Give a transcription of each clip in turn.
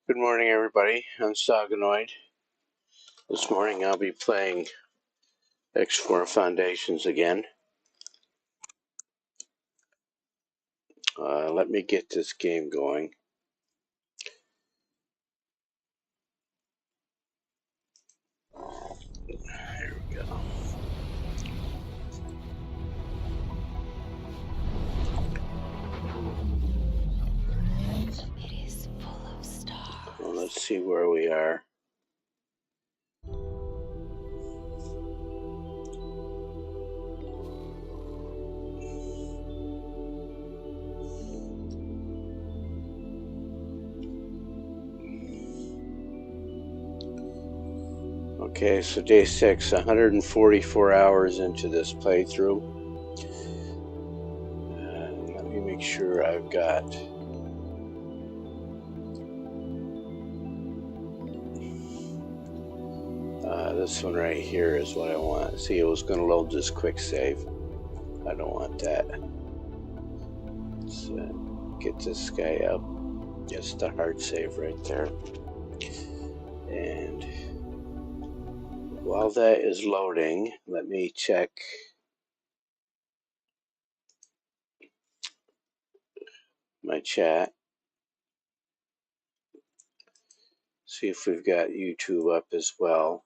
Good morning, everybody. I'm Soganoid. This morning I'll be playing X4 Foundations again. Let me get this game going. Here we go. It is full of stars. Well, let's see where we are. Okay, so day 6, 144 hours into this playthrough. Let me make sure I've got... this one right here is what I want. See, it was going to load this quick save. I don't want that. Let's get this guy up. Just the hard save right there. And while that is loading, let me check my chat. See if we've got YouTube up as well.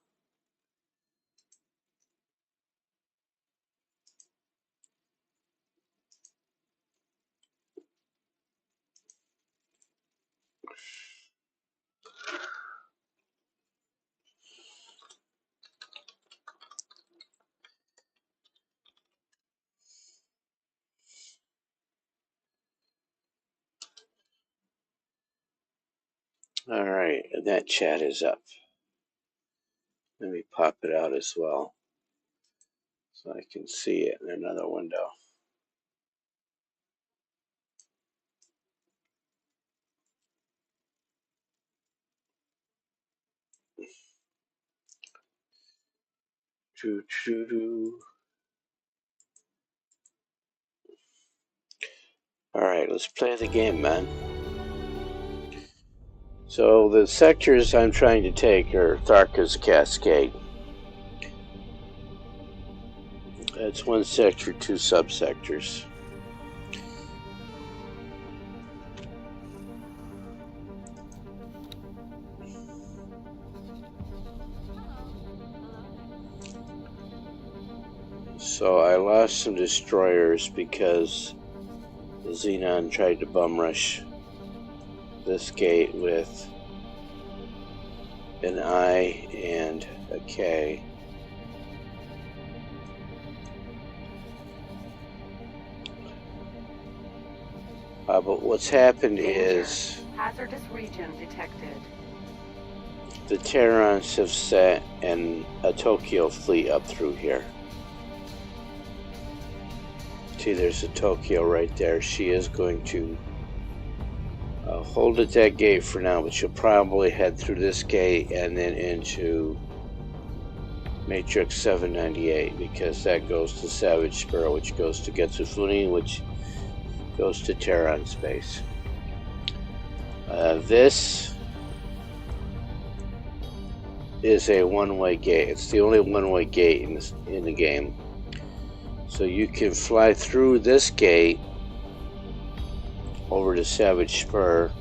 All right, and that chat is up. Let me pop it out as well so I can see it in another window. All right, let's play the game, man. So the sectors I'm trying to take are Tharka's Cascade. That's one sector, two subsectors. So I lost some destroyers because the Xenon tried to bum rush this gate with an I and a K. But what's happened is hazardous region detected. The Terrans have set a Tokyo fleet up through here. See, there's a Tokyo right there. She is going to hold at that gate for now, but she'll probably head through this gate and then into Matrix 798, because that goes to Savage Spur, which goes to Getsufuni, which goes to Terran space. This is a one-way gate. It's the only one-way gate in the game. So you can fly through this gate over to Savage Spur,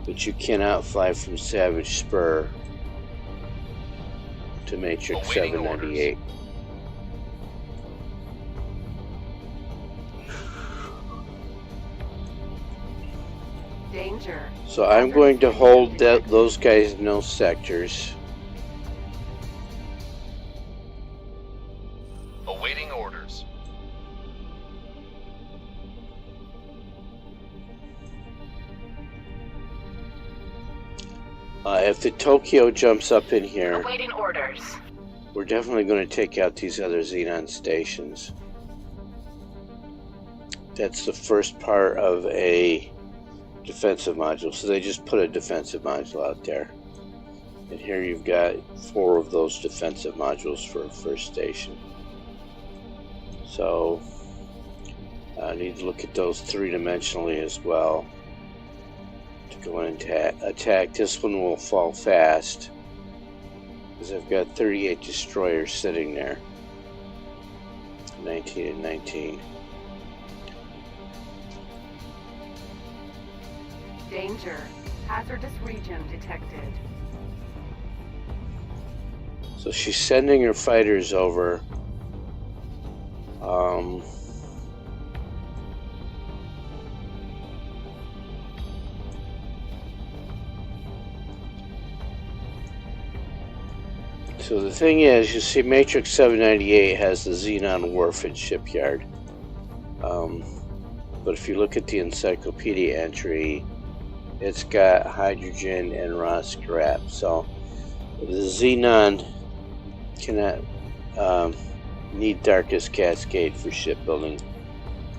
but you cannot fly from Savage Spur to Matrix 798. Danger. So I'm going to hold those guys in those sectors. Awaiting orders. If the Tokyo jumps up in here, Awaiting orders. we're definitely going to take out these other Xenon stations. That's the first part of a defensive module. So they just put a defensive module out there. And here you've got 4 of those defensive modules for a first station. So I need to look at those 3-dimensionally as well to go into attack. This one will fall fast because I've got 38 destroyers sitting there. 19 and 19. Danger. Hazardous region detected. So she's sending her fighters over. So the thing is, you see Matrix 798 has the Xenon Wharfage shipyard. But if you look at the encyclopedia entry, it's got hydrogen and raw scrap. So the Xenon cannot need Darkest Cascade for shipbuilding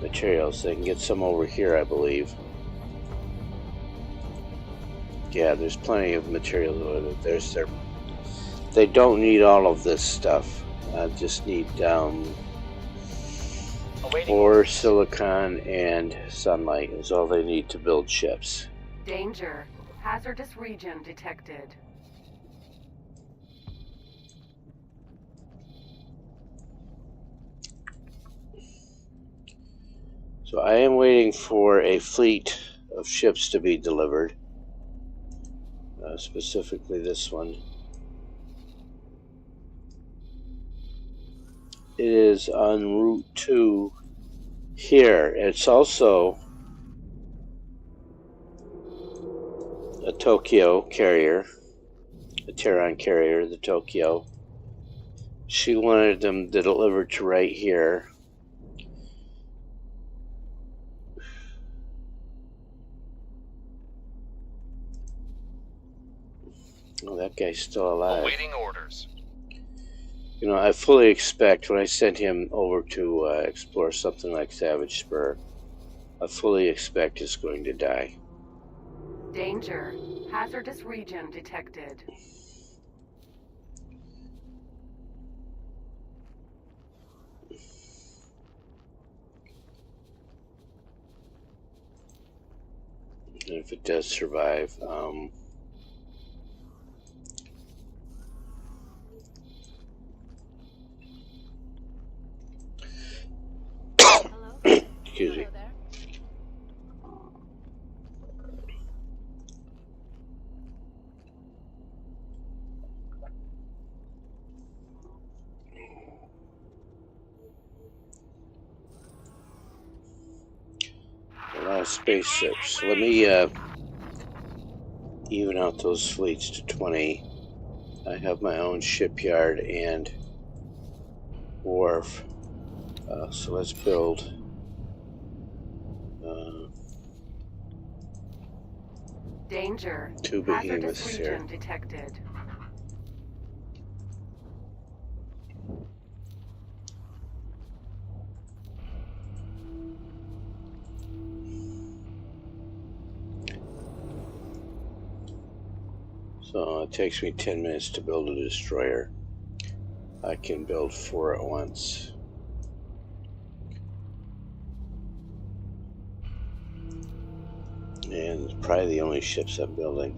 materials. They can get some over here, I believe. Yeah, there's plenty of materials over there. They don't need all of this stuff. Just need ore, silicon, and sunlight is all they need to build ships. Danger. Hazardous region detected. So I am waiting for a fleet of ships to be delivered. Specifically this one. It is en route to here. It's also a Tokyo carrier, a Terran carrier, the Tokyo. She wanted them to deliver to right here. Oh, that guy's still alive. Awaiting orders. You know, I fully expect when I sent him over to explore something like Savage Spur, I fully expect he's going to die. Danger. Hazardous region detected. And if it does survive, excuse me. A lot of spaceships. Let me even out those fleets to 20. I have my own shipyard and wharf. So let's build Danger. two Hazardous behemoths region here. detected. So it takes me 10 minutes to build a destroyer. I can build 4 at once. And it's probably the only ships I'm building.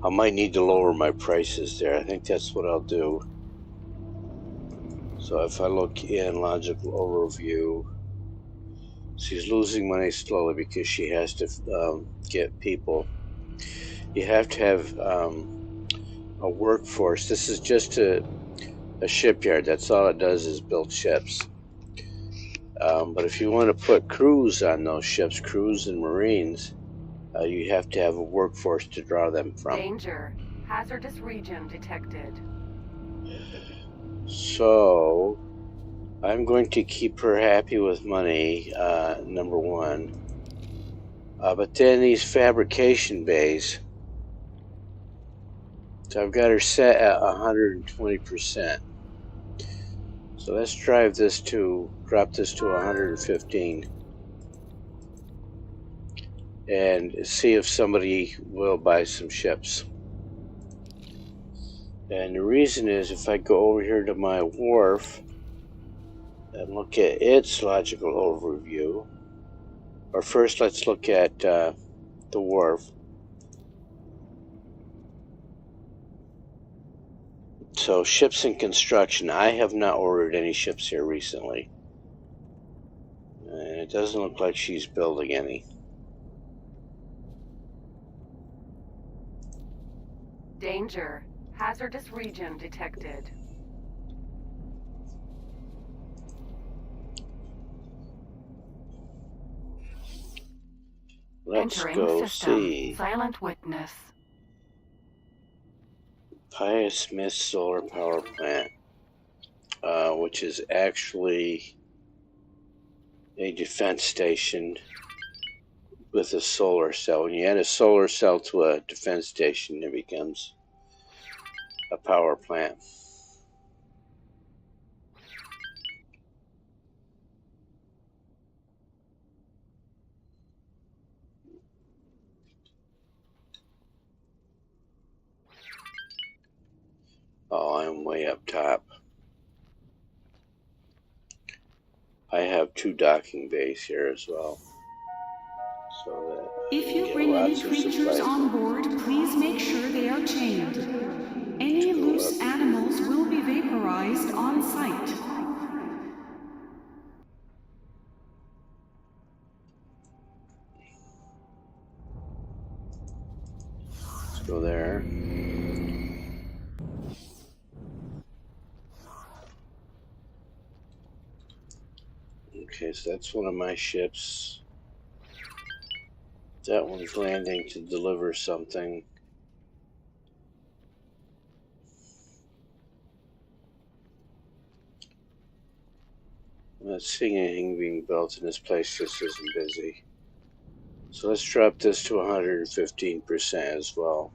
I might need to lower my prices there. I think that's what I'll do. So if I look in logical overview, she's losing money slowly because she has to get people. You have to have a workforce. This is just a shipyard. That's all it does is build ships. But if you want to put crews on those ships, crews and marines, you have to have a workforce to draw them from. Danger. Hazardous region detected. So I'm going to keep her happy with money, number one. But then these fabrication bays, so I've got her set at 120%. So let's drop this to 115 and see if somebody will buy some ships. And the reason is, if I go over here to my wharf and look at its logical overview, or first let's look at the wharf. So ships in construction. I have not ordered any ships here recently. And it doesn't look like she's building any. Danger. Hazardous region detected. Let's Entering go system. see. Silent witness. Pius Smith Solar Power Plant, which is actually a defense station with a solar cell. When you add a solar cell to a defense station, it becomes a power plant. Oh, I'm way up top. I have 2 docking bays here as well. So that if you bring any creatures on board, please make sure they are chained. Any loose animals will be vaporized on site. Let's go there. Okay, so that's one of my ships. That one's landing to deliver something. I'm not seeing anything being built, and this place just isn't busy. So let's drop this to 115% as well.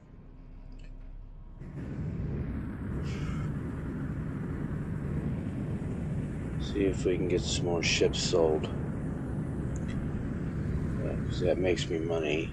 See if we can get some more ships sold. Because that makes me money.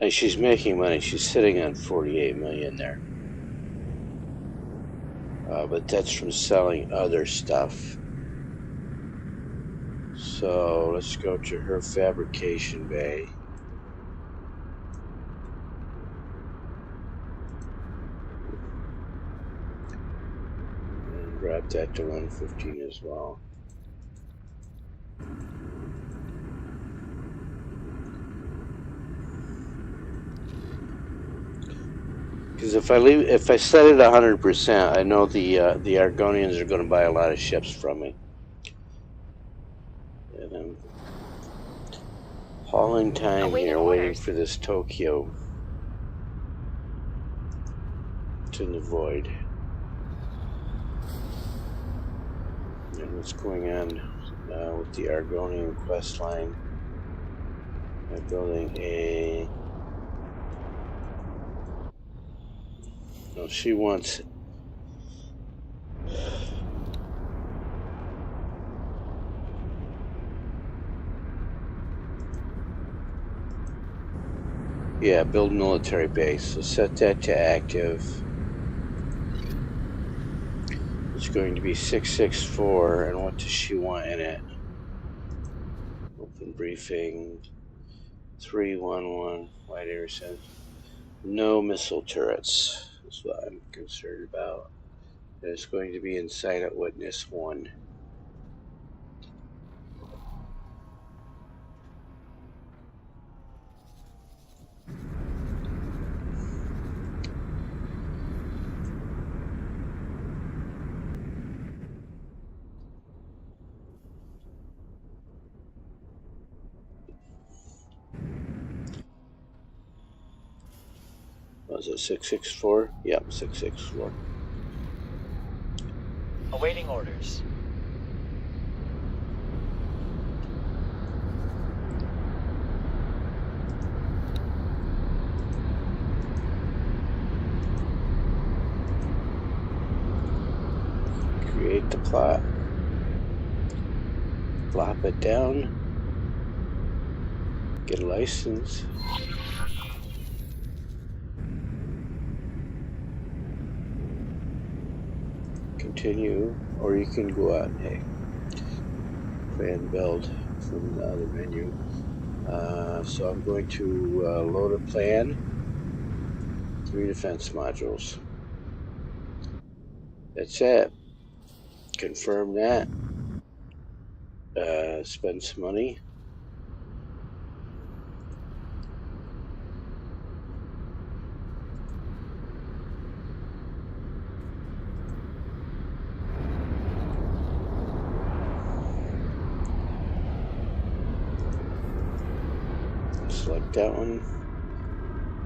And she's making money. She's sitting on 48 million there. But that's from selling other stuff. So let's go to her fabrication bay. And drop that to 115 as well. Because if I set it 100%, I know the Argonians are going to buy a lot of ships from me. And I'm hauling time here, waiting for this Tokyo to the void. And what's going on with the Argonian quest line? I'm building a... No, she wants... Yeah, build military base. So set that to active. It's going to be 664, and what does she want in it? Open briefing. 311. White air sense. No missile turrets. That's what I'm concerned about. And it's going to be inside at Witness 1. Was it 664? Yep, 664. Awaiting orders. create the plot, plop it down, get a license. Continue, or you can go out and hey, plan build from the other menu. So I'm going to load a plan, 3 defense modules. That's it. Confirm that. Spend some money. Select that one.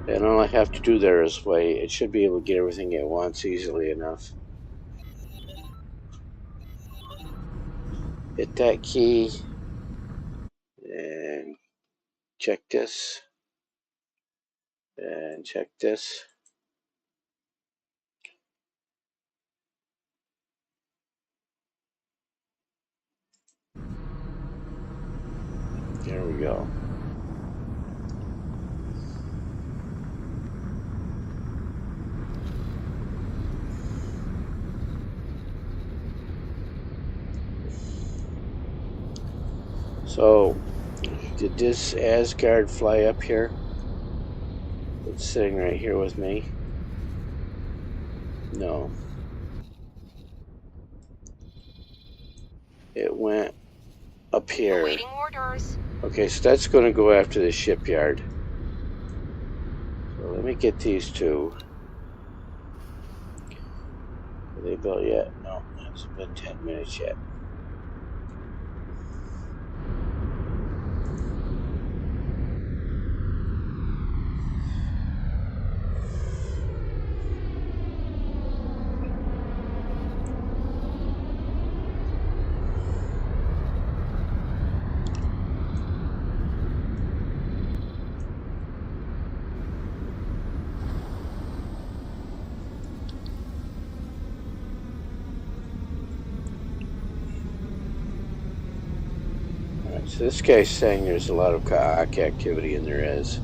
And all I have to do there is wait. It should be able to get everything it wants easily enough. Hit that key and check this and check this. There we go. So, did this Asgard fly up here? It's sitting right here with me. No. It went up here. Awaiting orders. Okay, so that's going to go after the shipyard. So let me get these two. Are they built yet? No, it hasn't been 10 minutes yet. So this guy's saying there's a lot of kayak activity, and there is.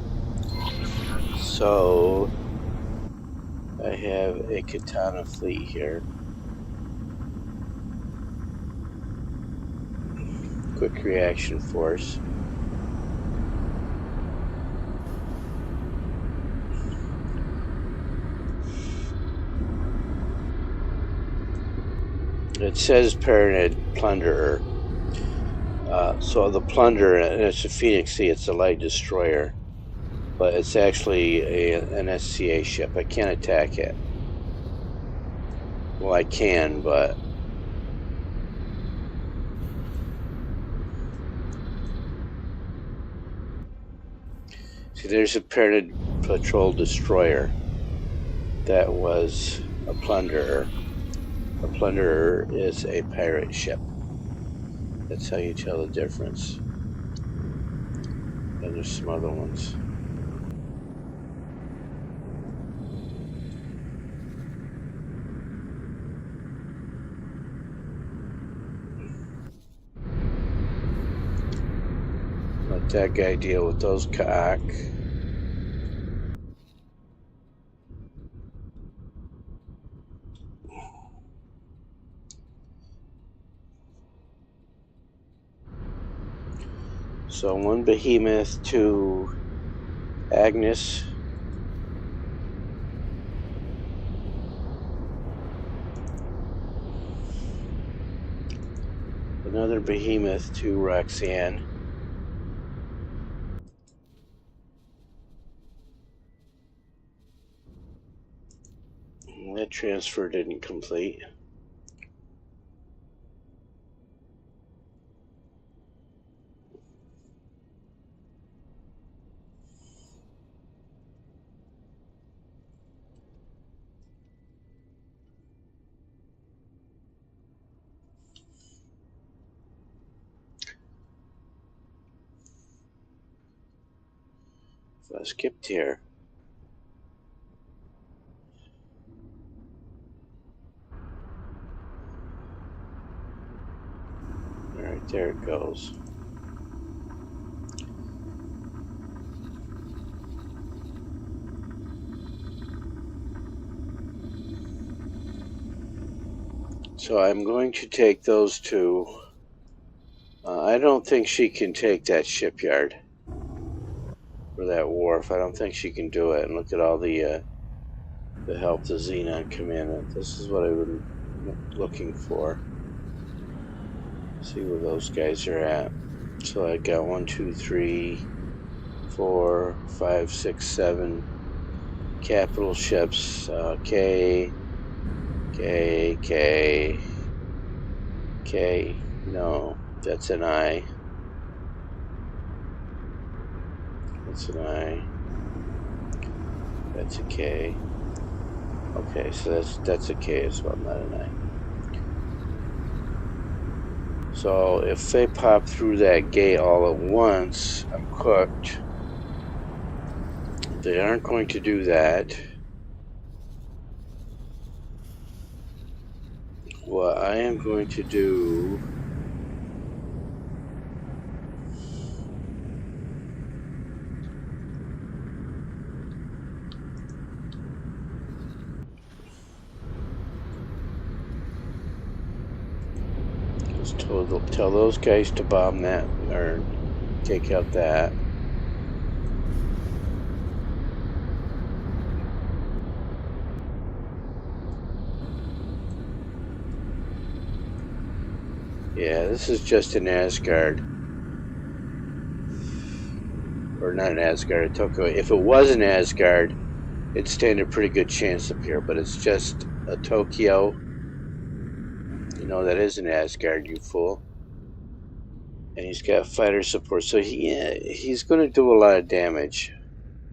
So I have a katana fleet here. Quick reaction force. It says Pyramid Plunderer. So the Plunderer, and it's a Phoenix C, it's a light destroyer. But it's actually an SCA ship. I can't attack it. Well, I can, but... See, there's a Pyramid Patrol Destroyer. That was a Plunderer. A Plunderer is a pirate ship. That's how you tell the difference. And there's some other ones. Let that guy deal with those kayak. So 1 Behemoth, 2 Agnes. Another Behemoth, 2 Roxanne. That transfer didn't complete. So I skipped here. There it goes. So I'm going to take those two. I don't think she can take that shipyard or that wharf. I don't think she can do it. And look at all the help the Xenon come in. This is what I've been looking for. See where those guys are at. So I got 1, 2, 3, 4, 5, 6, 7 capital ships. K. No, that's an I. That's an I. That's a K. Okay, so that's a K as well, not an I. So if they pop through that gate all at once, I'm cooked. They aren't going to do that. What I am going to do is tell those guys to bomb that or take out that. Yeah, this is just an Asgard. Or not an Asgard, a Tokyo. If it was an Asgard, it'd stand a pretty good chance up here, but it's just a Tokyo. You know, that is an Asgard, you fool. And he's got fighter support, so he's going to do a lot of damage.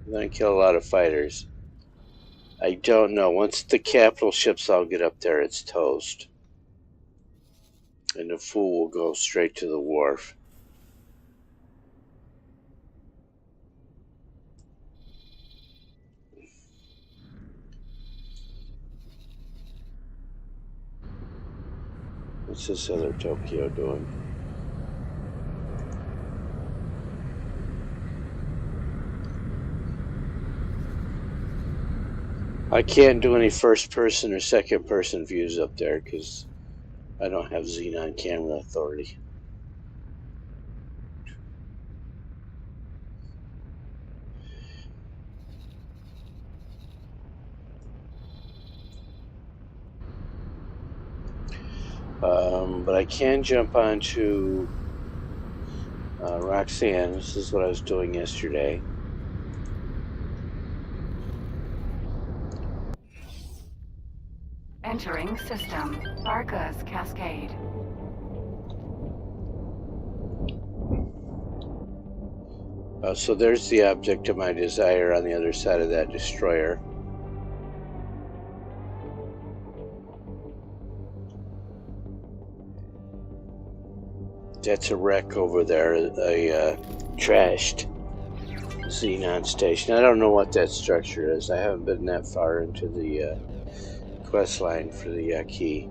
He's going to kill a lot of fighters. I don't know. Once the capital ships all get up there, it's toast. And the fool will go straight to the wharf. What's this other Tokyo doing? I can't do any first person or second person views up there because I don't have Xenon camera authority. But I can jump onto Roxanne. This is what I was doing yesterday. Entering system. Arca's Cascade. So there's the object of my desire on the other side of that destroyer. That's a wreck over there, a trashed Xenon station. I don't know what that structure is. I haven't been that far into the quest line for the key.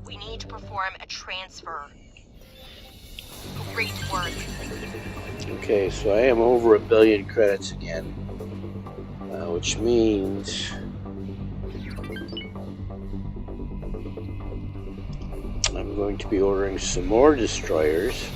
We need to perform a transfer. Great work. Okay, so I am over 1 billion credits again, which means I'm going to be ordering some more destroyers.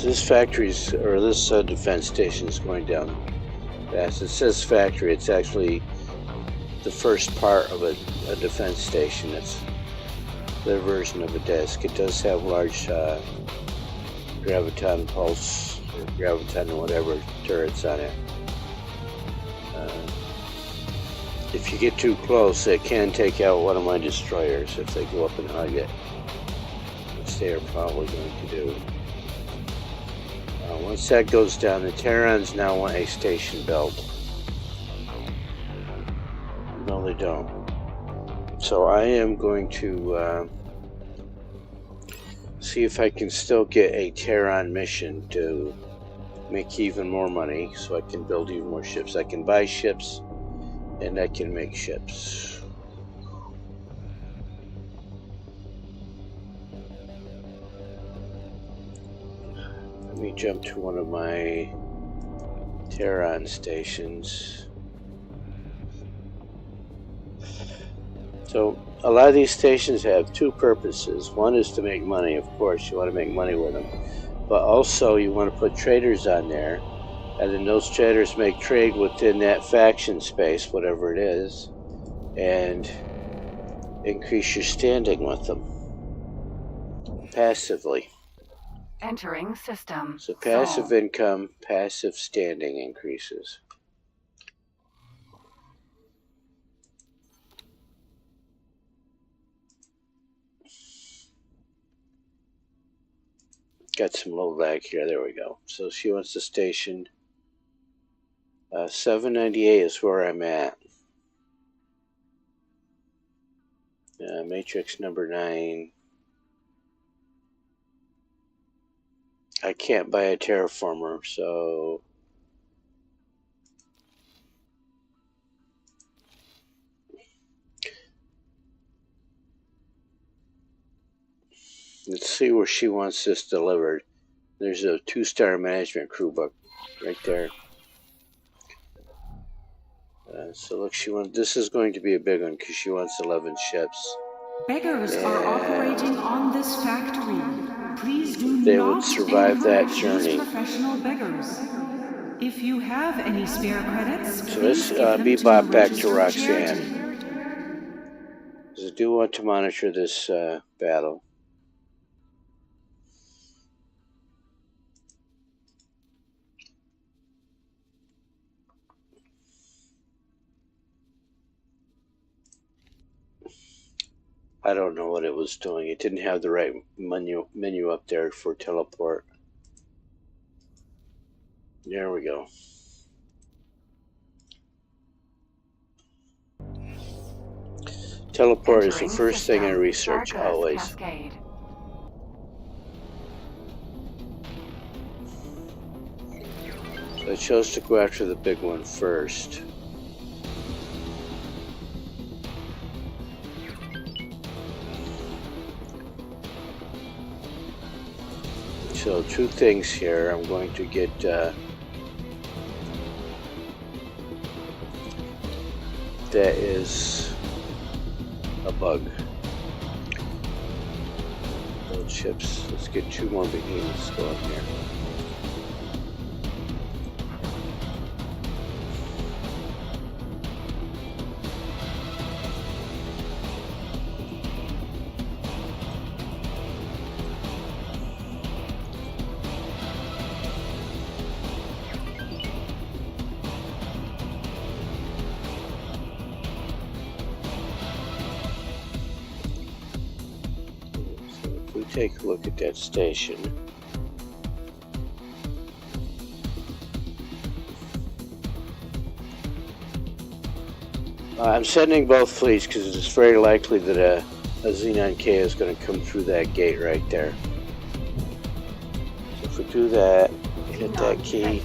This factory's, or this defense station is going down fast. It says factory, it's actually the first part of a defense station. It's their version of a desk. It does have large graviton pulse graviton or whatever turrets on it. If you get too close, it can take out one of my destroyers if they go up and hug it, which they are probably going to do. Once that goes down, the Terrans now want a station built. No, they don't. So I am going to see if I can still get a Terran mission to make even more money, so I can build even more ships. I can buy ships, and I can make ships. Let me jump to one of my Terran stations. So a lot of these stations have two purposes. One is to make money, of course, you want to make money with them. But also you want to put traders on there, and then those traders make trade within that faction space, whatever it is, and increase your standing with them passively. Entering system. So passive Sol. income, passive standing increases. Got some low lag here. There we go. So she wants to station 798 is where I'm at. Matrix number 9. I can't buy a terraformer, so let's see where she wants this delivered. There's a 2-star management crew book right there. So look, she wants. This is going to be a big one because she wants 11 ships. Beggars are operating on this factory. Please do They not would survive that encourage journey. these professional beggars. If you have any spare credits, So please let's give them be to bought the back to registered Roxanne. charity. Because I do want to monitor this battle. I don't know what it was doing. It didn't have the right menu up there for teleport. There we go. Teleport is the Entering first thing I system. research, Arcus always. Cascade. So I chose to go after the big one first. So 2 things here. I'm going to get that is a bug. Those ships. Let's get 2 more behemoths going here. Take a look at that station. I'm sending both fleets because it's very likely that a Xenon K is going to come through that gate right there. So if we do that, hit that key,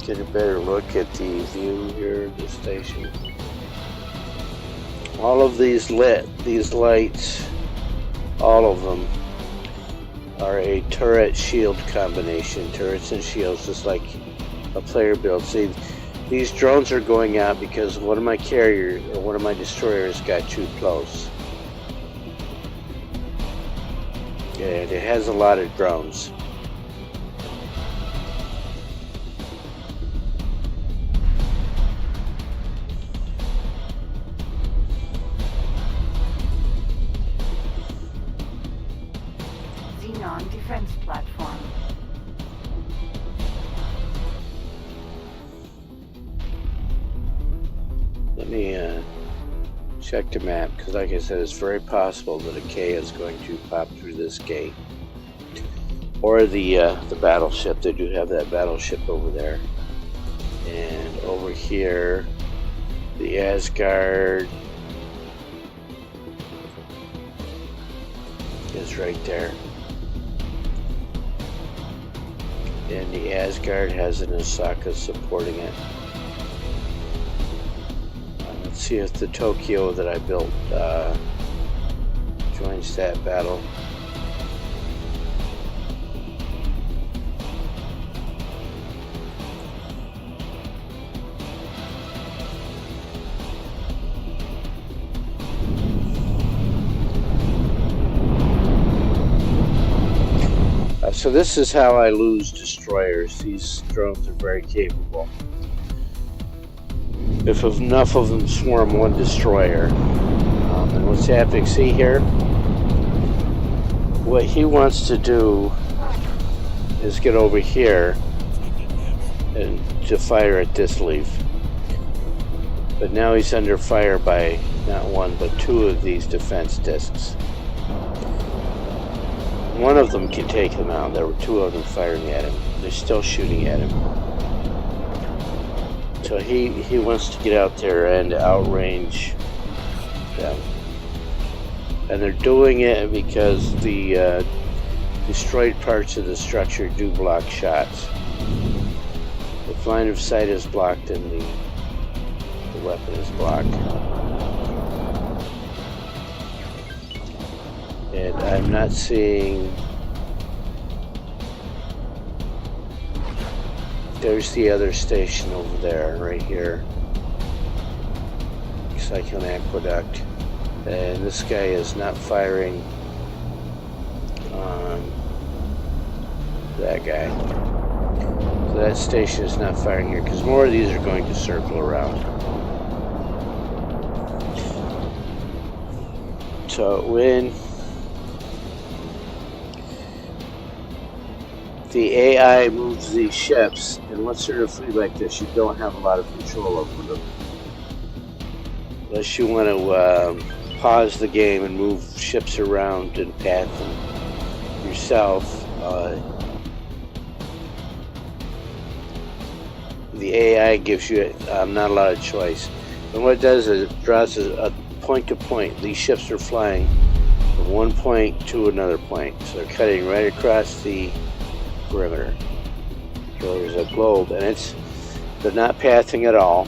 get a better look at the view here of the station. All of these lights, all of them are a turret shield combination. Turrets and shields, just like a player build. See, these drones are going out because one of my carriers or one of my destroyers got too close. And it has a lot of drones. defense platform. Let me check the map, because like I said, it's very possible that a K is going to pop through this gate. Or the battleship. They do have that battleship over there. And over here, the Asgard is right there. And the Asgard has an Osaka supporting it. Let's see if the Tokyo that I built joins that battle. So this is how I lose destroyers. These drones are very capable. If enough of them swarm one destroyer. And what's happening, see here? What he wants to do is get over here and to fire at this leaf. But now he's under fire by not one but two of these defense discs. One of them can take him out. There were two of them firing at him. They're still shooting at him. So he wants to get out there and outrange them. And they're doing it because the destroyed parts of the structure do block shots. If line of sight is blocked, then the weapon is blocked. And I'm not seeing... There's the other station over there, right here. Looks like an aqueduct. And this guy is not firing on that guy. So that station is not firing here, because more of these are going to circle around. So when the AI moves these ships, and once they're in a fleet like this, you don't have a lot of control over them. Unless you want to pause the game and move ships around and path them yourself. The AI gives you not a lot of choice. And what it does is it draws a point to point. These ships are flying from one point to another point. So they're cutting right across the perimeter. So there's a globe, and they're not pathing at all.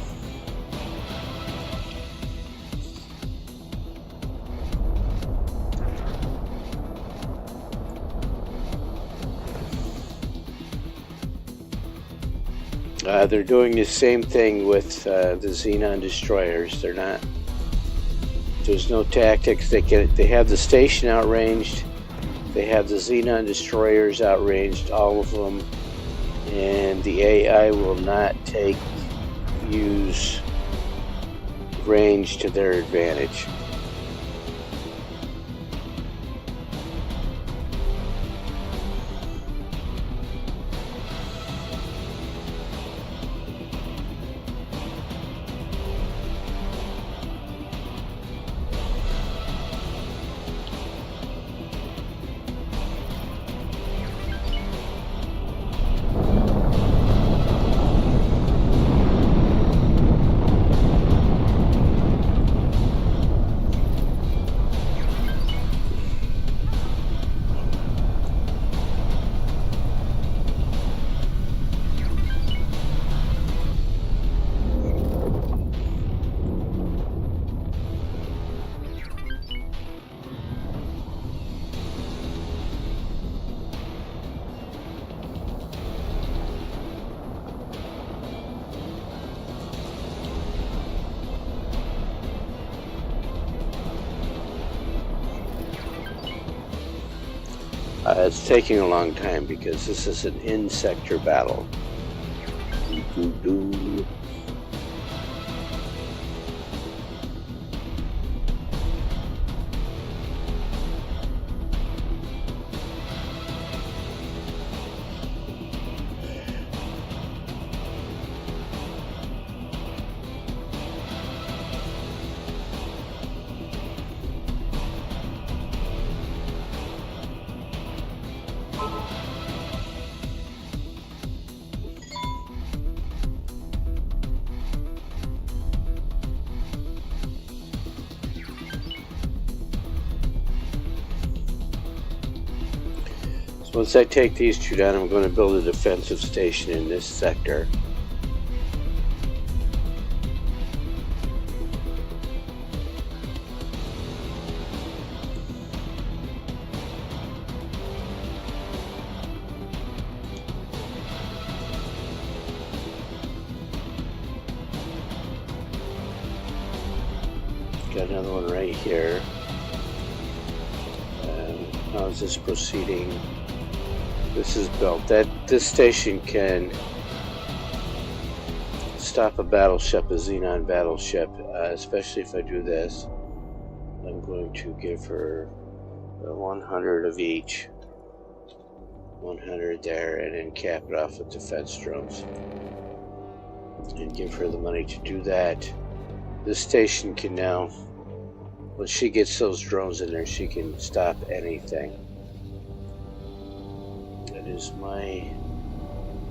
They're doing the same thing with the Xenon destroyers. They're not. There's no tactics. They have the station outranged. They have the Xenon destroyers outranged, all of them, and the AI will not use range to their advantage. It's taking a long time because this is an in-sector battle. Once I take these two down, I'm going to build a defensive station in this sector. Got another one right here. How is this proceeding? This is built. This station can stop a battleship, a Xenon battleship, especially if I do this. I'm going to give her 100 of each. 100 there, and then cap it off with defense drones. And give her the money to do that. This station can now, when she gets those drones in there, she can stop anything. That is my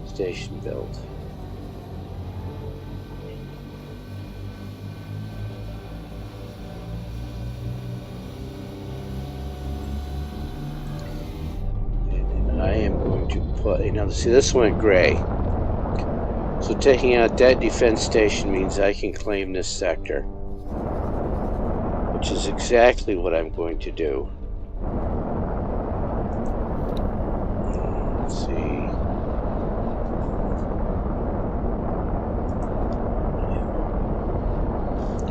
station build. And I am going to put, now see, this went gray. So taking out that defense station means I can claim this sector, which is exactly what I'm going to do. Let's see.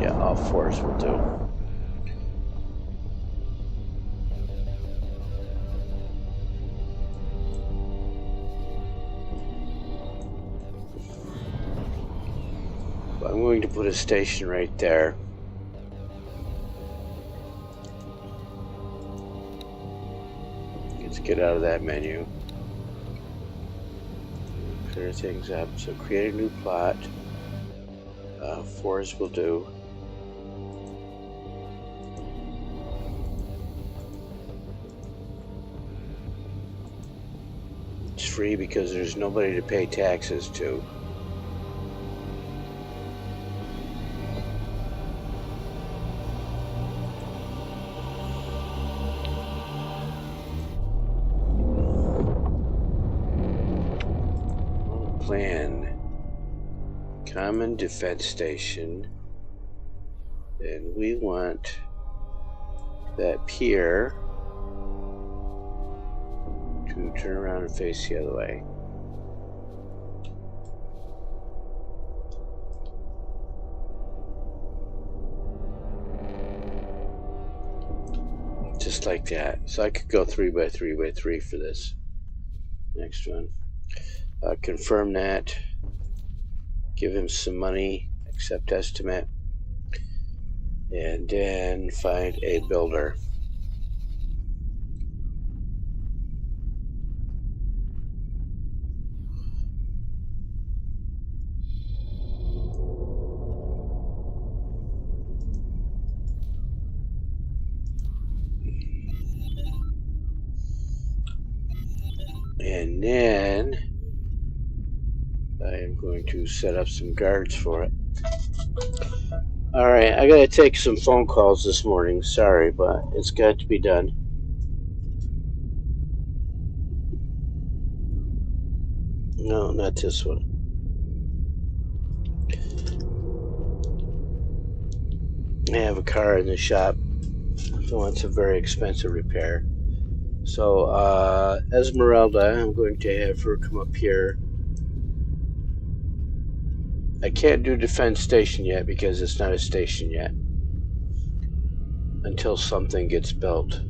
Yeah, all fours will do. I'm going to put a station right there. Let's get out of that menu. Clear things up. So create a new plot. Fours will do. It's free because there's nobody to pay taxes to. Plan common defense station, and we want that pier to turn around and face the other way. Just like that. So I could go 3x3x3 for this next one. Confirm that, give him some money, accept estimate, and then find a builder. And then I am going to set up some guards for it. Alright, I gotta take some phone calls this morning. Sorry, but it's got to be done. No, not this one. I have a car in the shop. So it's a very expensive repair. So, Esmeralda, I'm going to have her come up here. I can't do defense station yet because it's not a station yet. Until something gets built.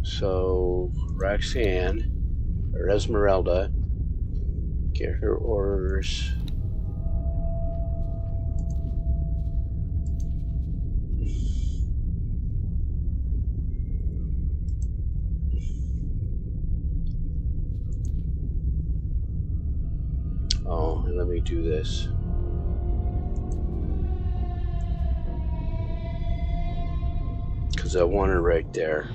So, Roxanne, or Esmeralda, get her orders. Oh, and let me do this. Because I want her right there.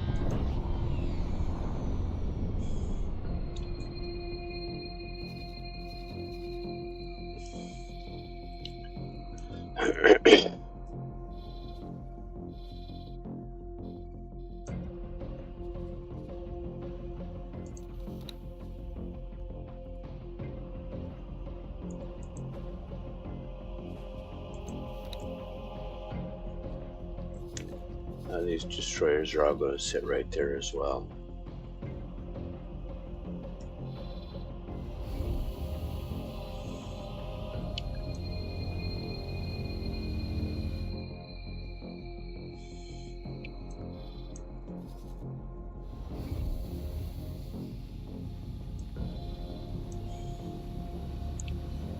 These destroyers are all going to sit right there as well.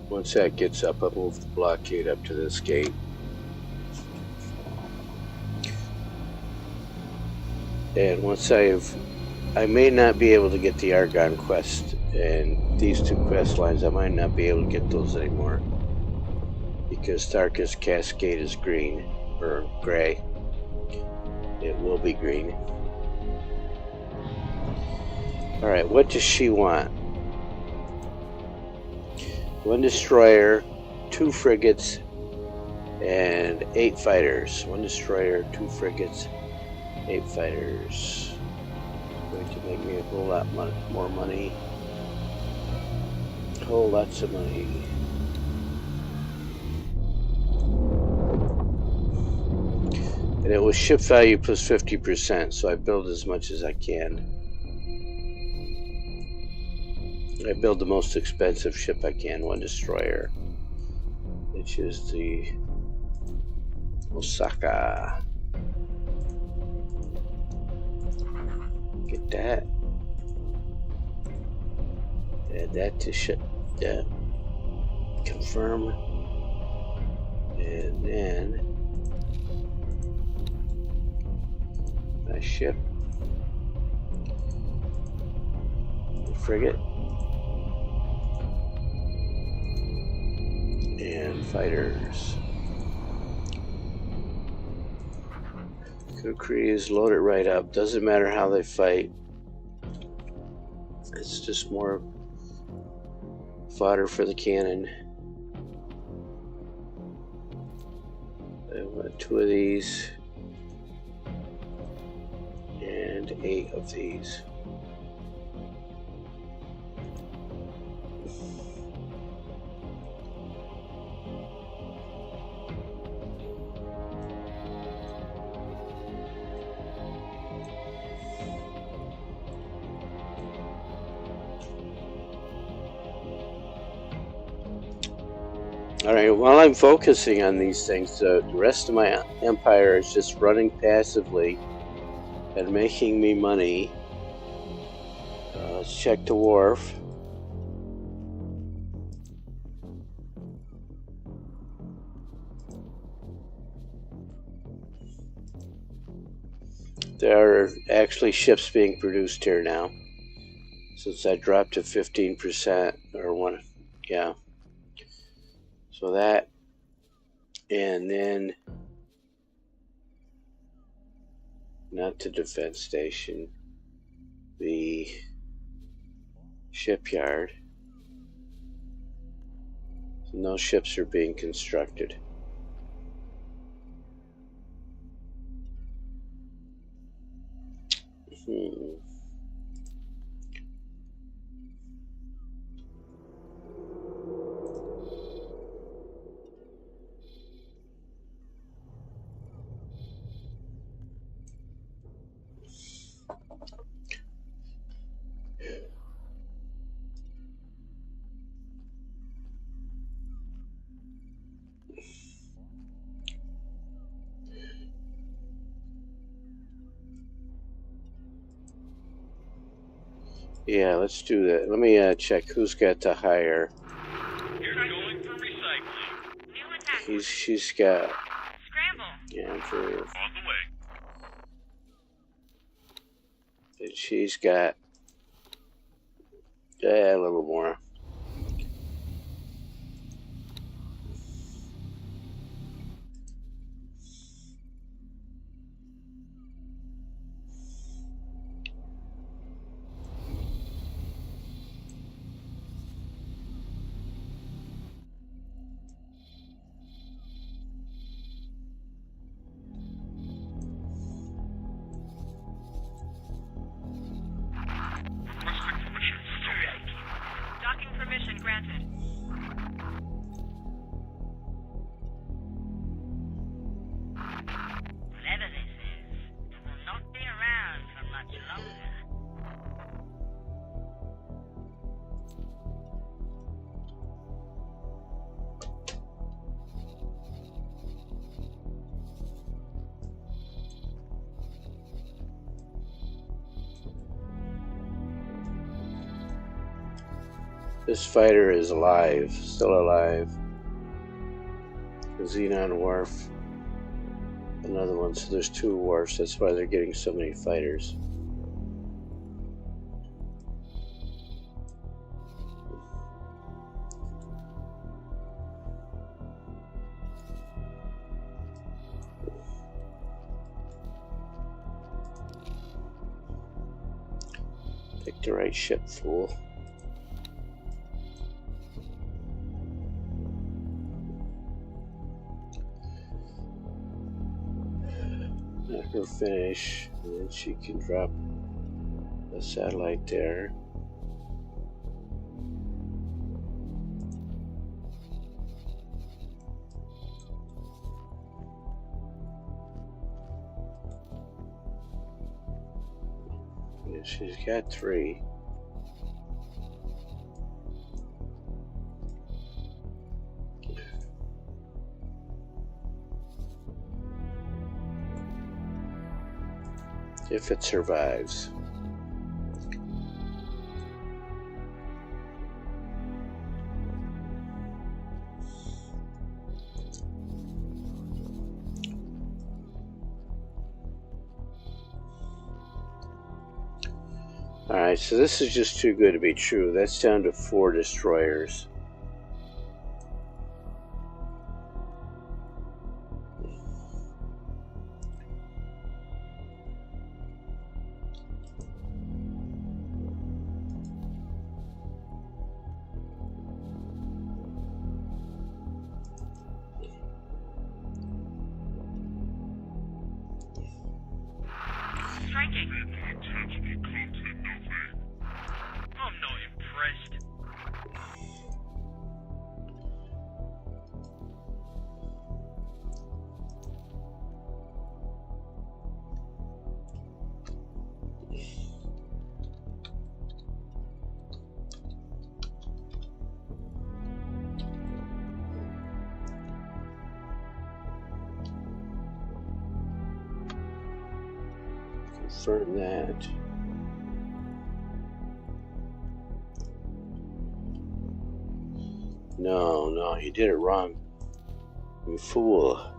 Once that gets up, I'll move the blockade up to this gate. And once I may not be able to get the Argon quest, and these two quest lines, I might not be able to get those anymore. Because Tharka's Cascade is green, or gray. It will be green. Alright, what does she want? 1 destroyer, 2 frigates, and 8 fighters. 1 destroyer, 2 frigates, 8 fighters. Going to make me a whole lot more money. Whole lots of money. And it was ship value plus 50%, so I build as much as I can. I build the most expensive ship I can, 1 destroyer, which is the Osaka. Get that. Add that to ship. Yeah. Confirm. And then my ship. The frigate. And fighters. Kukris, load it right up. Doesn't matter how they fight. It's just more fodder for the cannon. I want 2 of these. And 8 of these. Alright, while I'm focusing on these things, the rest of my empire is just running passively and making me money. Let's check the wharf. There are actually ships being produced here now, since I dropped to 15% or 1, yeah. So that, and then not the defense station, the shipyard. And those ships are being constructed. Yeah, let's do that. Let me check who's got to hire. You're going for recycling. New attack. She's got. Scramble. Yeah, for. On the way. She's got. Yeah, a little more. This fighter is alive, still alive. The Xenon Wharf. Another one, so there's 2 wharfs, that's why they're getting so many fighters. Pick the right ship, fool. Let her finish, and then she can drop a satellite there. Yeah, she's got 3. If it survives. Alright, so this is just too good to be true. That's down to 4 destroyers. Striking. I'm not impressed. Confirm that. No, you did it wrong. You fool.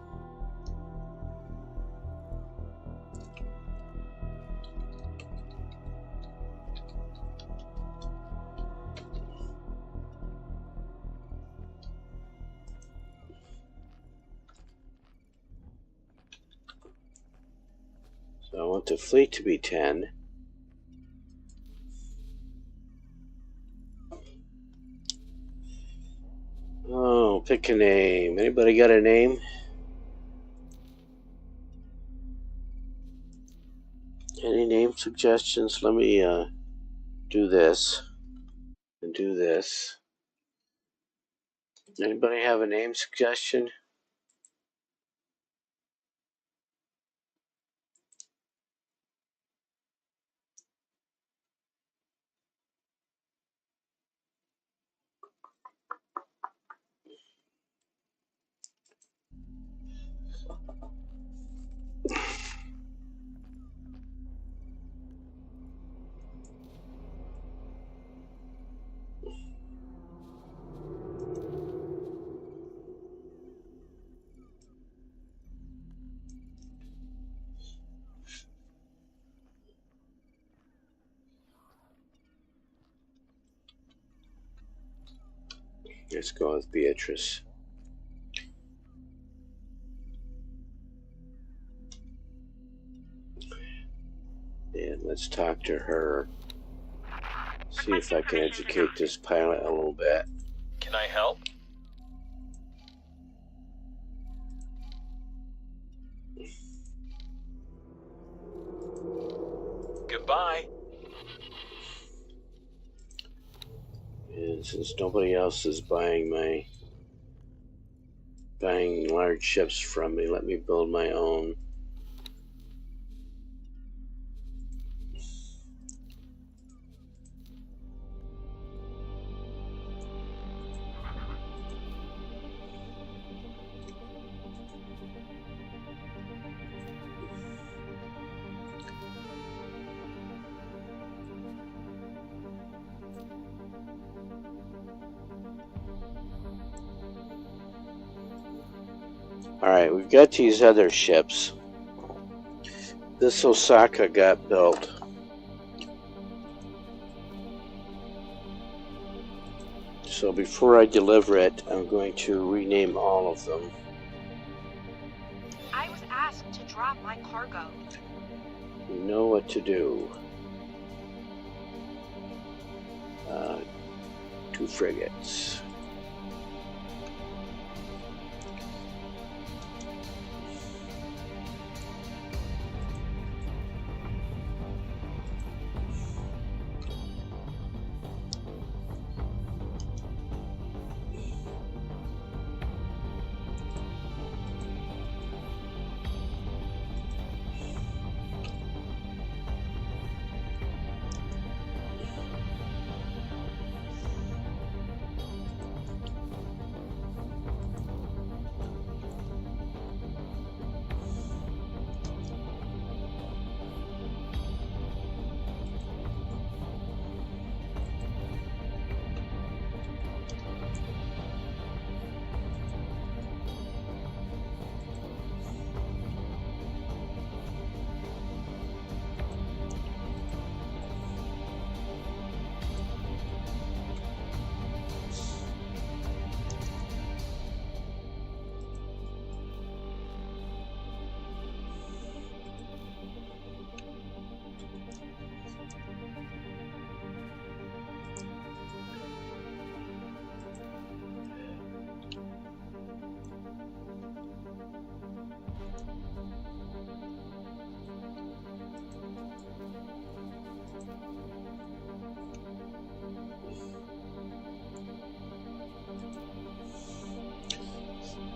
So I want the fleet to be 10. Oh, pick a name. Anybody got a name? Any name suggestions? Let me do this and do this. Anybody have a name suggestion? Let's go with Beatrice. And let's talk to her. See if I can educate this pilot a little bit. Can I help? Goodbye. And since nobody else is buying large ships from me, let me build my own. Alright, we've got these other ships. This Osaka got built. So before I deliver it, I'm going to rename all of them. I was asked to drop my cargo. You know what to do. 2 frigates.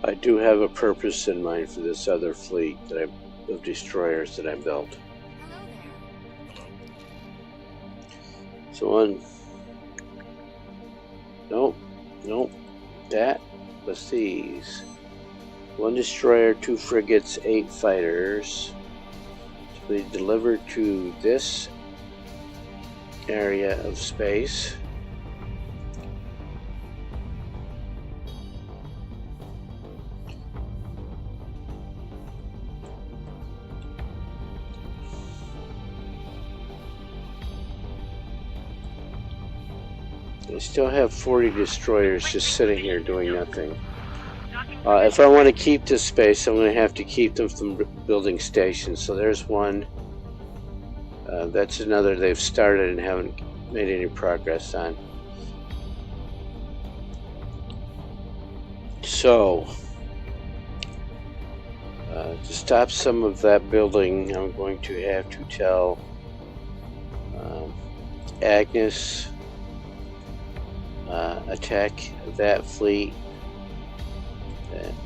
I do have a purpose in mind for this other fleet of destroyers that I built. So one, nope, that was these. 1 destroyer, 2 frigates, 8 fighters to be delivered to this area of space. I still have 40 destroyers just sitting here doing nothing. If I want to keep this space, I'm going to have to keep them from building stations. So there's one. That's another they've started and haven't made any progress on. So, to stop some of that building, I'm going to have to tell Agnes attack that fleet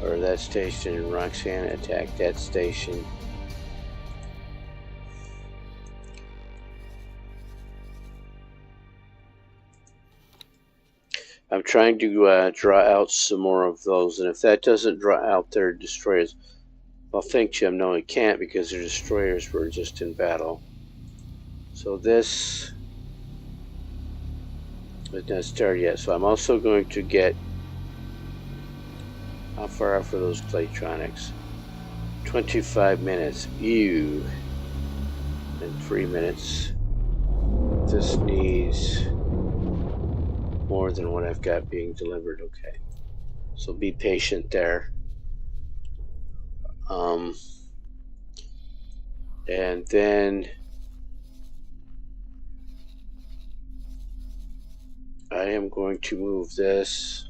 or that station, and Roxanne attack that station. I'm trying to draw out some more of those, and if that doesn't draw out their destroyers, well, think Jim, no it can't, because their destroyers were just in battle. So this is not started yet. So I'm also going to get, how far out for those Claytronics? 25 minutes. Ew. And 3 minutes. This needs more than what I've got being delivered. Okay. So be patient there. And then I am going to move this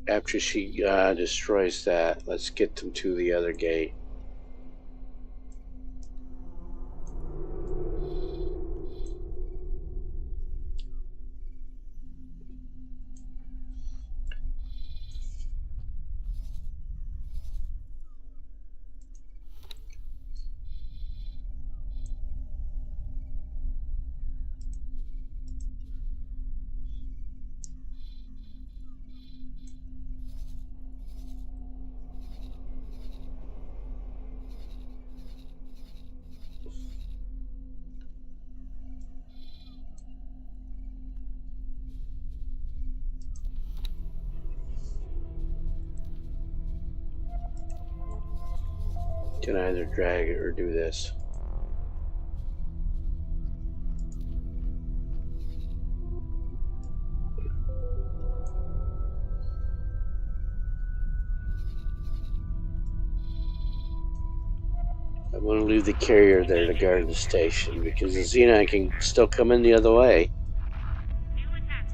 after she destroys that. Let's get them to the other gate. Can either drag it or do this. I'm going to leave the carrier there to guard the station because the Xenon can still come in the other way.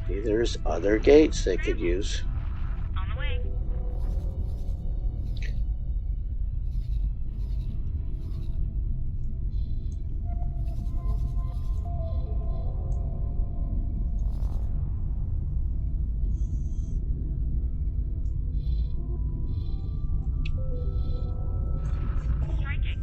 See, there's other gates they could use. On the way. Striking.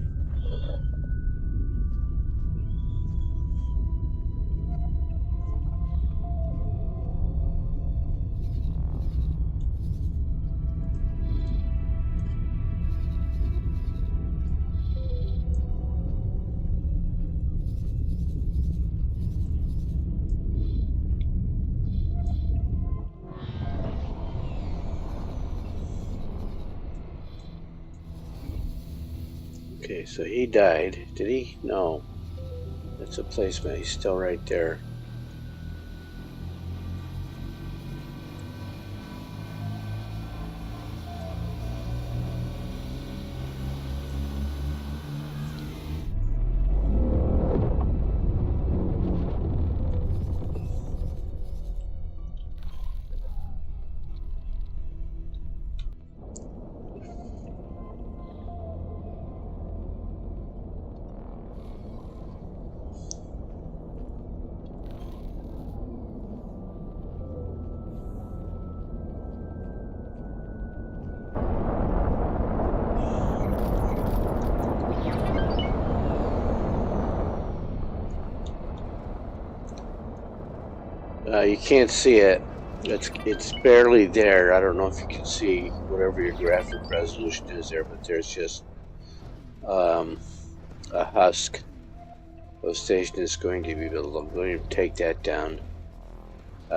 Okay, so he died. Did he? No. That's a placement. He's still right there. You can't see it. It's barely there. I don't know if you can see whatever your graphic resolution is there, but there's just a husk. The station is going to be built. I'm going to take that down.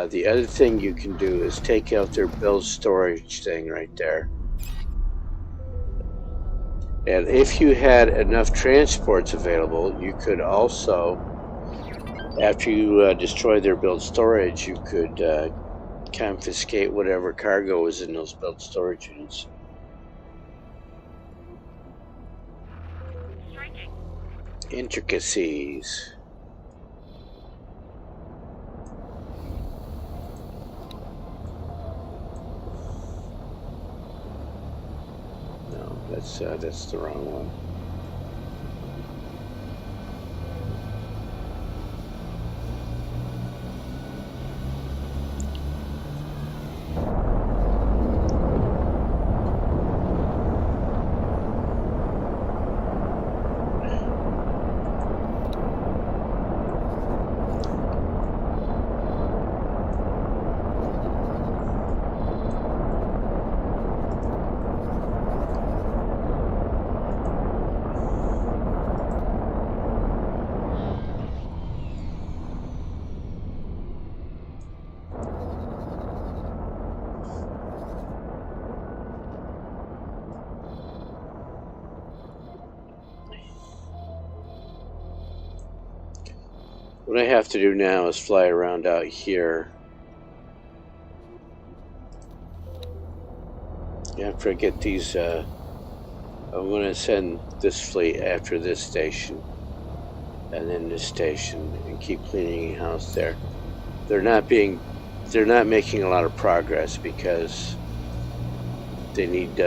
The other thing you can do is take out their build storage thing right there. And if you had enough transports available, you could also, after you destroy their build storage, you could confiscate whatever cargo is in those build storage units. Striking. Intricacies. No, that's the wrong one. What I have to do now is fly around out here. After I get these, I'm going to send this fleet after this station, and then this station, and keep cleaning house there. They're not making a lot of progress because they need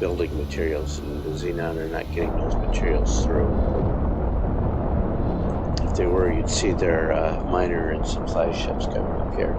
building materials, and the Xenon are not getting those materials through. If they were, you'd see their miner and supply ships coming up here.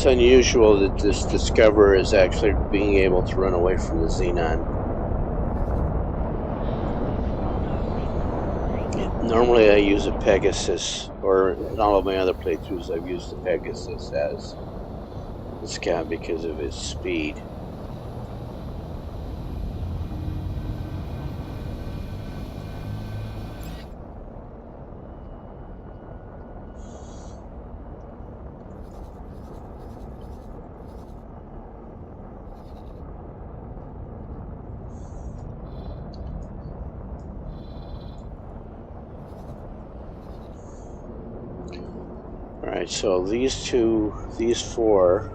it's unusual that this Discoverer is actually being able to run away from the Xenon. Normally I use a Pegasus, or in all of my other playthroughs I've used the Pegasus as the scout because of its speed. Alright, so these four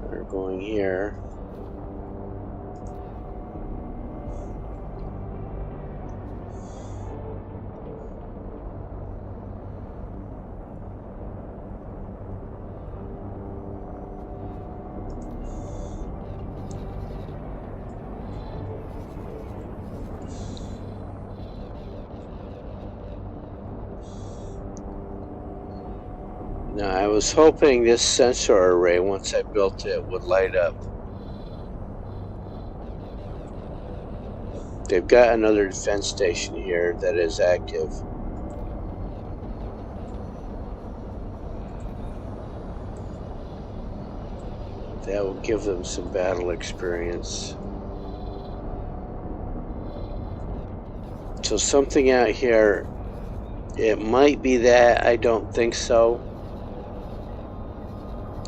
are going here. Now, I was hoping this sensor array, once I built it, would light up. They've got another defense station here that is active. That will give them some battle experience. So something out here, it might be that, I don't think so.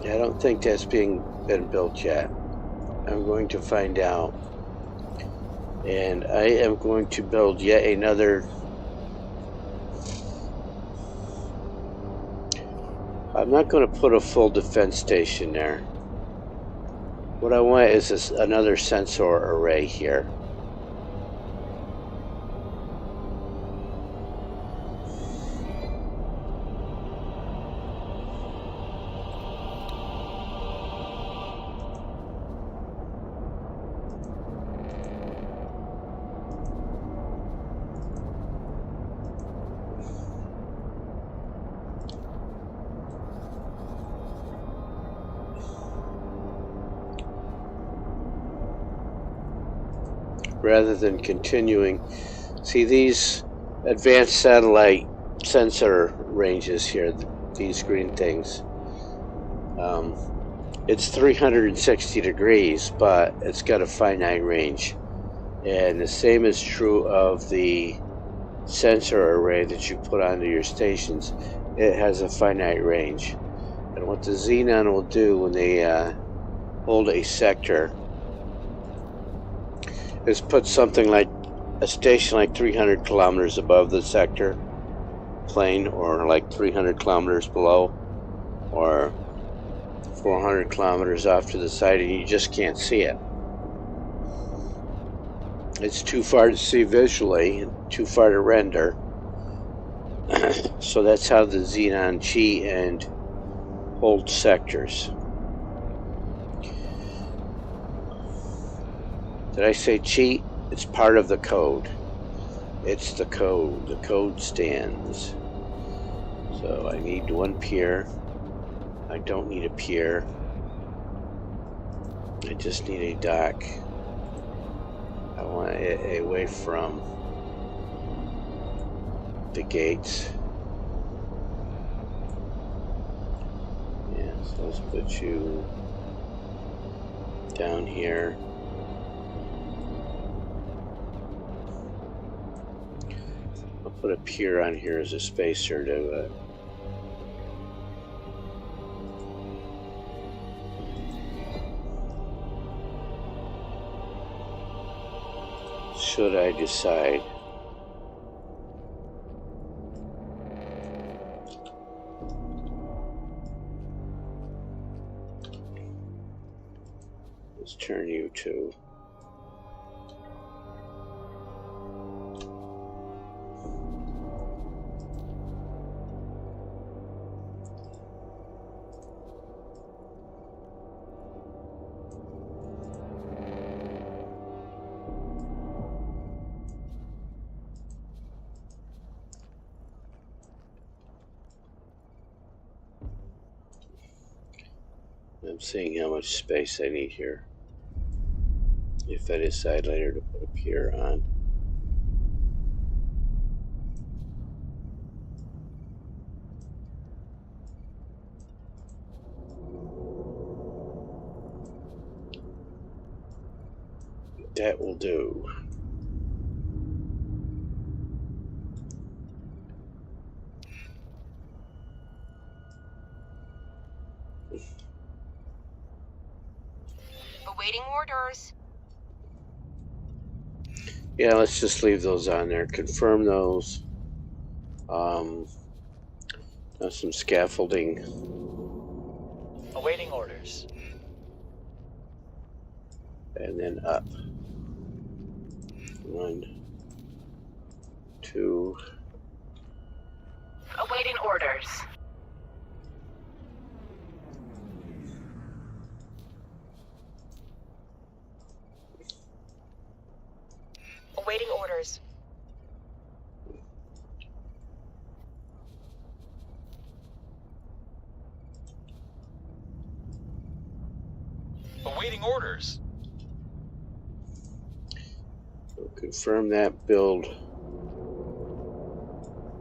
I don't think that's been built yet. I'm going to find out. And I am going to build yet another. I'm not going to put a full defense station there. What I want is another sensor array here. Rather than continuing. See these advanced satellite sensor ranges here, these green things. It's 360 degrees, but it's got a finite range. And the same is true of the sensor array that you put onto your stations. It has a finite range. And what the Xenon will do when they hold a sector is put something like a station like 300 kilometers above the sector plane, or like 300 kilometers below, or 400 kilometers off to the side, and you just can't see it. It's too far to see visually, too far to render. So that's how the Xenon cheat and hold sectors. Did I say cheat? It's part of the code. It's the code. The code stands. So I need one pier. I don't need a pier. I just need a dock. I want it away from the gates. Yeah, so let's put you down here. I'll put a pier on here as a spacer to should I decide. Let's turn you to I'm seeing how much space I need here. If I decide later to put a pier on. That will do. Awaiting orders. Yeah, let's just leave those on there. Confirm those. Some scaffolding. Awaiting orders. And then up. 1, 2. Awaiting orders. Awaiting orders. Awaiting orders. We'll confirm that build.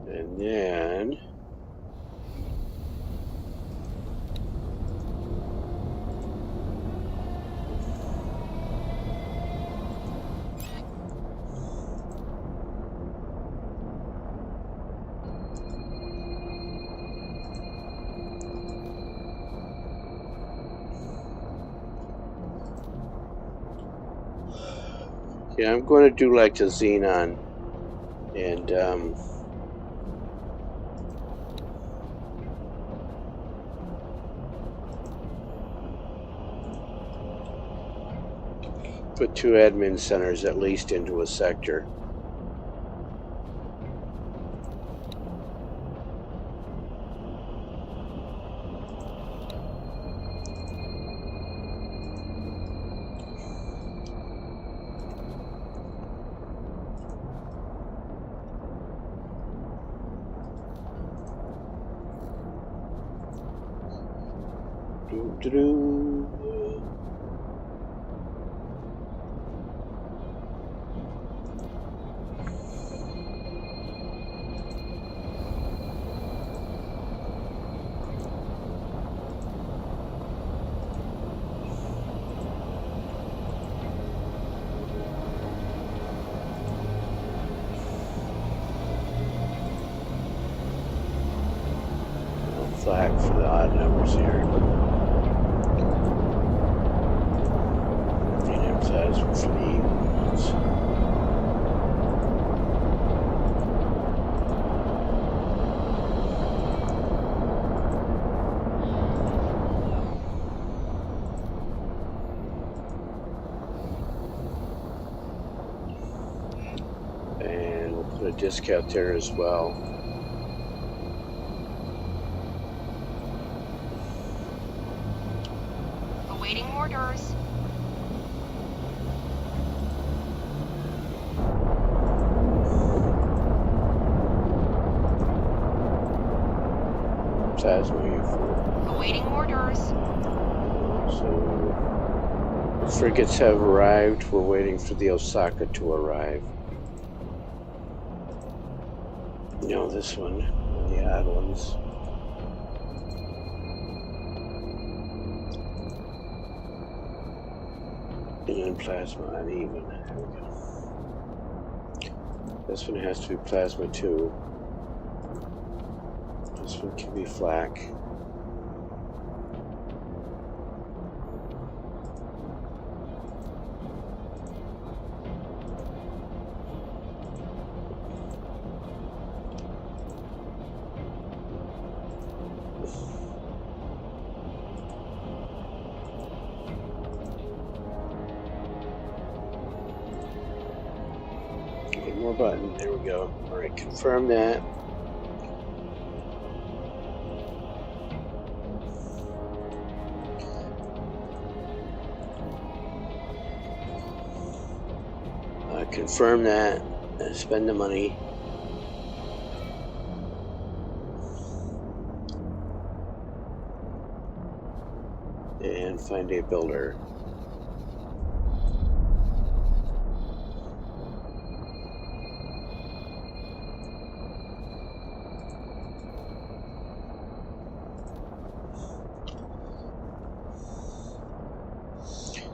And then yeah, I'm going to do like the Xenon and put 2 admin centers at least into a sector. Flag for the odd numbers here. And emphasize for the even ones. And we'll put a discount there as well. Awaiting orders. Plasma U4. Awaiting orders. So the frigates have arrived. We're waiting for the Osaka to arrive. No, this one, the odd ones. And plasma uneven. There we go. This one has to be plasma 2. This one can be flak. One more button. There we go. All right, confirm that. Confirm that. Spend the money. And find a builder.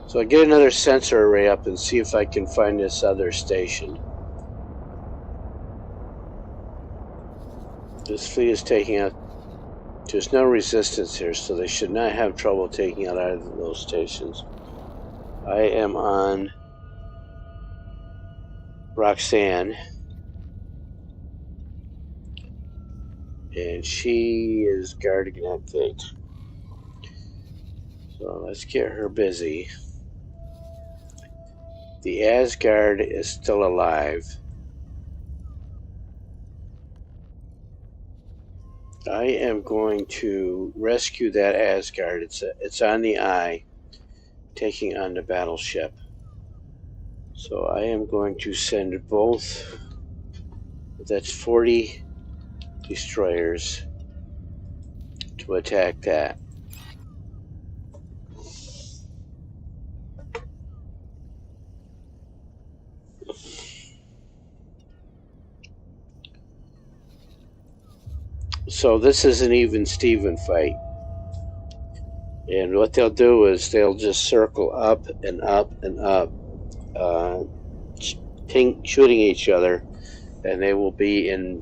So I get another sensor array up and see if I can find this other station. This fleet is taking out. There's no resistance here, so they should not have trouble taking out either of those stations. I am on Roxanne, and she is guarding that gate. So let's get her busy. The Asgard is still alive. I am going to rescue that Asgard. It's on the eye, taking on the battleship. So I am going to send both. That's 40 destroyers to attack that. So this is an even Steven fight. And what they'll do is they'll just circle up and up and up, shooting each other, and they will be in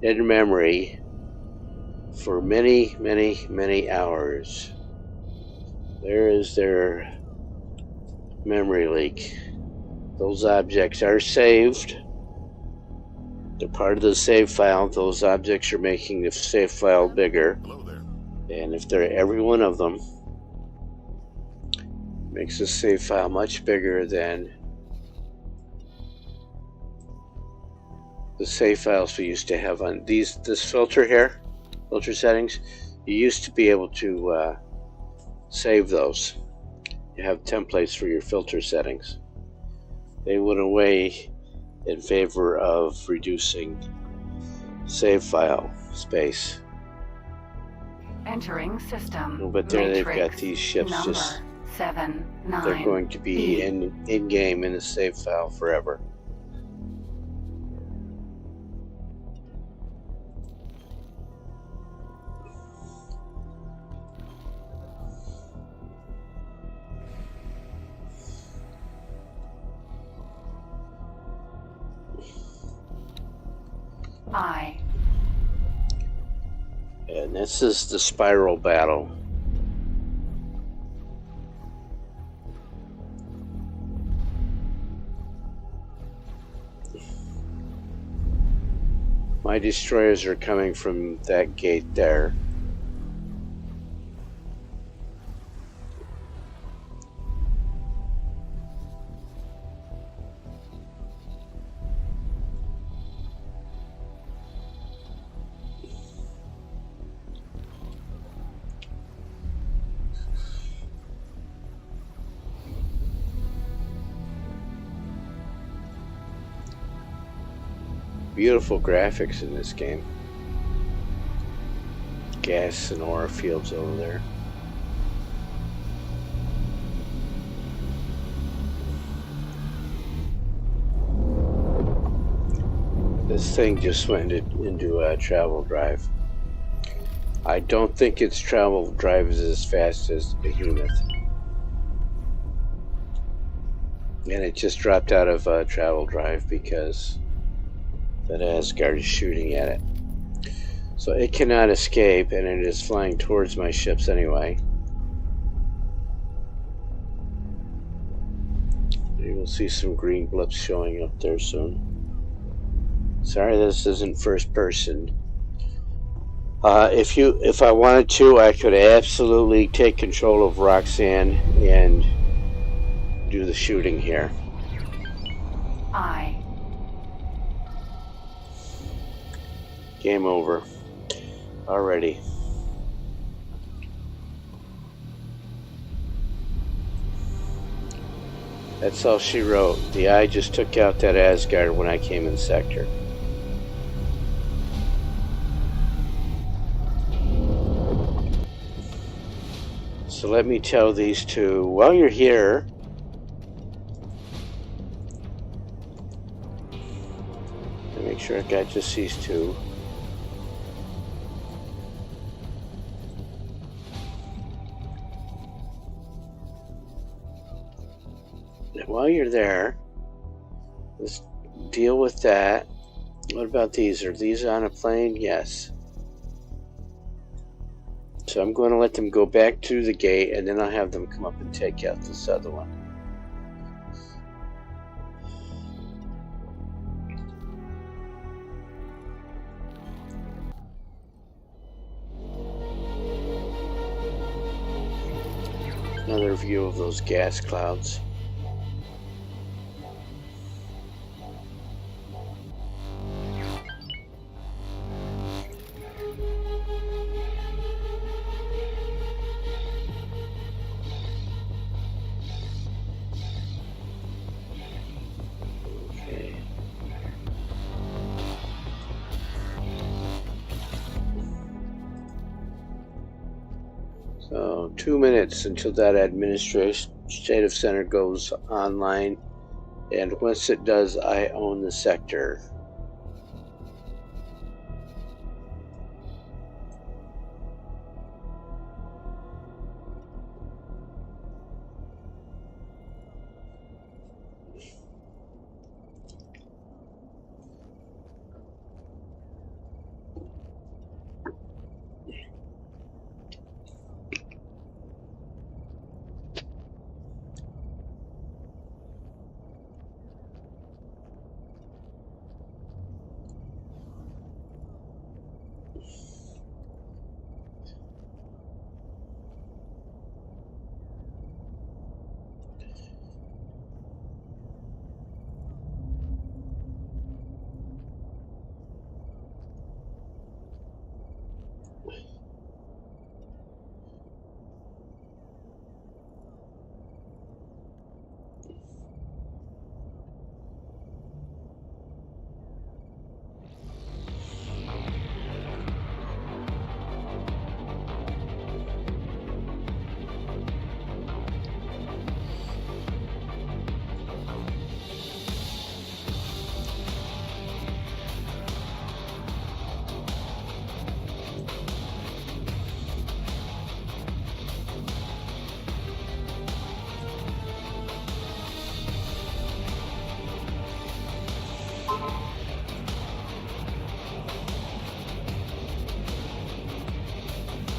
memory for many, many, many hours. There is their memory leak. Those objects are saved. They're part of the save file. Those objects are making the save file bigger. Hello there. And if they're every one of them, makes the save file much bigger than the save files we used to have on this filter here, filter settings. You used to be able to save those. You have templates for your filter settings. They went away in favor of reducing save file space. Entering system. But there they've Matrix got these ships number just 79. they're going to be in game in the save file forever. And this is the spiral battle. My destroyers are coming from that gate there. Beautiful graphics in this game. Gas and aura fields over there. This thing just went into travel drive. I don't think its travel drive is as fast as the Behemoth. And it just dropped out of travel drive because that Asgard is shooting at it. So it cannot escape, and it is flying towards my ships anyway. You will see some green blips showing up there soon. Sorry this isn't first person. If I wanted to, I could absolutely take control of Roxanne and do the shooting here. Game over. Already. That's all she wrote. The eye just took out that Asgard when I came in sector. So let me tell these two, while you're here, make sure I got just these two. While you're there, let's deal with that. What about these? Are these on a plane? Yes. So I'm going to let them go back to the gate, and then I'll have them come up and take out this other one. Another view of those gas clouds. Okay. So 2 minutes until that administrative center goes online, and once it does, I own the sector.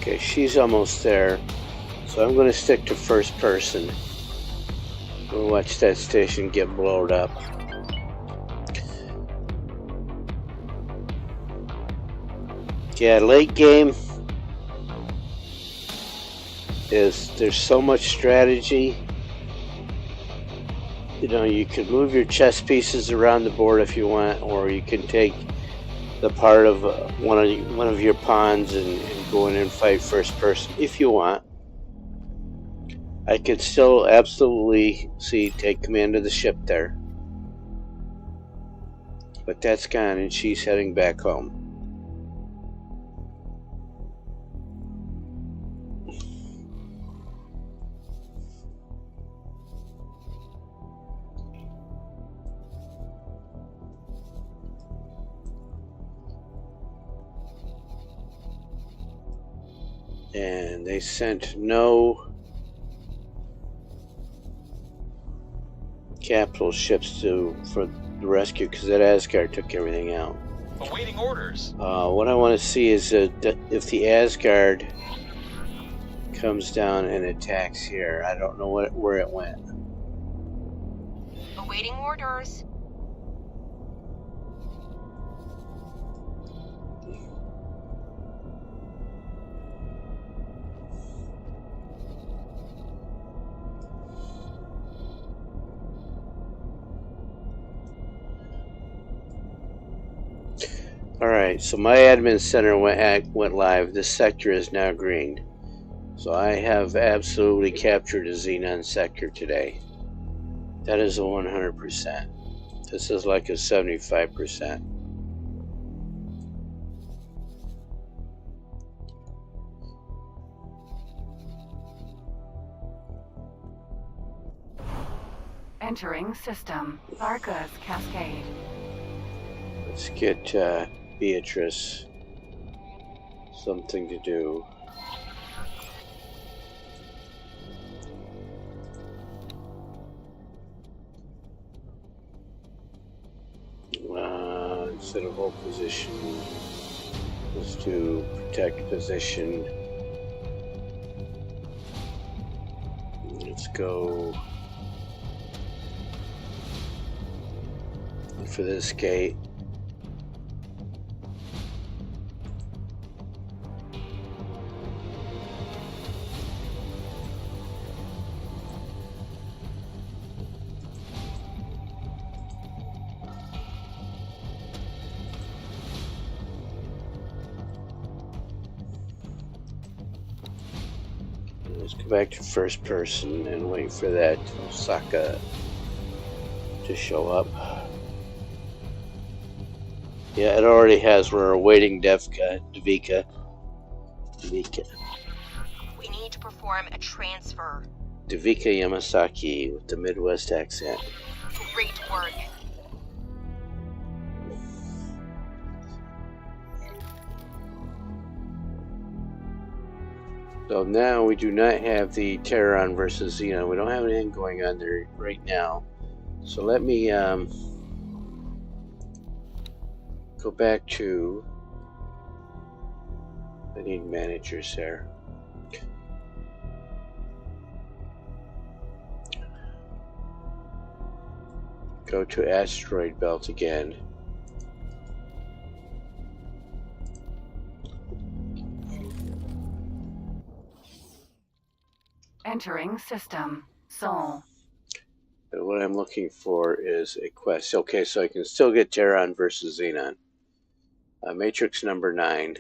Okay, she's almost there, so I'm going to stick to first person. We'll watch that station get blown up. Yeah, late game is there's so much strategy. You know, you can move your chess pieces around the board if you want, or you can take the part of one of your pawns and go in and fight first person if you want. I could still absolutely take command of the ship there, but that's gone, and she's heading back home. And they sent no capital ships for the rescue because that Asgard took everything out. Awaiting orders. What I want to see is if the Asgard comes down and attacks here. I don't know where it went. Awaiting orders. Alright, so my admin center went live. This sector is now green. So I have absolutely captured a Xenon sector today. That is a 100%. This is like a 75%. Entering system. Vargas Cascade. Let's get Beatrice something to do. Instead of hold position, let's do protect position. Let's go for this gate. Let's go back to first person and wait for that Osaka to show up. Yeah, it already has. We're awaiting Devika. We need to perform a transfer. Devika Yamasaki with the Midwest accent. Great work. So now we do not have the Terran versus Xenon. We don't have anything going on there right now. So let me go back to... I need managers there. Go to asteroid belt again. Entering system. Sol. But what I'm looking for is a quest. Okay, so I can still get Terran versus Xenon. Matrix number 9.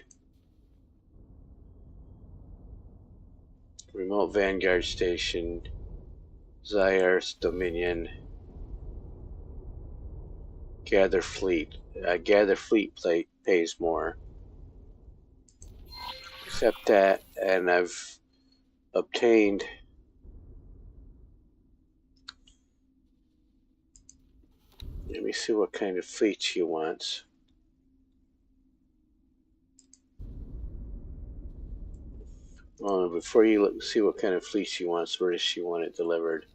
Remote Vanguard Station. Zyar's Dominion. Gather Fleet. Gather Fleet plate pays more. Accept that, and I've obtained let me see what kind of fleet she wants. Oh, before you look, see what kind of fleet she wants, where does she want it delivered?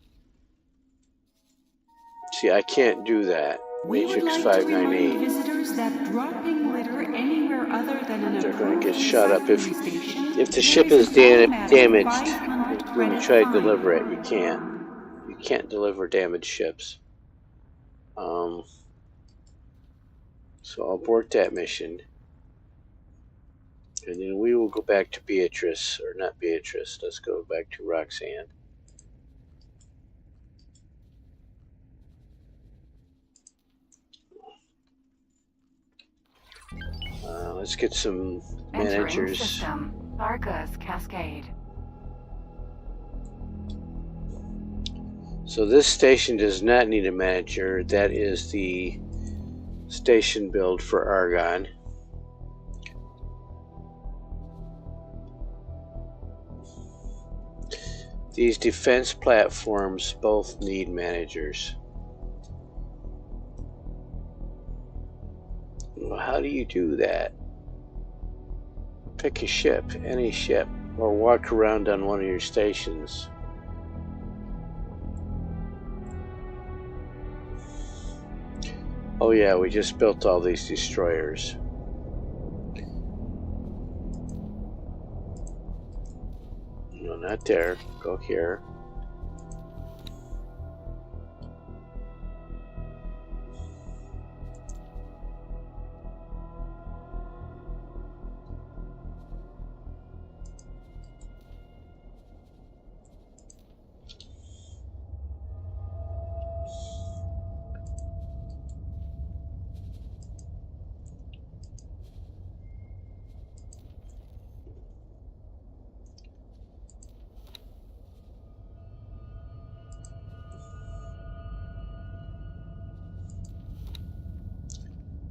See, I can't do that. We would Matrix like to 598. remind visitors that dropping litter anywhere other than an They're going to get approved shot up if station the ship is carries an automatic damaged. 500 When you credit try to fine. deliver it, you can't. You can't deliver damaged ships. So I'll abort that mission. And then we will go back to Beatrice, or not Beatrice, let's go back to Roxanne. Let's get some Entering managers. system. Vargas Cascade. So this station does not need a manager. That is the station build for Argon. These defense platforms both need managers. Well, how do you do that? Pick a ship, any ship, or walk around on one of your stations. Oh yeah, we just built all these destroyers. No, not there. Go here.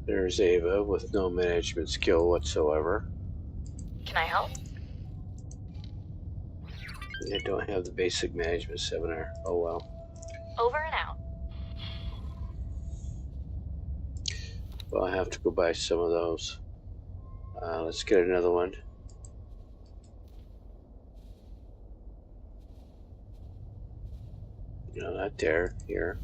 There's Ava with no management skill whatsoever. Can I help? I don't have the basic management seminar. Oh well. Over and out. Well, I have to go buy some of those. Let's get another one. No, not there. Here.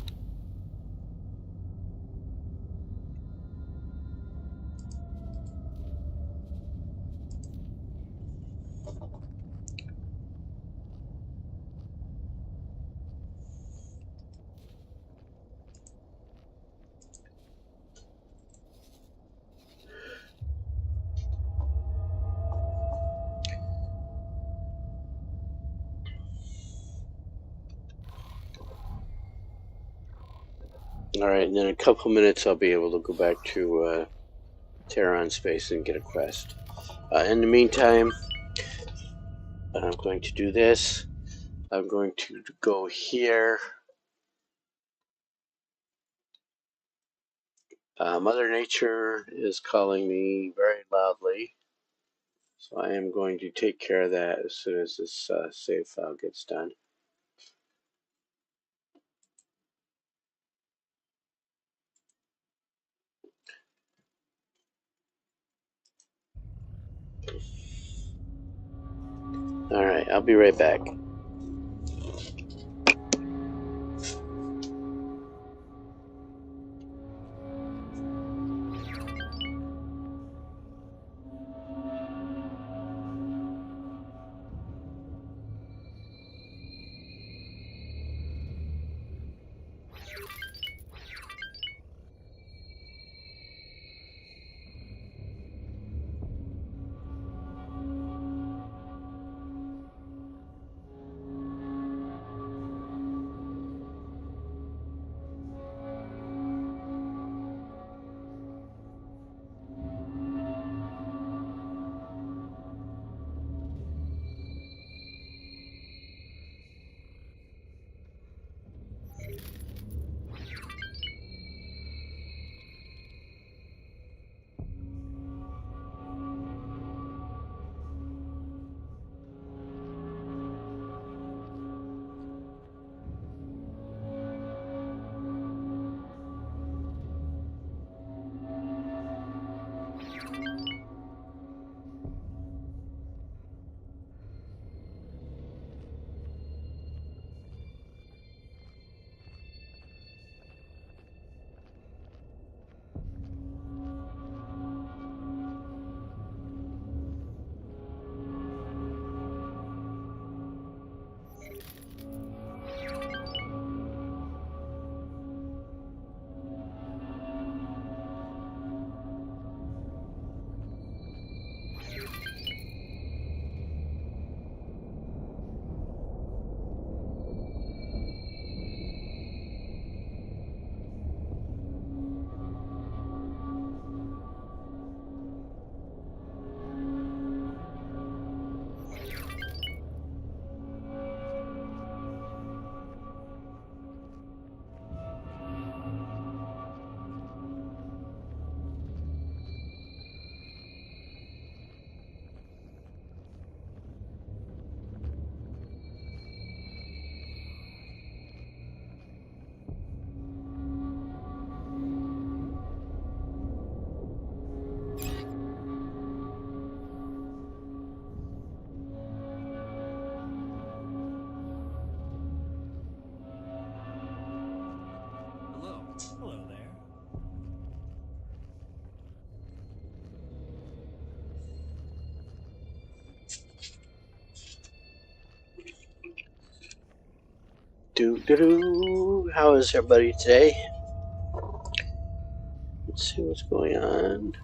Alright, and in a couple minutes I'll be able to go back to Terran Space and get a quest. In the meantime, I'm going to do this. I'm going to go here. Mother Nature is calling me very loudly, so I am going to take care of that as soon as this save file gets done. Alright, I'll be right back. Hello there. How is everybody today? Let's see what's going on.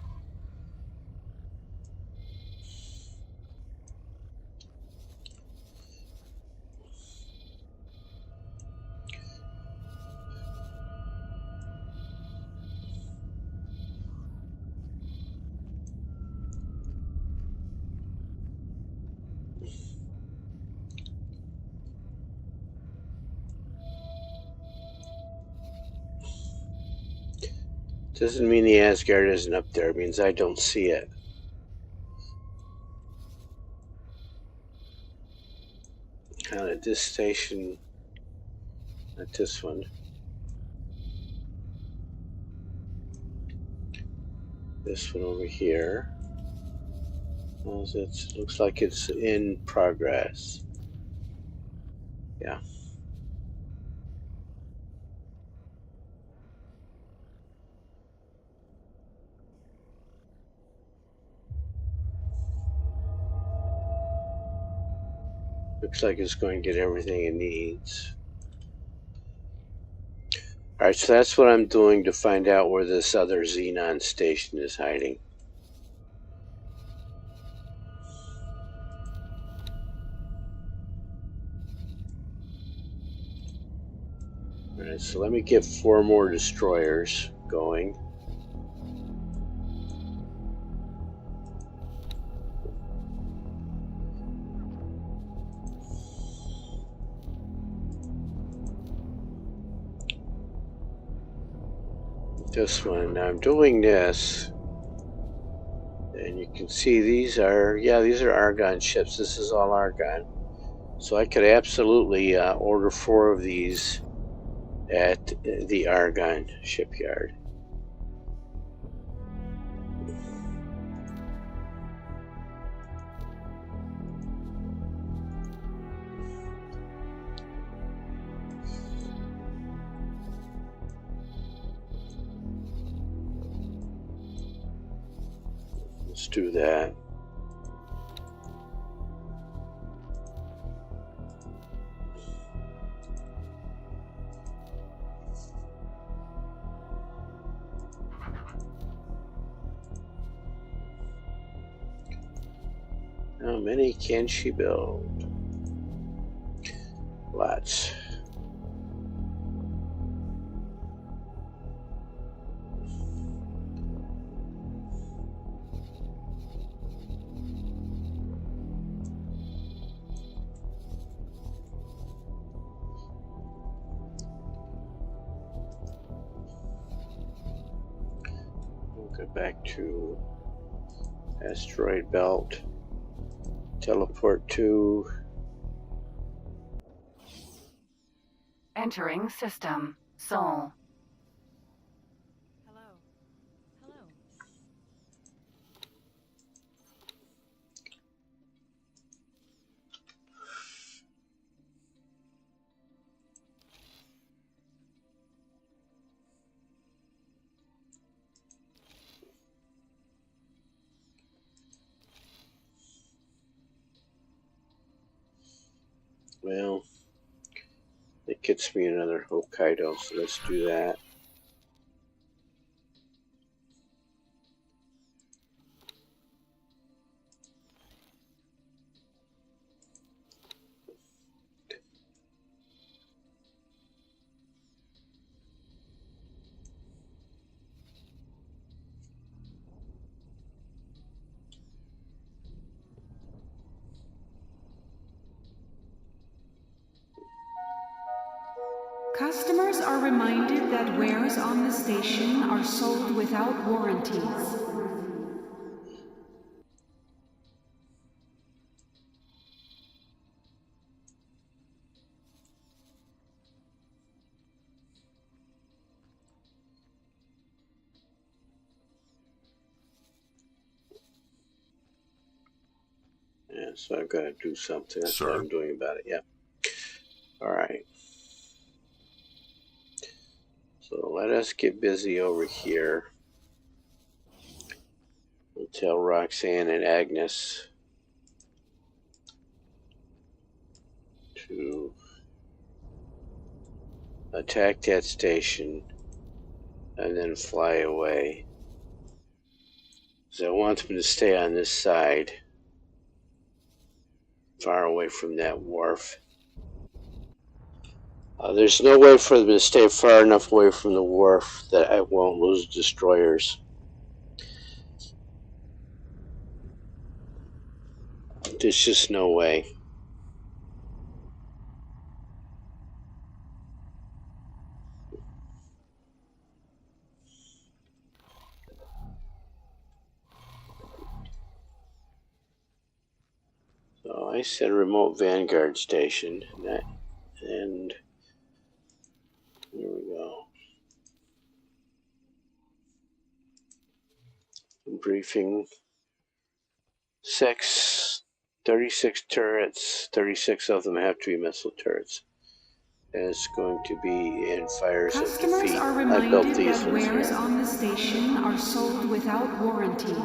Doesn't mean the Asgard isn't up there. It means I don't see it. Kind of this station, not this one. This one over here. It looks like it's in progress. Yeah. Looks like it's going to get everything it needs. Alright, so that's what I'm doing to find out where this other Xenon station is hiding. Alright, so let me get 4 more destroyers going. This one. Now I'm doing this, and you can see these are Argon ships. This is all Argon. So I could absolutely order 4 of these at the Argon shipyard. Let's do that. How many can she build? Lots. We'll go back to asteroid belt. Teleport to Entering system. Sol. Hello. Hello. well, it gets me another Hokkaido, so let's do that. Customers are reminded that wares on the station are sold without warranties. Yeah, so I've got to do something. That's what I'm doing about it. Yeah. All right. So let us get busy over here. We'll tell Roxanne and Agnes to attack that station and then fly away. So I want them to stay on this side, far away from that wharf. There's no way for them to stay far enough away from the wharf that I won't lose destroyers. There's just no way. So I said remote vanguard station, and here we go. Briefing 36 turrets. 36 of them have to be missile turrets. And it's going to be in fires of Customers defeat. are I built reminded these that ones wares here. on the station are sold without warranties.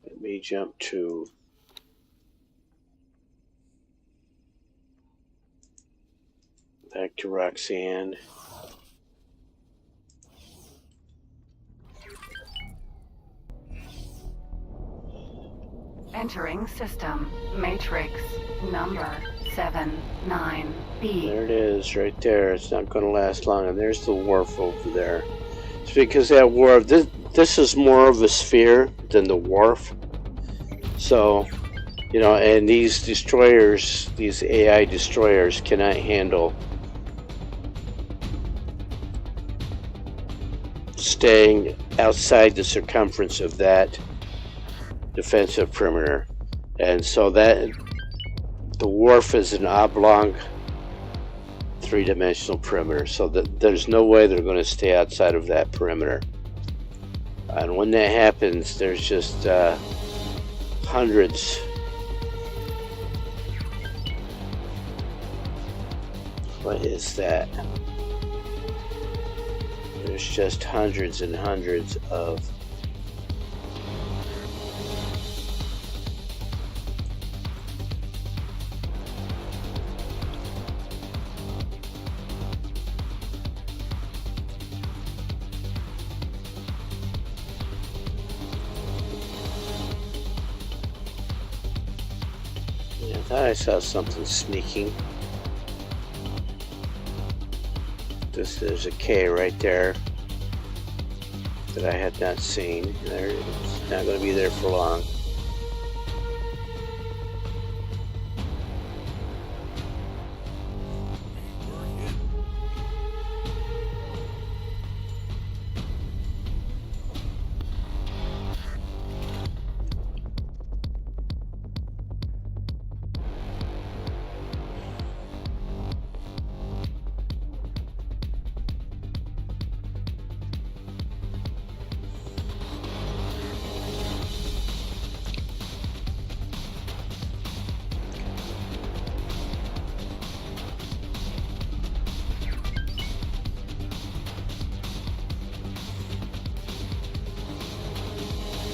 Let me jump to back to Roxanne. Entering system. Matrix. Number 79B. There it is, right there. It's not going to last long. And there's the wharf over there. It's because that wharf, this is more of a sphere than the wharf. So, you know, and these destroyers, these AI destroyers cannot handle staying outside the circumference of that defensive perimeter. And so that the wharf is an oblong three-dimensional perimeter, so that there's no way they're going to stay outside of that perimeter. And when that happens, there's just hundreds. What is that? There's just hundreds and hundreds of I thought I saw something sneaking. There's a K right there that I had not seen. It's not going to be there for long.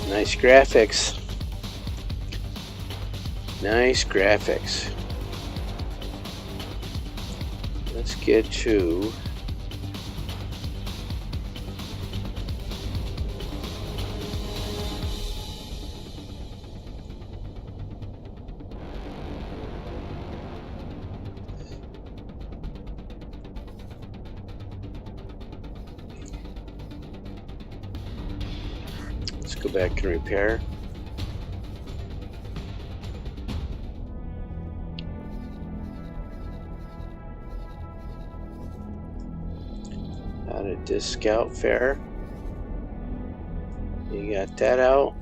Nice graphics. Nice graphics. Let's get to go back and repair. How did this scout fare? You got that out.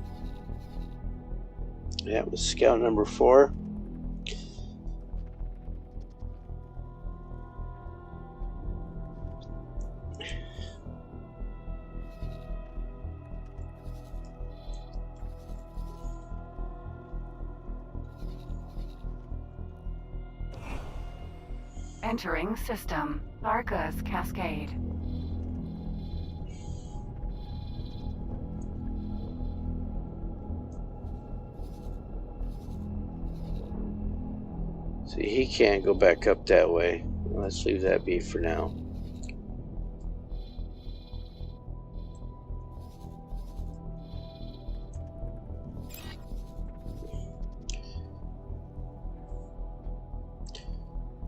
That was scout number 4. Entering system. Larka's Cascade. See, he can't go back up that way. Let's leave that be for now.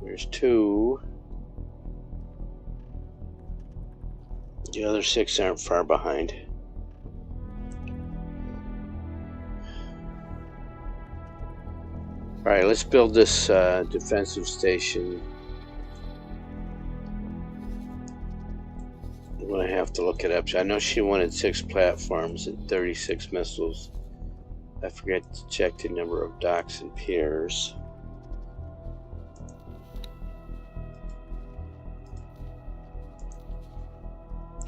There's 2. The other 6 aren't far behind. Alright, let's build this defensive station. I'm going to have to look it up. I know she wanted 6 platforms and 36 missiles. I forgot to check the number of docks and piers.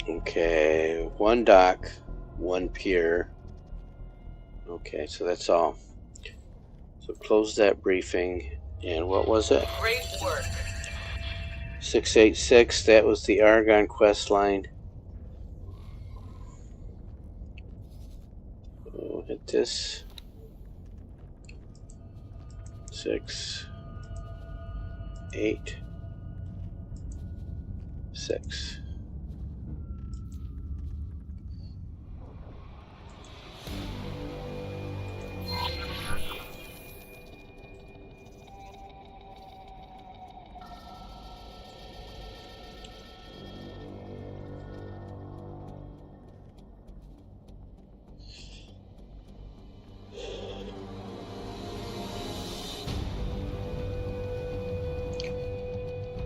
Okay, 1 dock, 1 pier. Okay, so that's all. So close that briefing. And what was it? Great work. 686, that was the Argon quest line. We'll hit this. 6, 8, 6.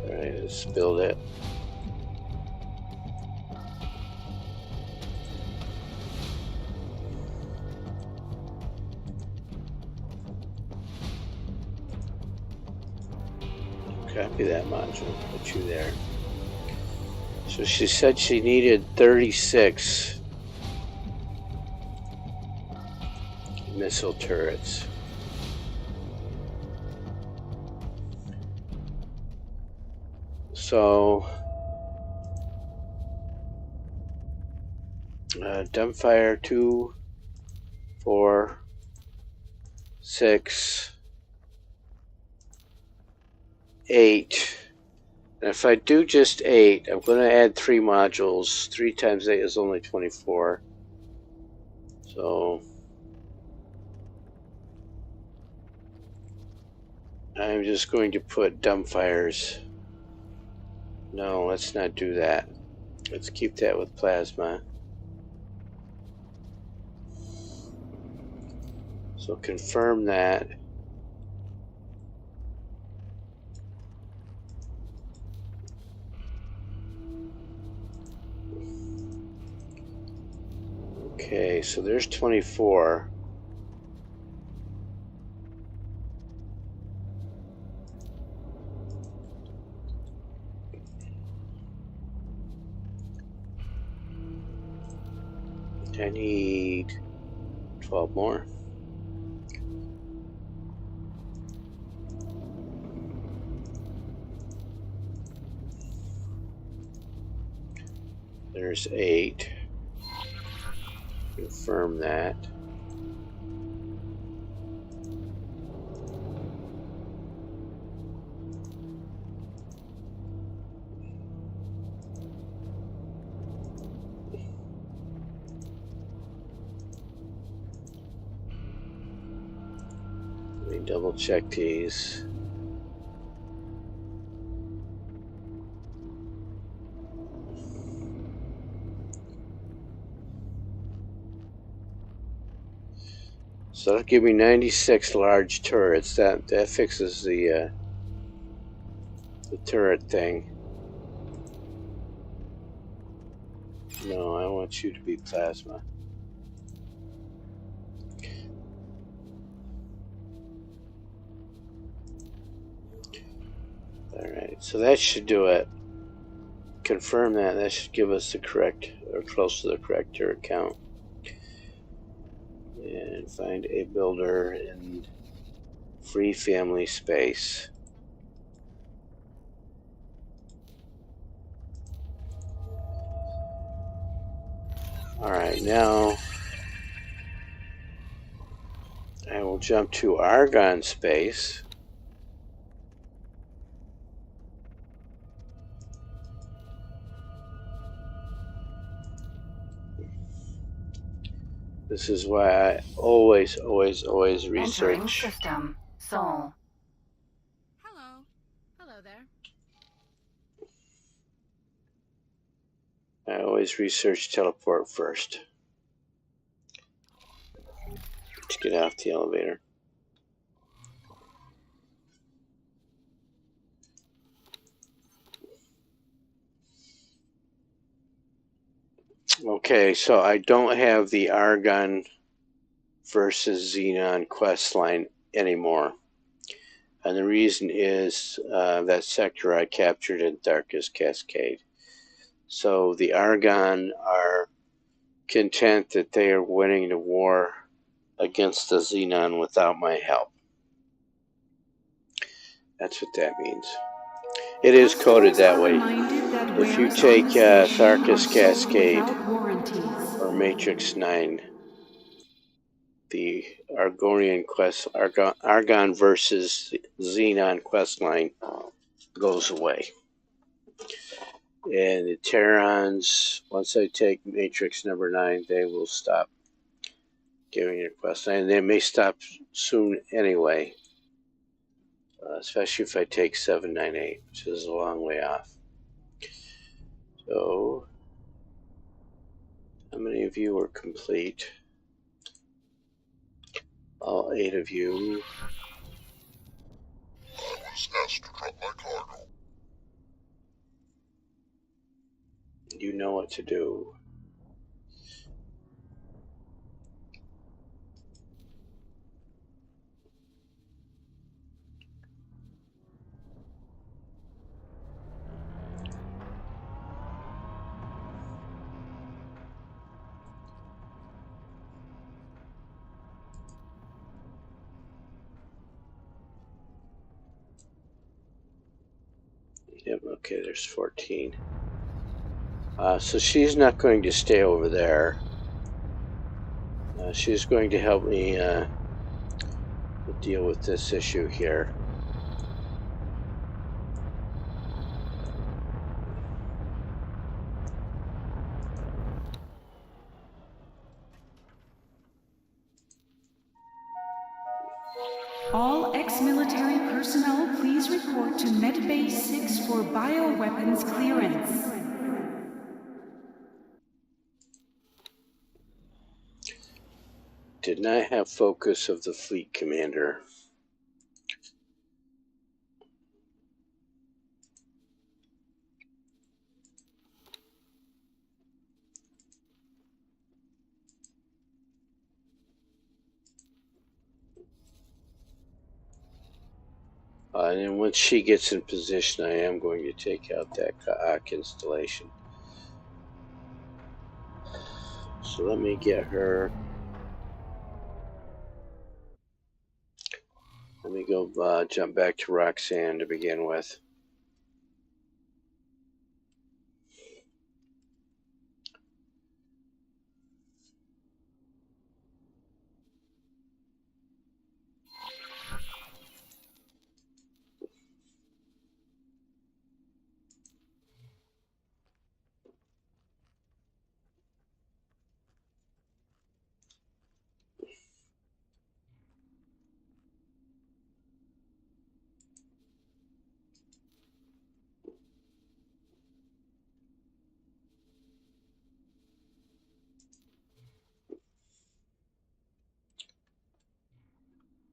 Alright, let's build it. Copy that module, put you there. So she said she needed 36 missile turrets. So dumbfire 2, 4, 6, 8. And if I do just 8, I'm going to add 3 modules. 3 times 8 is only 24. So I'm just going to put dumbfires. No, let's not do that. Let's keep that with plasma. So confirm that. Okay, so there's 24. I need 12 more. There's 8. Confirm that. Let me double check these. So that'll give me 96 large turrets. That fixes the turret thing. No, I want you to be plasma. Alright, so that should do it. Confirm that. That should give us the correct, or close to the correct turret count. And find a builder in free family space. Alright, now I will jump to Argon space. This is why I always Entering research. system. Sol. Hello. Hello there. I always research teleport first. Let's get off the elevator. Okay, so I don't have the Argon versus Xenon quest line anymore. And the reason is that sector I captured in Darkest Cascade. So the Argon are content that they are winning the war against the Xenon without my help. That's what that means. It is coded that way. If you take Tharkus Cascade or Matrix 9, the Argon versus Xenon quest line goes away. And the Terrans, once I take Matrix number 9, they will stop giving you a quest line. And they may stop soon anyway, especially if I take 798, which is a long way off. So, how many of you are complete? All 8 of you. I was asked to drop my cargo. You know what to do. Yep, okay, there's 14. So she's not going to stay over there. She's going to help me deal with this issue here. All ex-military personnel, please report to Medbay 6 for bioweapons clearance. Did not have focus of the fleet commander. And then once she gets in position, I am going to take out that Ka'ak installation. So let me get her. Let me go jump back to Roxanne to begin with.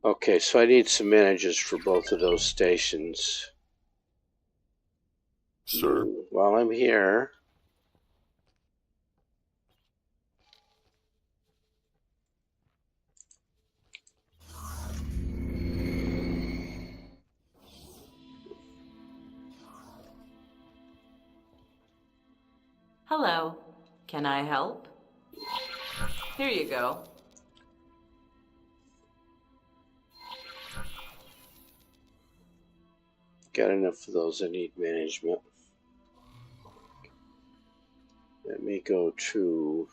Okay, so I need some managers for both of those stations. Sir? While I'm here, Hello. Can I help? Here you go. got enough of those. I need management. Let me go to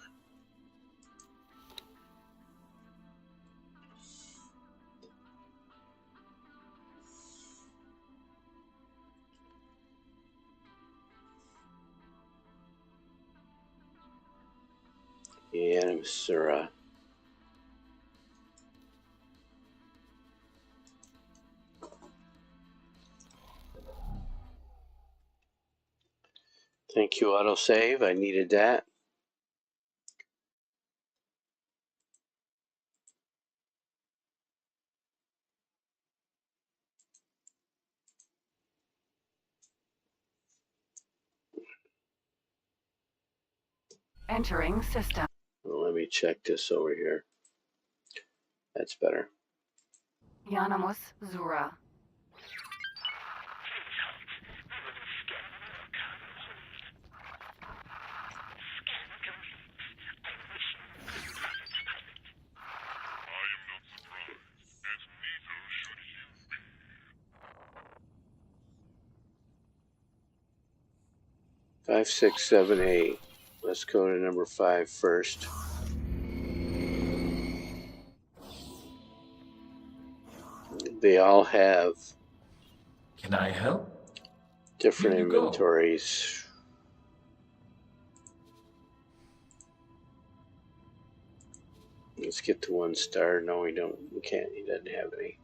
Surah. Thank you, autosave. I needed that. Entering system. Well, let me check this over here. That's better. Yanamus Zura. 5, 6, 7, 8. Let's go to number 5 first. They all have Can I help? different Here you go. inventories. Let's get to 1 star. No, we don't. We can't. He doesn't have any.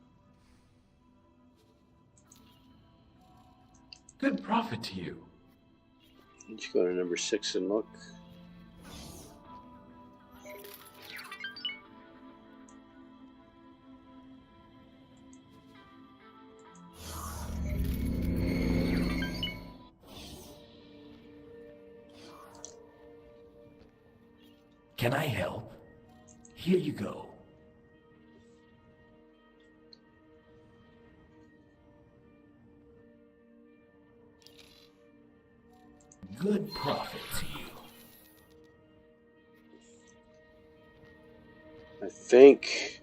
Good profit to you. Let's go to number 6 and look. Can I help? Here you go. Good profit to you. I think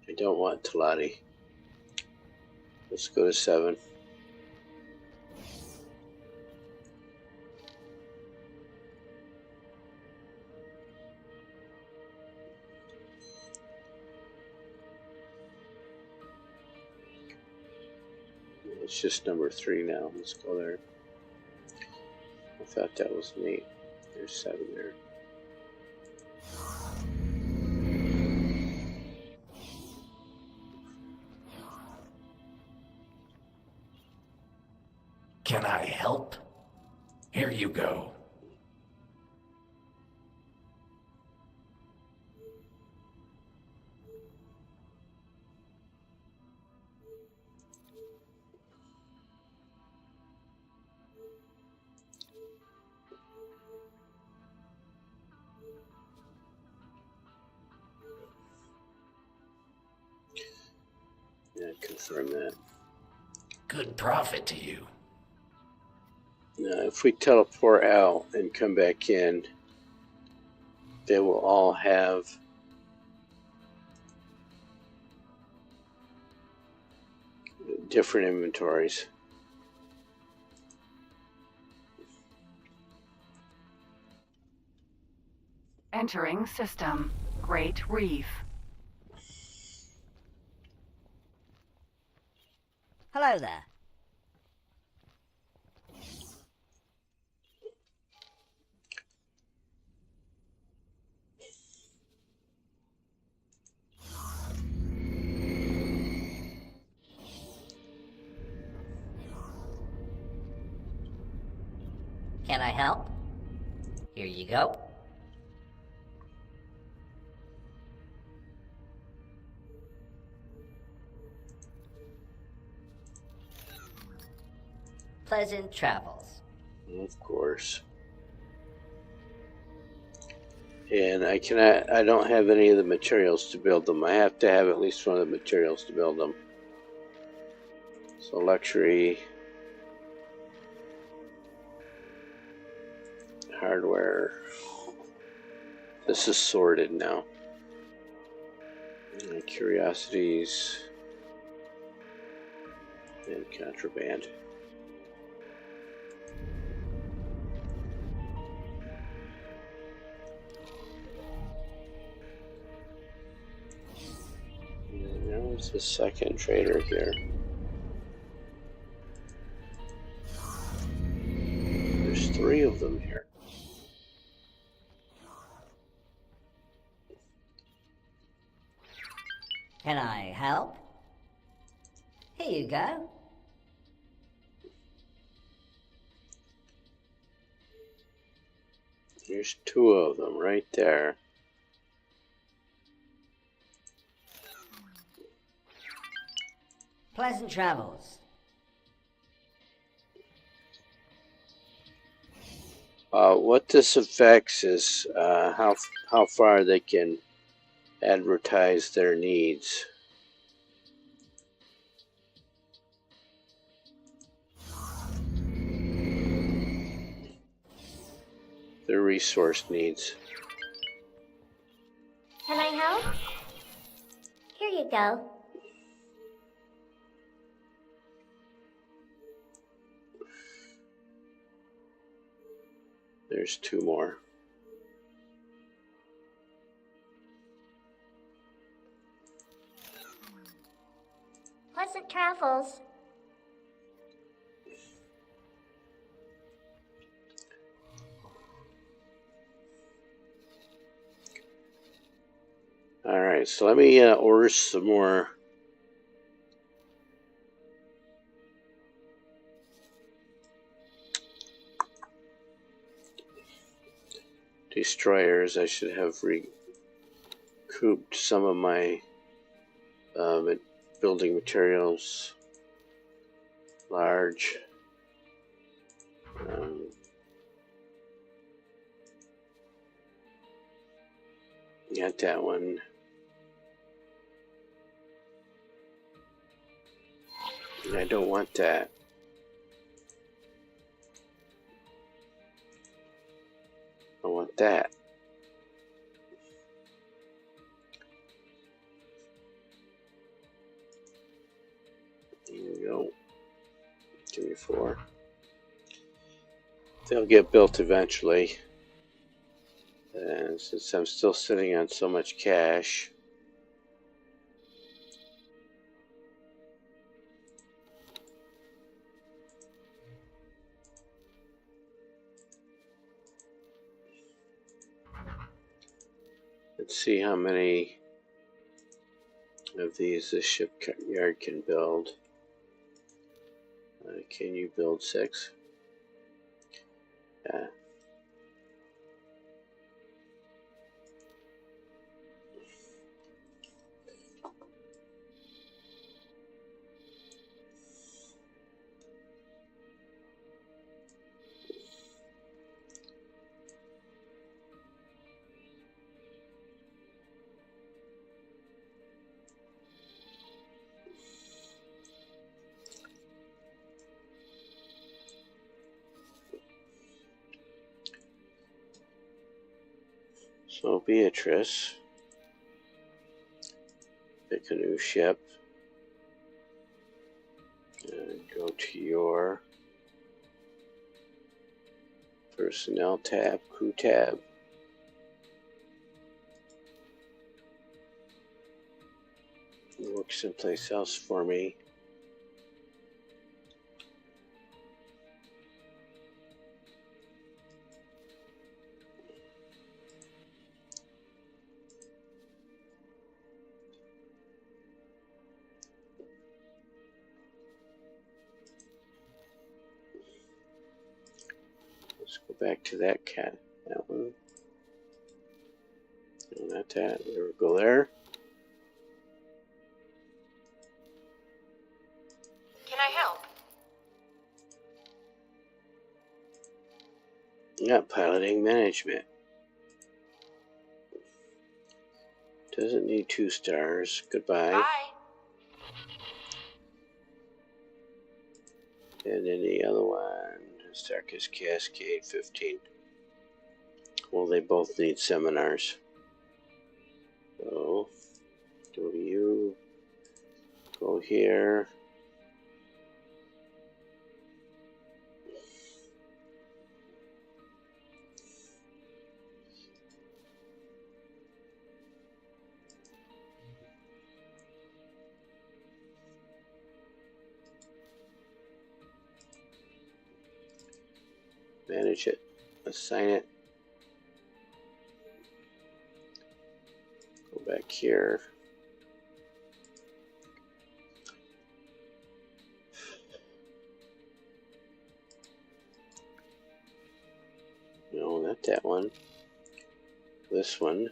I don't want Talati. Let's go to 7. It's just number 3 now. Let's go there. I thought that was neat. There's 7 there. Can I help? Here you go. Yeah, confirm that. Good profit to you. Now, if we teleport out and come back in, they will all have different inventories. Entering system. Great Reef. Hello there. Can I help? Here you go. Pleasant travels. Of course. And I don't have any of the materials to build them. I have to have at least one of the materials to build them. So luxury, hardware. This is sorted now. And curiosities and contraband. There's the second trader here. There's 3 of them here. Can I help? Here you go. There's 2 of them right there. Pleasant travels. What this affects is how far they can advertise their needs. Their resource needs. Can I help? Here you go. There's 2 more. Pleasant travels. Alright, so let me order some more destroyers. I should have recouped some of my building materials. Large. Got that one. I don't want that. I want that. There we go. Give me 4. They'll get built eventually. And since I'm still sitting on so much cash, let's see how many of these this shipyard can build. Can you build 6? Yeah. So Beatrice, pick a new ship and go to your personnel tab, crew tab. Look someplace else for me. Let's go back to that cat. That one. No, not that. There we go there. Can I help? Yeah, piloting management. Doesn't need 2 stars. Goodbye. Bye. And then the other one, Starkist Cascade 15. Well, they both need seminars. So, go to you. Go here. Manage it. Assign it. Go back here. No, not that one. This one.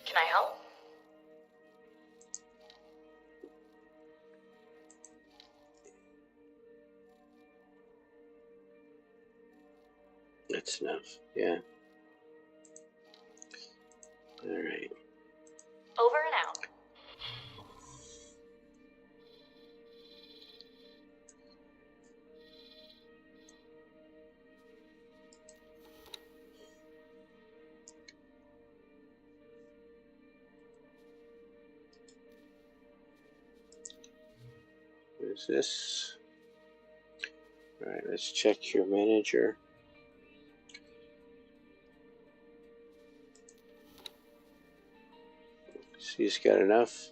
Can I help? That's enough. Yeah. All right. Over and out. is this? Alright, let's check your manager. See, he's got enough.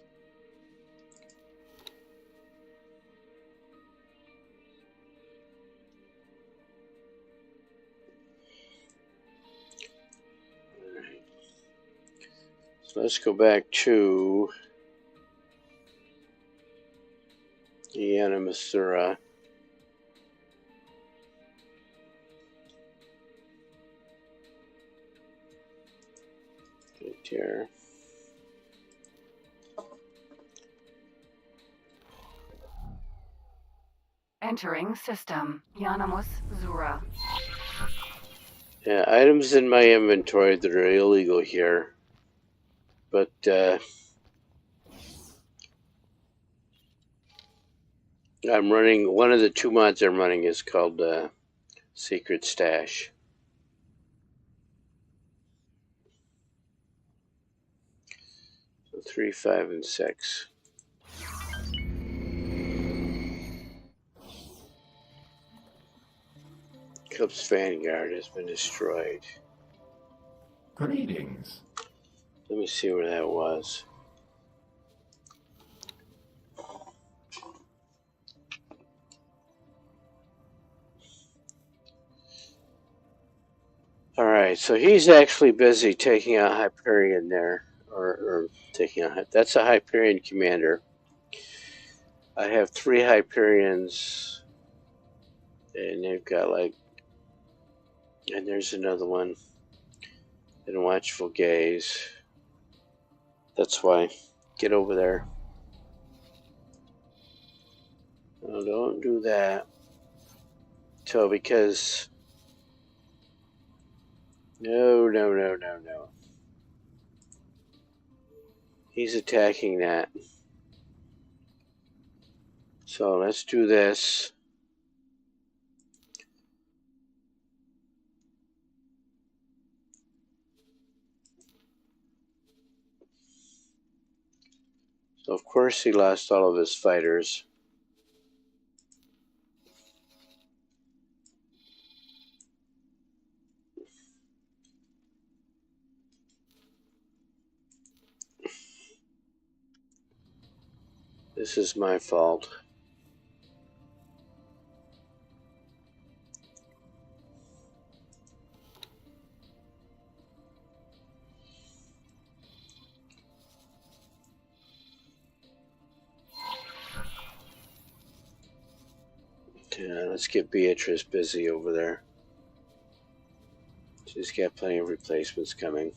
Alright. So let's go back to the Animasura. Right here. Entering system. Yanamus Zura. Yeah, items in my inventory that are illegal here. But, I'm running, one of the 2 mods I'm running is called, Secret Stash. So 3, 5, and 6. Cubs Vanguard has been destroyed. Greetings. Let me see where that was. Alright, so he's actually busy taking out Hyperion there. Or taking out... That's a Hyperion commander. I have 3 Hyperions. And they've got like... And there's another one. And Watchful Gaze. That's why. Get over there. No, don't do that. So, because... No. He's attacking that. So, let's do this. So, of course, he lost all of his fighters. This is my fault. Let's get Beatrice busy over there. She's got plenty of replacements coming.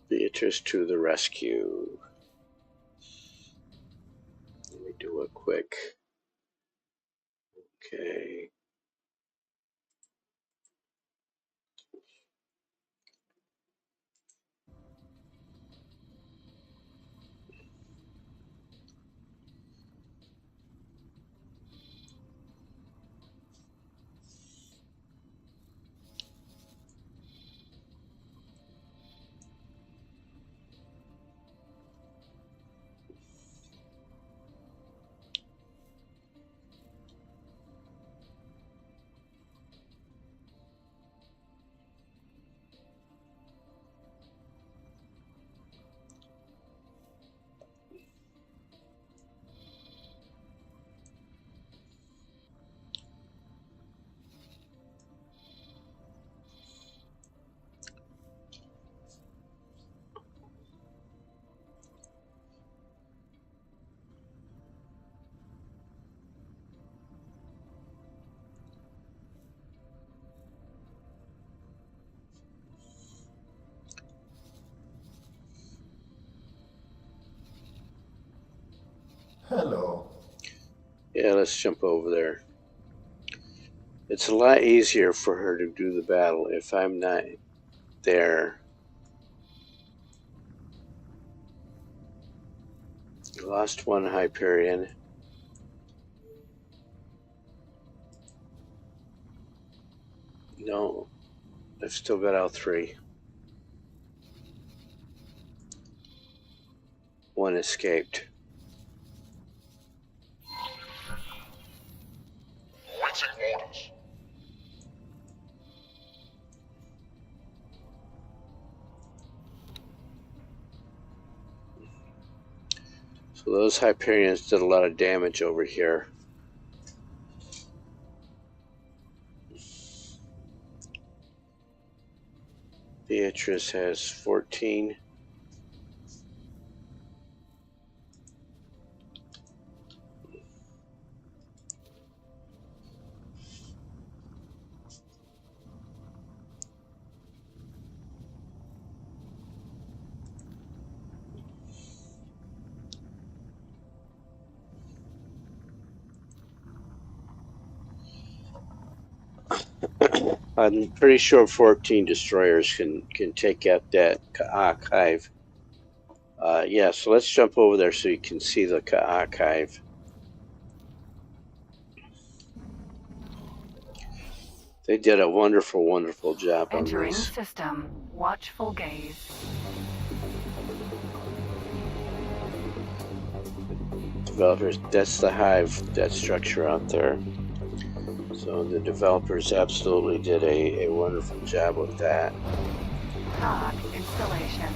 Beatrice to the rescue. Let me do a quick. Okay. Hello. Yeah, let's jump over there. It's a lot easier for her to do the battle if I'm not there. Lost one Hyperion. No, I've still got out 3. One escaped. Awaiting orders. So those Hyperions did a lot of damage over here. Beatrice has 14. I'm pretty sure 14 destroyers can take out that archive. Yeah, so let's jump over there so you can see the archive. They did a wonderful, wonderful job on Entering these. system. Watchful gaze. Developers, that's the hive, that structure out there. So the developers absolutely did a wonderful job with that. Cog installation.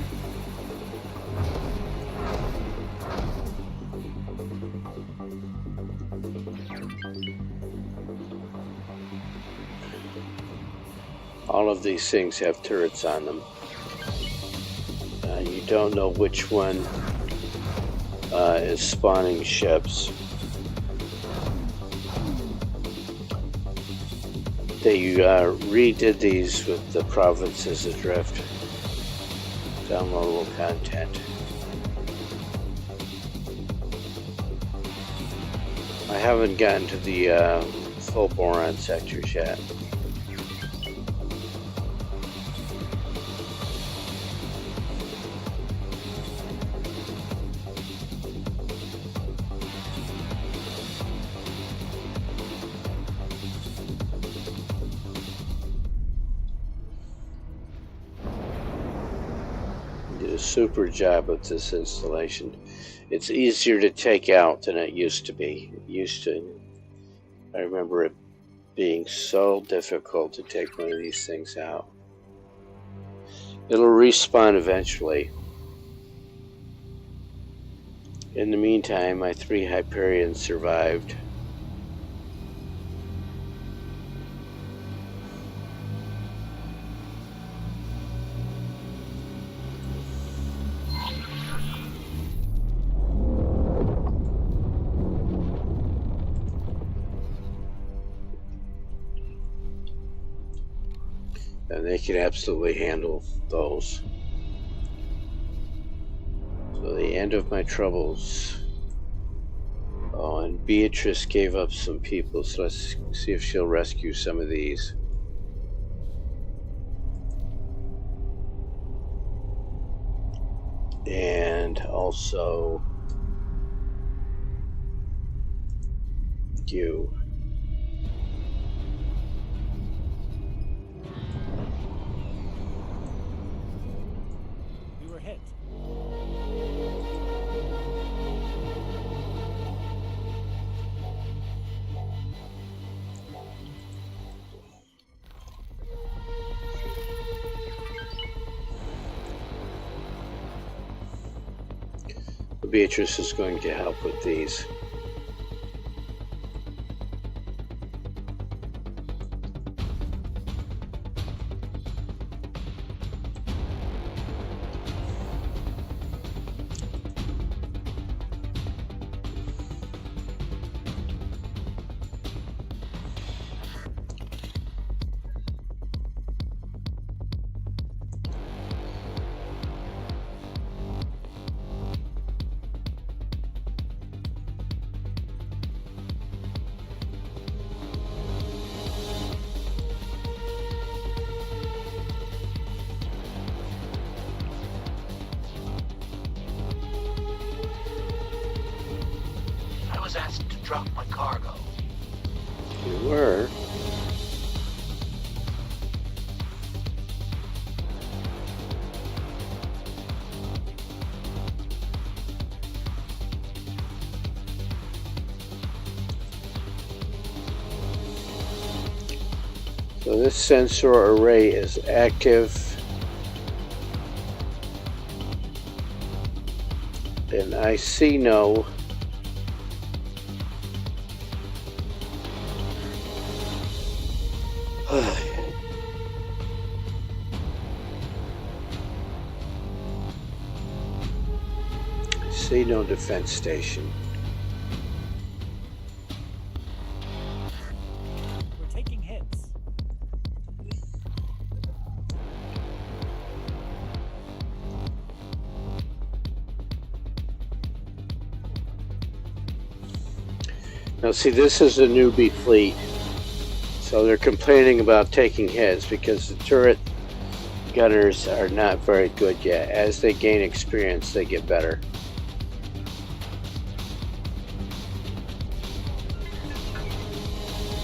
All of these things have turrets on them. You don't know which one is spawning ships. They redid these with the provinces adrift. Downloadable content. I haven't gotten to the full boron sectors yet. Did a super job with this installation. It's easier to take out than it used to be. I remember it being so difficult to take one of these things out. It'll respawn eventually. In the meantime, my 3 Hyperions survived. And they can absolutely handle those. So the end of my troubles. Oh, and Beatrice gave up some people, so let's see if she'll rescue some of these. And also you. We were hit. Beatrice is going to help with these. dropped my cargo. You were. So this sensor array is active, and I see no defense station. We're taking hits. Now see, this is a newbie fleet, so they're complaining about taking hits because the turret gunners are not very good yet. As they gain experience, they get better.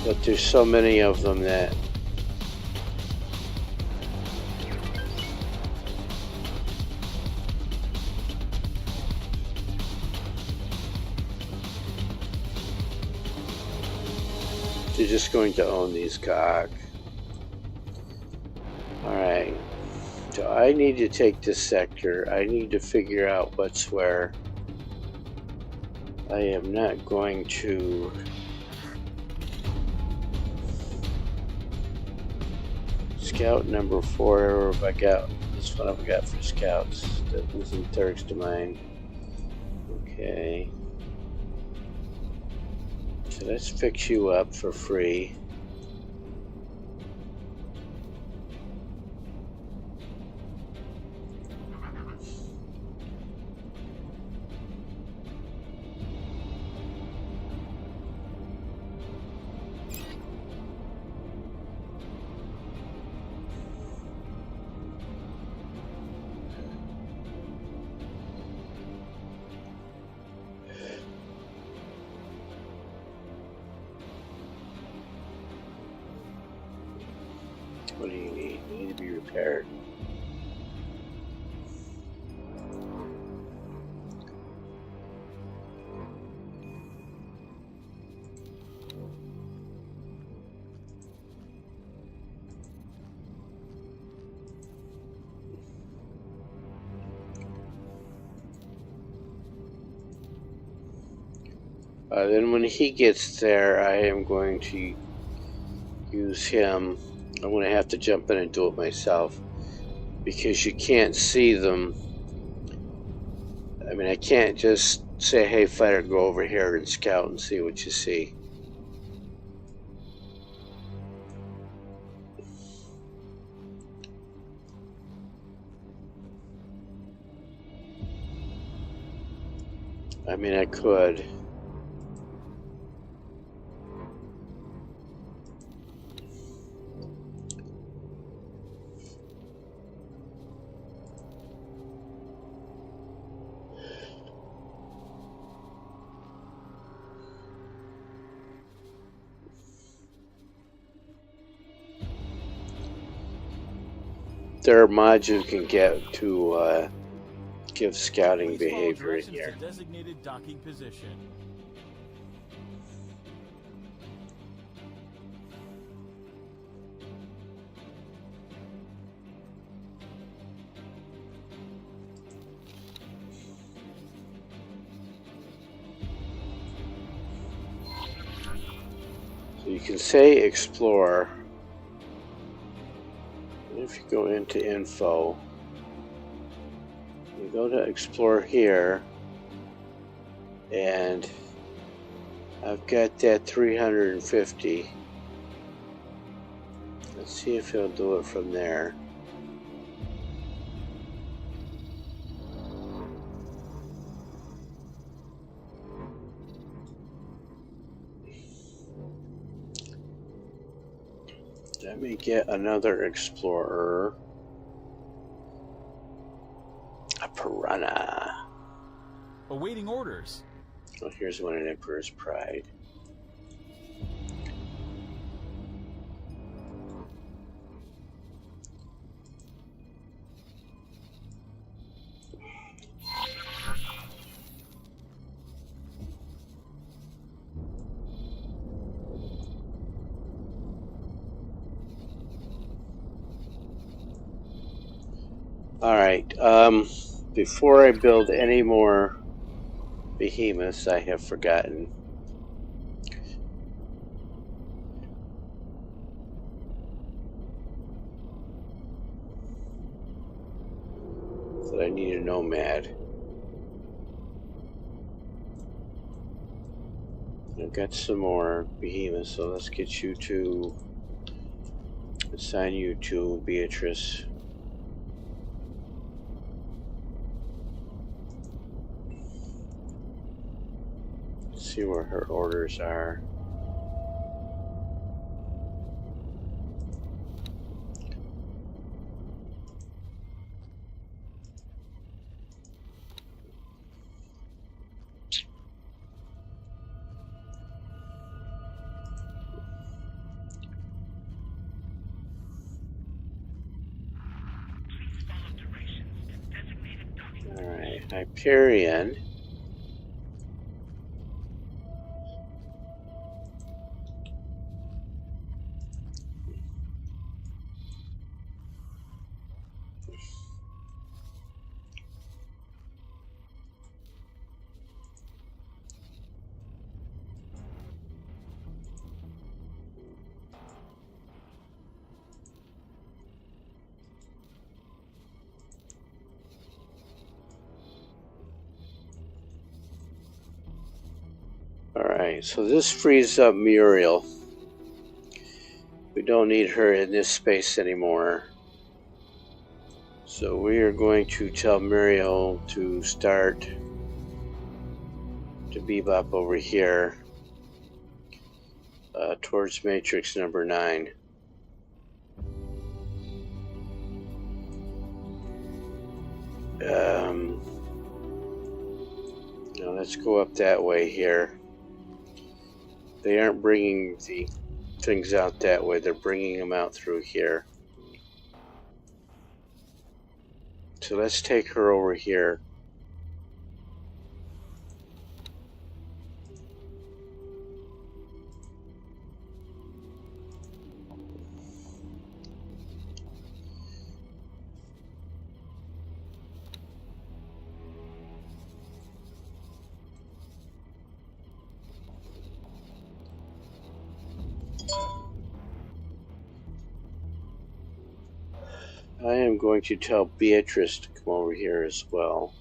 But there's so many of them that they're just going to own these cock. Alright, so I need to take this sector. I need to figure out what's where. I am not going to scout number 4. Have I got this one? I've got for scouts. That was in Turks to mine. Okay. So let's fix you up for free. What do you need? You need to be repaired. Then when he gets there, I am going to use him. I'm going to have to jump in and do it myself because you can't see them. I mean, I can't just say, hey fighter, go over here and scout and see what you see. I mean, I could. There are mods you can get to give scouting behavior in here. Designated docking position. So you can say explore. If you go into info, you go to explore here, and I've got that 350. Let's see if he'll do it from there. Let me get another explorer. A piranha. Awaiting orders. Oh, here's one in Emperor's Pride. Alright, before I build any more behemoths, I have forgotten. That I need a nomad. I've got some more behemoths, so let's get you to assign you to Beatrice. See where her orders are. Alright, Hyperion. Alright, so this frees up Muriel. We don't need her in this space anymore. So we are going to tell Muriel to start to bebop over here towards matrix number 9. Now let's go up that way here. They aren't bringing the things out that way, they're bringing them out through here. So let's take her over here. I am going to tell Beatrice to come over here as well.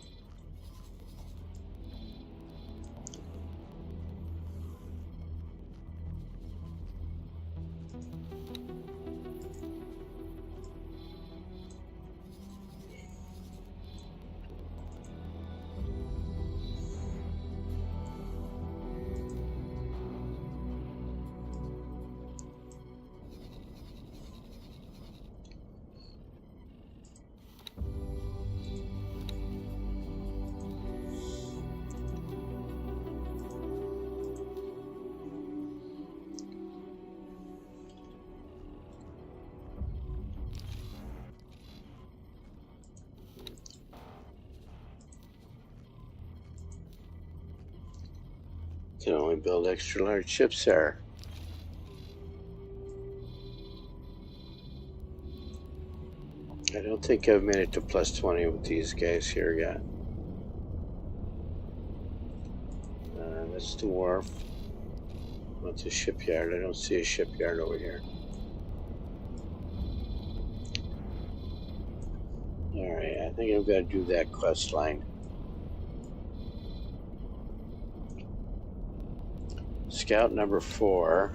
Can only build extra large ships there. I don't think I've made it to plus 20 with these guys here yet. That's the wharf. What's a shipyard? I don't see a shipyard over here. Alright, I think I've got to do that quest line. Scout number 4.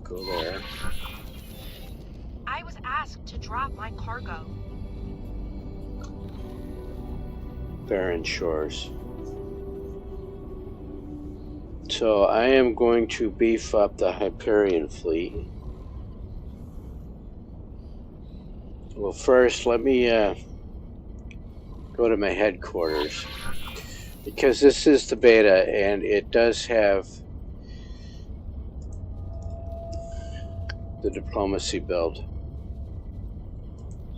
Go there. I was asked to drop my cargo. barren shores. So I am going to beef up the Hyperion fleet. Well, first, let me go to my headquarters, because this is the beta and it does have the diplomacy build.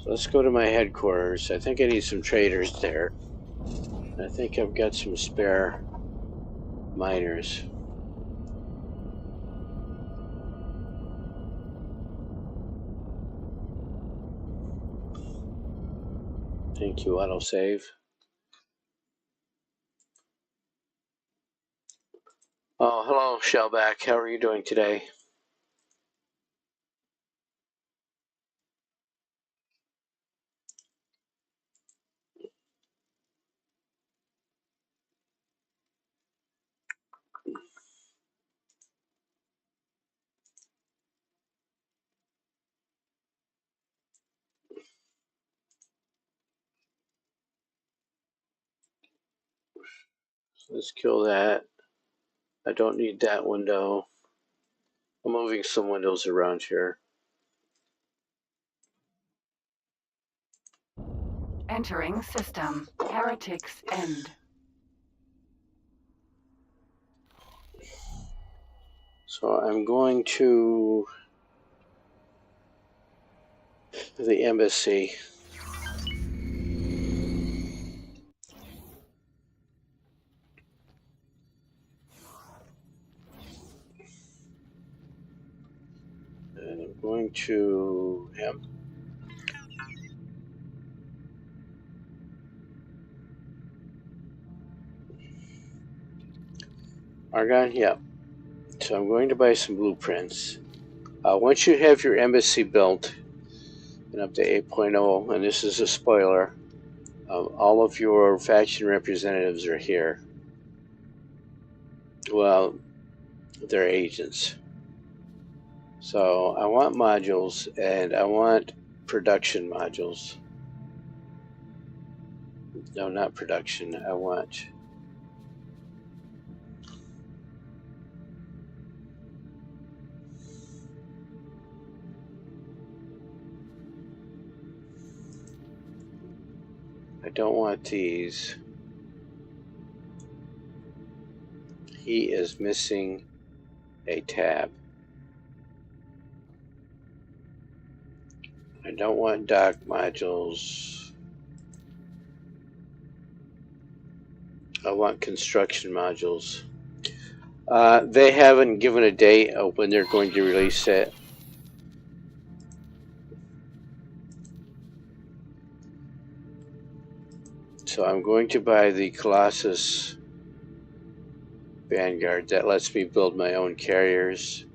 So let's go to my headquarters. I think I need some traders there. I think I've got some spare miners. Thank you, autosave. Oh, hello, Shellback. How are you doing today? Let's kill that. I don't need that window. I'm moving some windows around here. Entering system. Heretics end. So I'm going to the embassy. And I'm going to him. Argon? Yeah. So I'm going to buy some blueprints. Once you have your embassy built and up to 8.0, and this is a spoiler, all of your faction representatives are here. Well, they're agents. So I want modules, and I want production modules. No, not production. I want... I don't want these. He is missing a tab. I don't want dock modules. I want construction modules. They haven't given a date of when they're going to release it. So I'm going to buy the Colossus Vanguard. That lets me build my own carriers.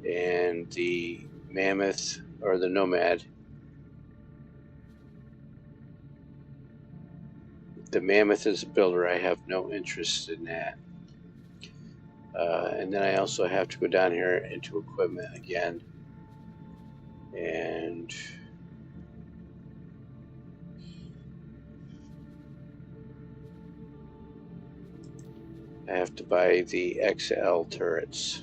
And the Mammoth, or the Nomad. The Mammoth is a builder. I have no interest in that. And then I also have to go down here into equipment again. And I have to buy the XL turrets.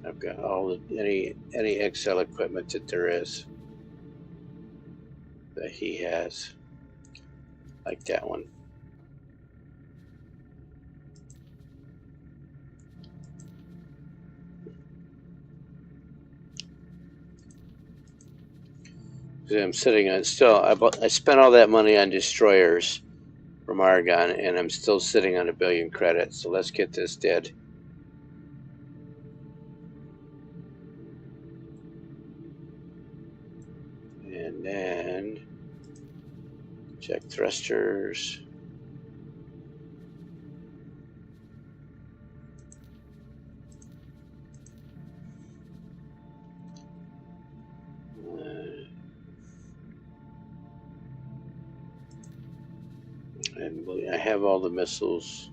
I've got all the, any XL equipment that there is that he has, like that one. I'm sitting on still. I spent all that money on destroyers from Argon, and I'm still sitting on 1 billion credits. So let's get this dead. And then check thrusters. And I have all the missiles.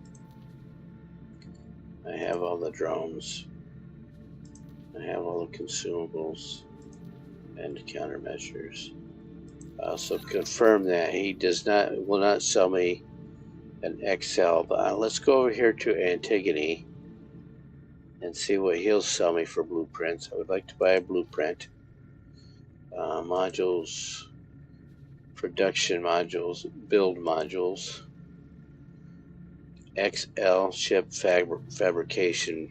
I have all the drones. I have all the consumables and countermeasures. So confirm that he will not sell me an XL. But let's go over here to Antigone and see what he'll sell me for blueprints. I would like to buy a blueprint. Modules, production modules, build modules, XL ship fabrication.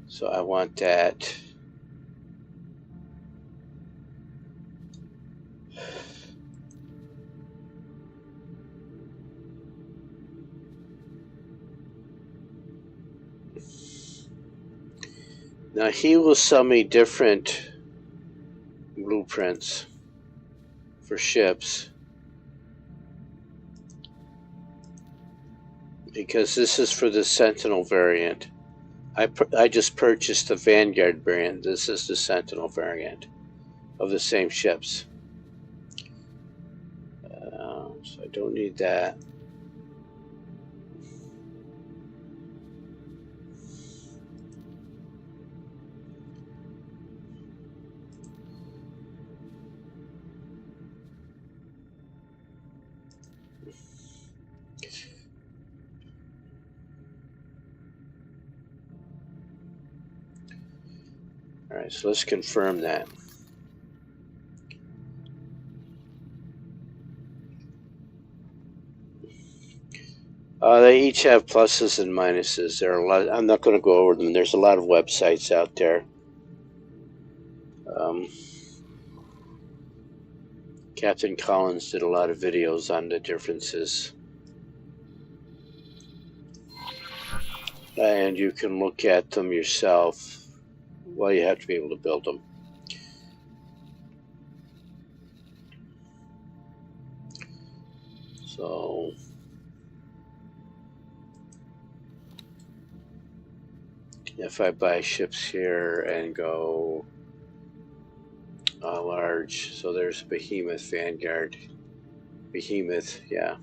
So I want that. Now he will sell me different blueprints for ships because this is for the Sentinel variant. I just purchased the Vanguard variant. This is the Sentinel variant of the same ships. So I don't need that. All right, so let's confirm that. They each have pluses and minuses. There are a lot. I'm not going to go over them. There's a lot of websites out there. Captain Collins did a lot of videos on the differences. And you can look at them yourself. Well, you have to be able to build them. So if I buy ships here and go large, so there's Behemoth, Vanguard, Behemoth, yeah.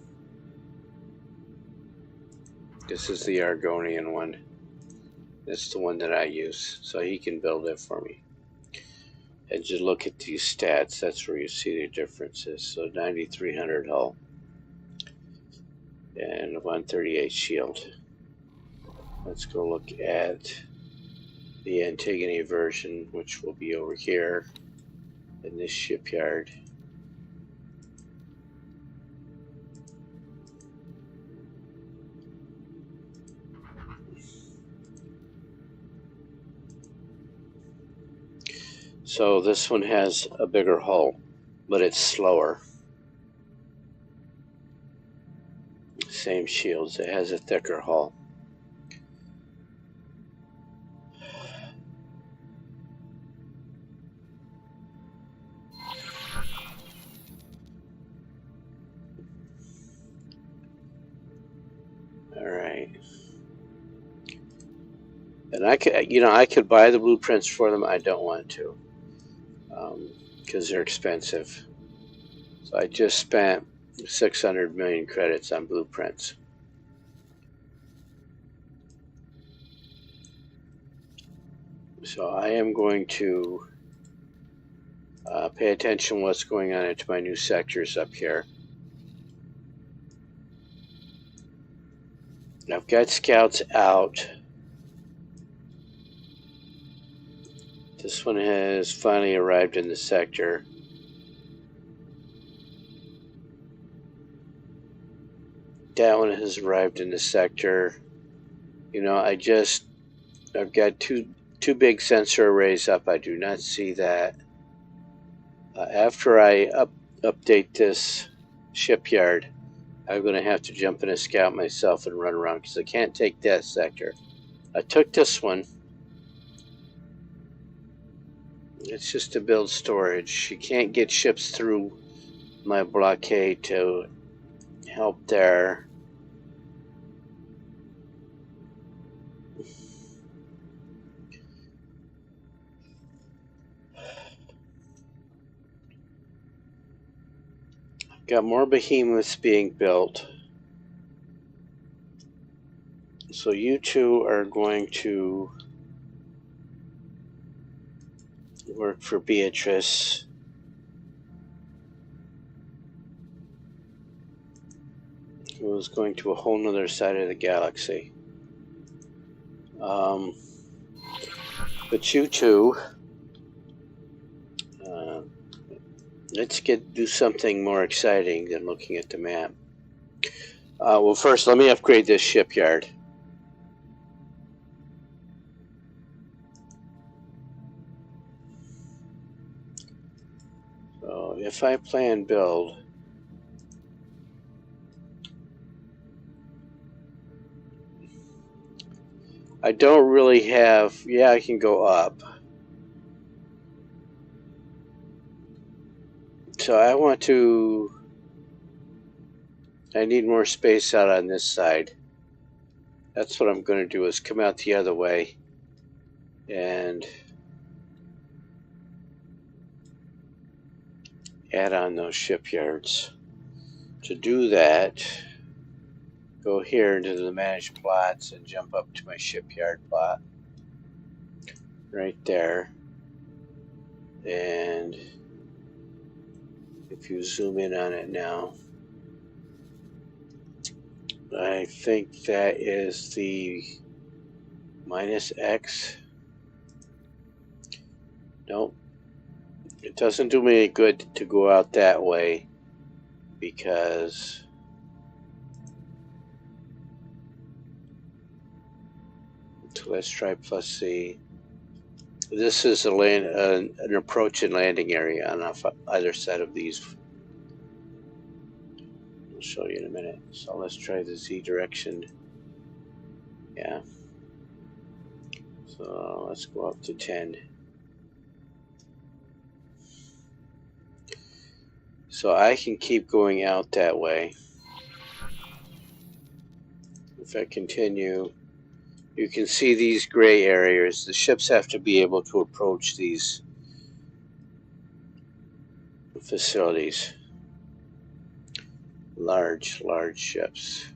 This is the Argonian one. That's the one that I use, so he can build it for me. And just look at these stats, that's where you see the differences. So 9300 hull and 138 shield. Let's go look at the Antigone version, which will be over here in this shipyard. So this one has a bigger hull, but it's slower. Same shields, it has a thicker hull. All right. And I could buy the blueprints for them. I don't want to, because they're expensive. So I just spent 600 million credits on blueprints. So I am going to pay attention to what's going on into my new sectors up here. I've got scouts out. This one has finally arrived in the sector. That one has arrived in the sector. You know, I've got two big sensor arrays up. I do not see that. After I update this shipyard, I'm going to have to jump in a scout myself and run around because I can't take that sector. I took this one. It's just to build storage. You can't get ships through my blockade to help there. Got more behemoths being built. So you two are going to work for Beatrice. It was going to a whole nother side of the galaxy. But you two, let's do something more exciting than looking at the map. Well, first, let me upgrade this shipyard. So, if I plan build, I don't really have. Yeah, I can go up. So I want to. I need more space out on this side. That's what I'm going to do, is come out the other way and add on those shipyards. To do that, go here into the manage plots and jump up to my shipyard plot right there. And if you zoom in on it now, I think that is the -X. Nope. It doesn't do me any good to go out that way because so let's try +C. This is an approach and landing area on either side of these. I'll show you in a minute. So let's try the Z direction. Yeah. So let's go up to 10. So I can keep going out that way. If I continue, you can see these gray areas. The ships have to be able to approach these facilities. Large ships.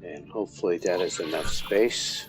And hopefully that is enough space.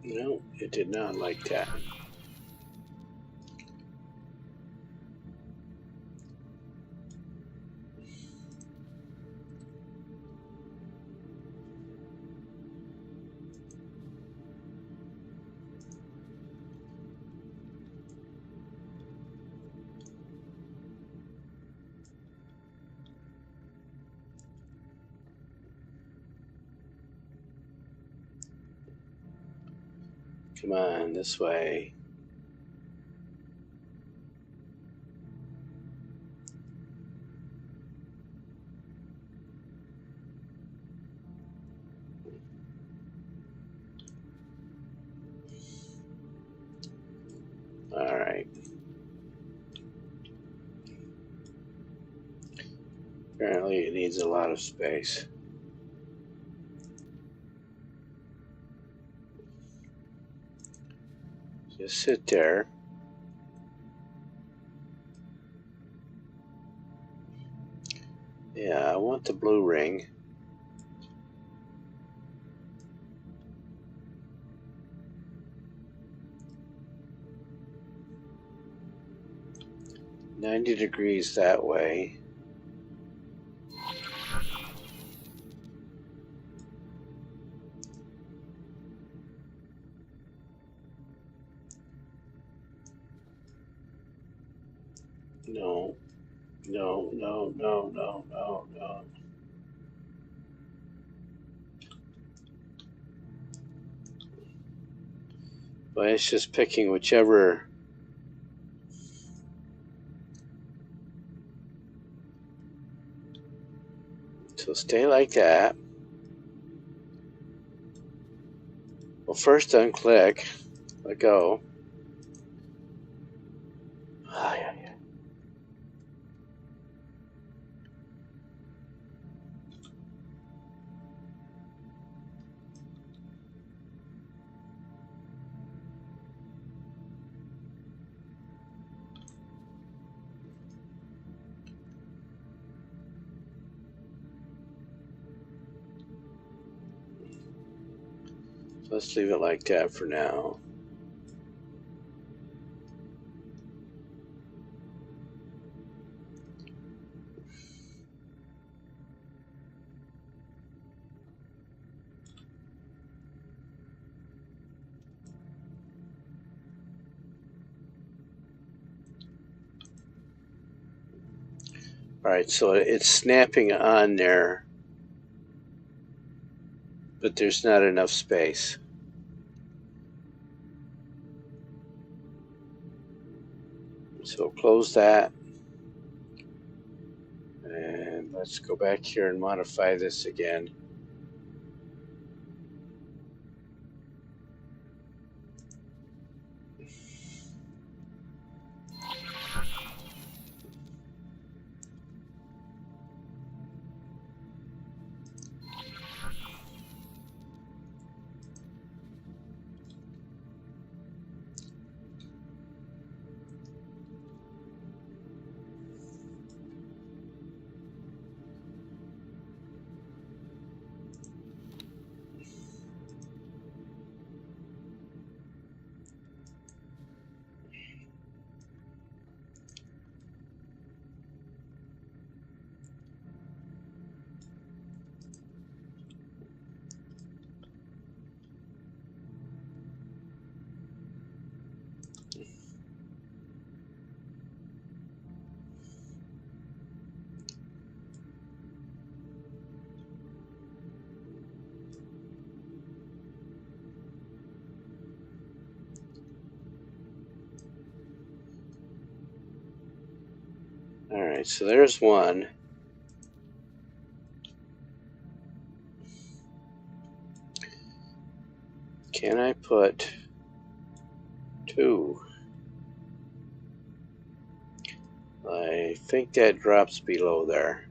No, it did not like that. Come on, this way. All right. Apparently it needs a lot of space. Just sit there. Yeah, I want the blue ring. 90 degrees that way. No, no, no, no, no, no, no. But it's just picking whichever. So stay like that. Well, first unclick, let go. Ah, yeah, yeah. So let's leave it like that for now. All right, so it's snapping on there, but there's not enough space. So close that. And let's go back here and modify this again. All right, so there's one. Can I put two? I think that drops below there.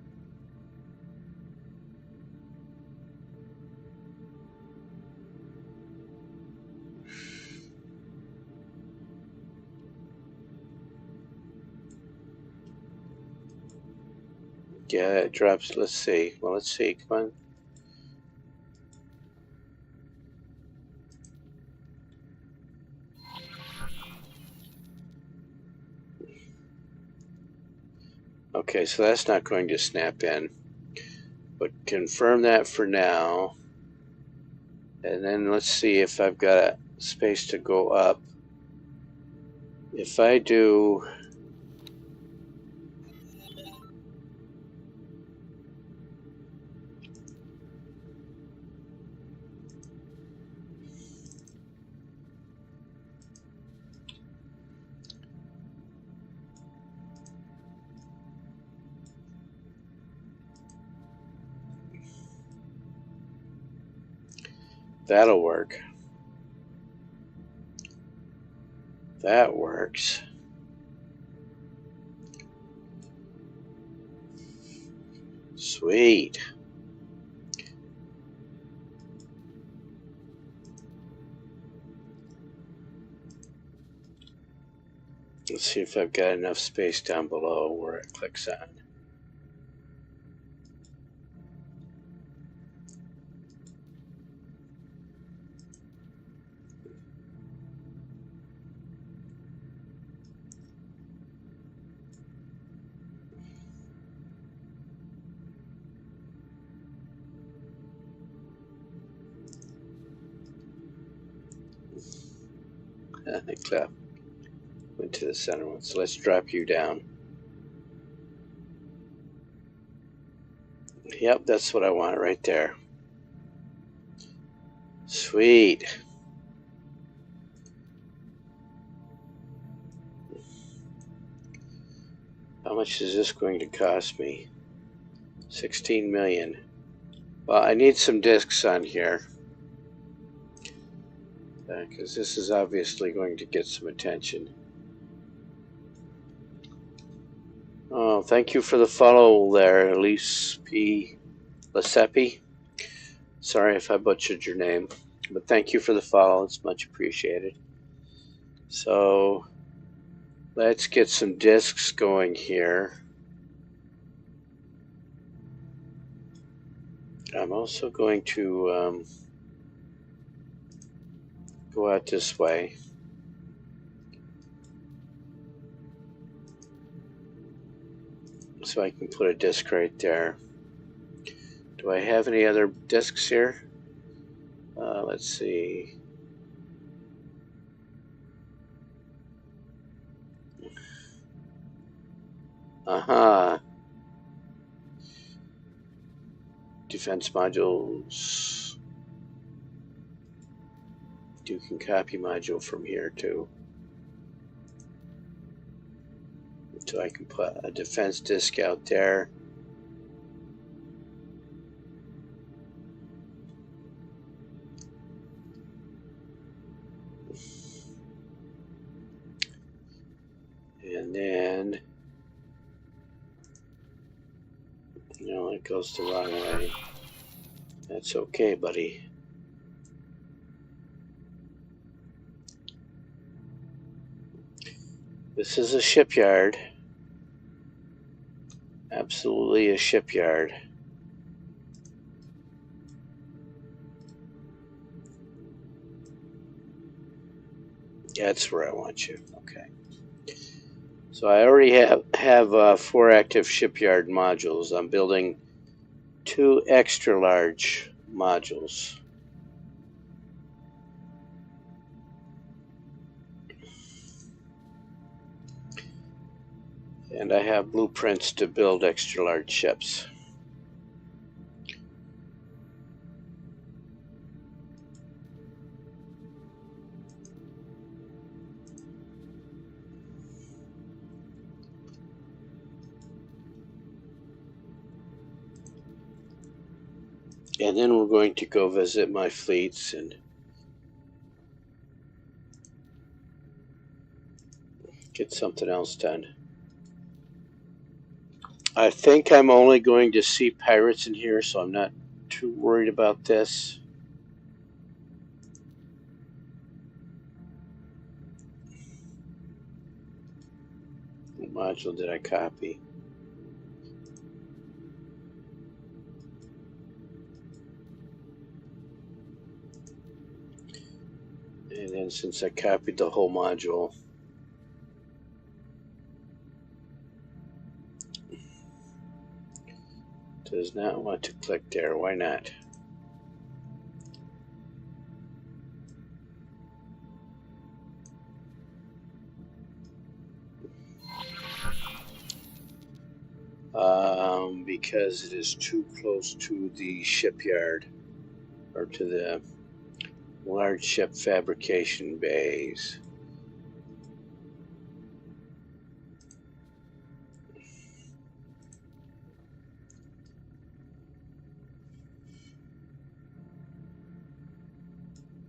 Yeah, it drops. Let's see. Well, let's see. Come on. Okay, so that's not going to snap in. But confirm that for now. And then let's see if I've got a space to go up. If I do... That'll work. That works. Sweet. Let's see if I've got enough space down below where it clicks on. Clap. Went to the center one. So let's drop you down. Yep, that's what I want right there. Sweet. How much is this going to cost me? 16 million. Well, I need some discs on here. Because this is obviously going to get some attention. Oh, thank you for the follow there, Elise P. Lasepi. Sorry if I butchered your name, but thank you for the follow. It's much appreciated. So let's get some discs going here. I'm also going to go out this way. So I can put a disc right there. Do I have any other discs here? Let's see. Aha. Defense modules. You can copy module from here too. So I can put a defense disc out there. And then, no, it goes the wrong way. That's okay, buddy. This is a shipyard. Absolutely a shipyard. That's where I want you. Okay. So I already have 4 active shipyard modules. I'm building 2 extra large modules. And I have blueprints to build extra large ships. And then we're going to go visit my fleets and get something else done. I think I'm only going to see pirates in here, so I'm not too worried about this. What module did I copy? And then since I copied the whole module, does not want to click there. Why not? Because it is too close to the shipyard or to the large ship fabrication bays.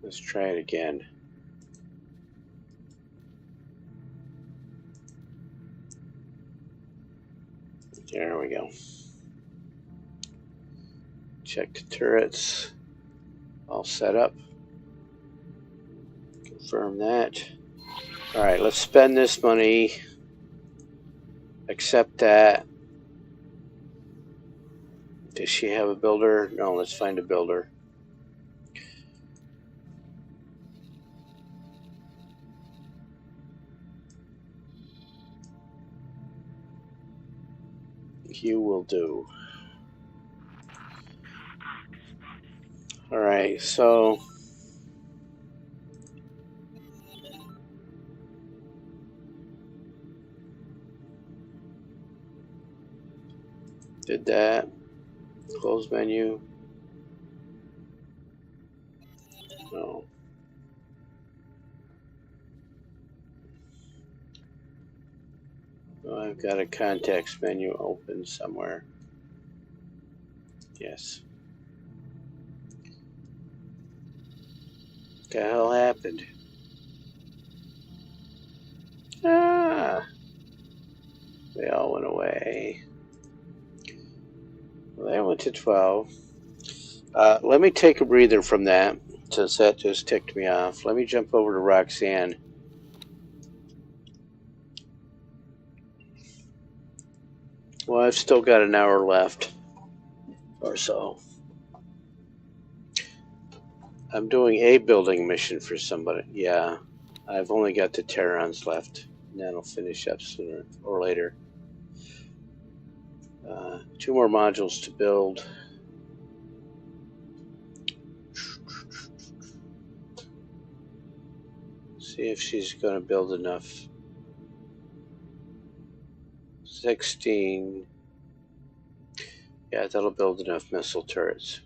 Let's try it again. There we go. Check the turrets. All set up. Confirm that. Alright, let's spend this money. Accept that. Does she have a builder? No, let's find a builder. You will do. Alright, so Did that. Close menu. No. Oh, I've got a context menu open somewhere. Yes. What the hell happened? Ah! They all went away. Well, they went to 12. Let me take a breather from that, since that just ticked me off. Let me jump over to Roxanne. Well, I've still got an hour left or so. I'm doing a building mission for somebody. Yeah, I've only got the Terrans left, and that'll finish up sooner or later. 2 more modules to build. See if she's going to build enough. 16. Yeah, that'll build enough missile turrets.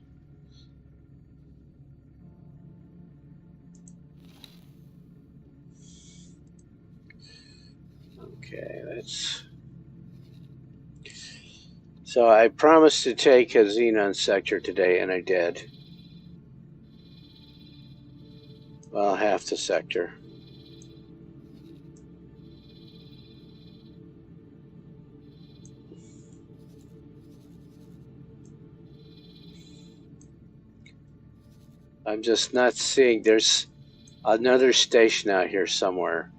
Okay, that's... So I promised to take a Xenon sector today, and I did. Well, half the sector. I'm just not seeing... There's another station out here somewhere.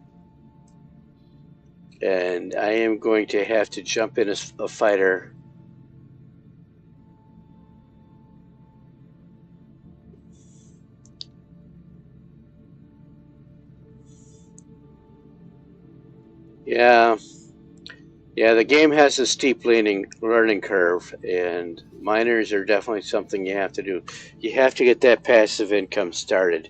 And I am going to have to jump in as a fighter. Yeah, the game has a steep learning curve, and miners are definitely something you have to do. You have to get that passive income started.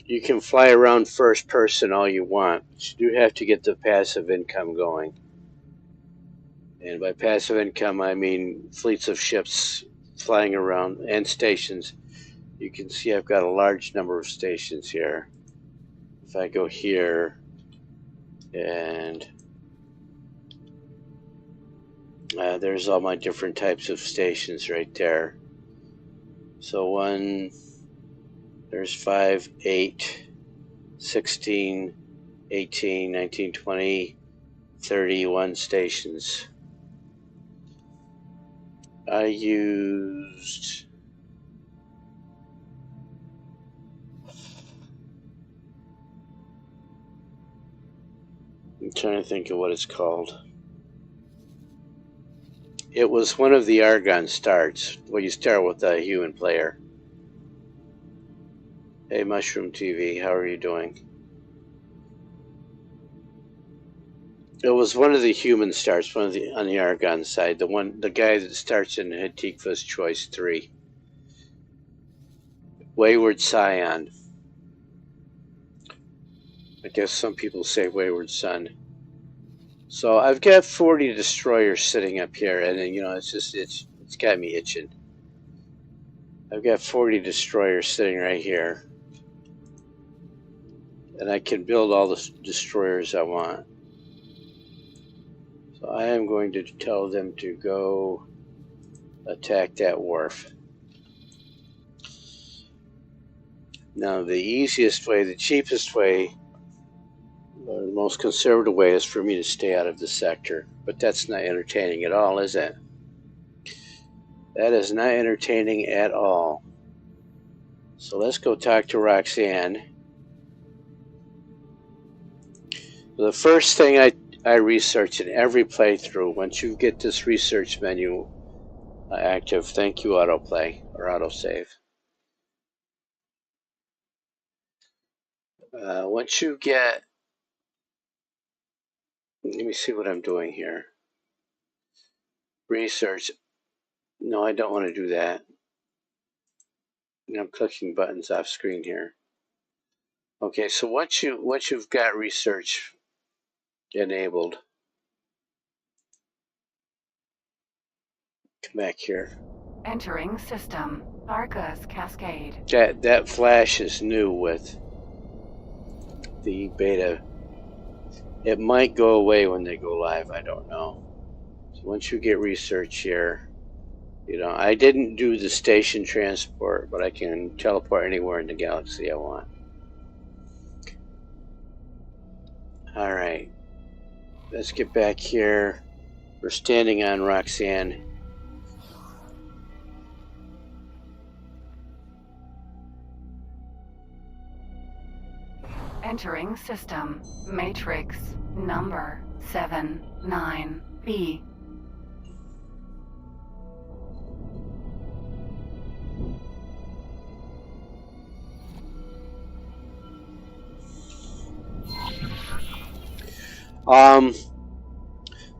You can fly around first person all you want, but you do have to get the passive income going. And by passive income, I mean fleets of ships flying around and stations. You can see I've got a large number of stations here. If I go here, and there's all my different types of stations right there. So there's 5, 8, 16, 18, 19, 20, 31 stations. I used... I'm trying to think of what it's called. It was one of the Argon starts. Well, you start with a human player. Hey, Mushroom TV, how are you doing? It was one of the human starts, on the Argon side. The guy that starts in Hatikva's Choice 3. Wayward Scion. I guess some people say Wayward Son. So I've got 40 destroyers sitting up here, and it's got me itching. I've got 40 destroyers sitting right here, and I can build all the destroyers I want. So I am going to tell them to go attack that wharf. Now, the easiest way, the cheapest way, or the most conservative way is for me to stay out of the sector. But that's not entertaining at all, is it? That is not entertaining at all. So let's go talk to Roxanne. The first thing I research in every playthrough, once you get this research menu active, thank you autoplay or autosave. Once you get... Let me see what I'm doing here. Research. No, I don't want to do that. I'm clicking buttons off screen here. Okay, so once you've got research enabled, Come back here. Entering system. Arcus Cascade. That flash is new with the beta. It might go away when they go live. I don't know. So once you get research here, you know, I didn't do the station transport, but I can teleport anywhere in the galaxy I want. All right, let's get back here. We're standing on Roxanne. Entering system. Matrix. Number 79B.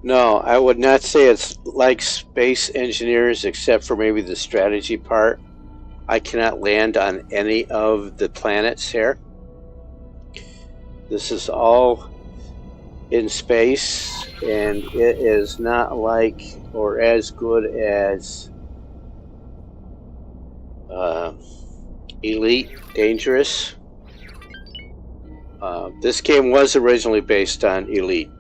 No, I would not say it's like Space Engineers, except for maybe the strategy part. I cannot land on any of the planets here. This is all in space, and it is not like or as good as Elite Dangerous. This game was originally based on Elite,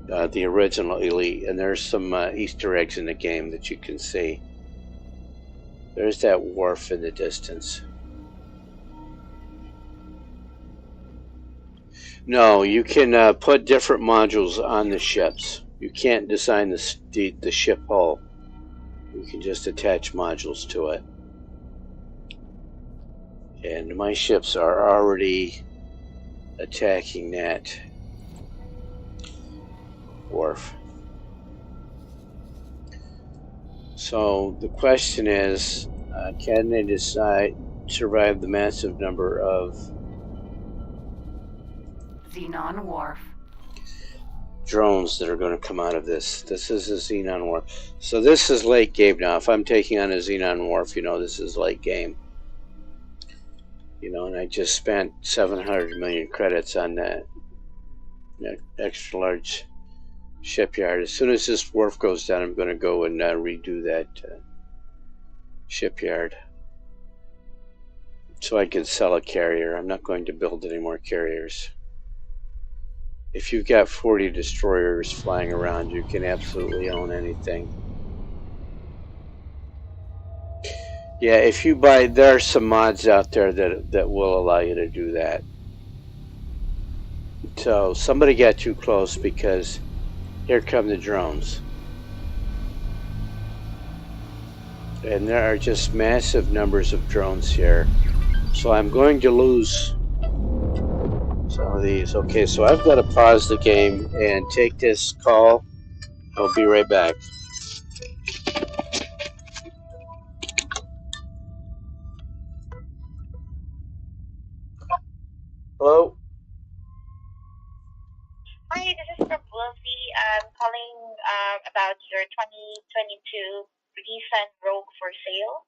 the original Elite, and there's some Easter eggs in the game that you can see. There's that wharf in the distance. No, you can put different modules on the ships. You can't design the ship hull. You can just attach modules to it. And my ships are already attacking that wharf. So the question is, can they survive the massive number of Xenon Wharf. drones that are going to come out of this? This is a Xenon Wharf. So this is late game now. If I'm taking on a Xenon Wharf, you know, this is late game. You know, and I just spent 700 million credits on that extra large shipyard. As soon as this wharf goes down, I'm going to go and redo that shipyard so I can sell a carrier. I'm not going to build any more carriers. If you've got 40 destroyers flying around, you can absolutely own anything. Yeah, if you buy, there are some mods out there that will allow you to do that. So somebody got too close because here come the drones. And there are just massive numbers of drones here. So I'm going to lose some of these. Okay, so I've got to pause the game and take this call. I'll be right back. Hello? Hi, this is from Wolfie. I'm calling about your 2022 Nissan Rogue for sale.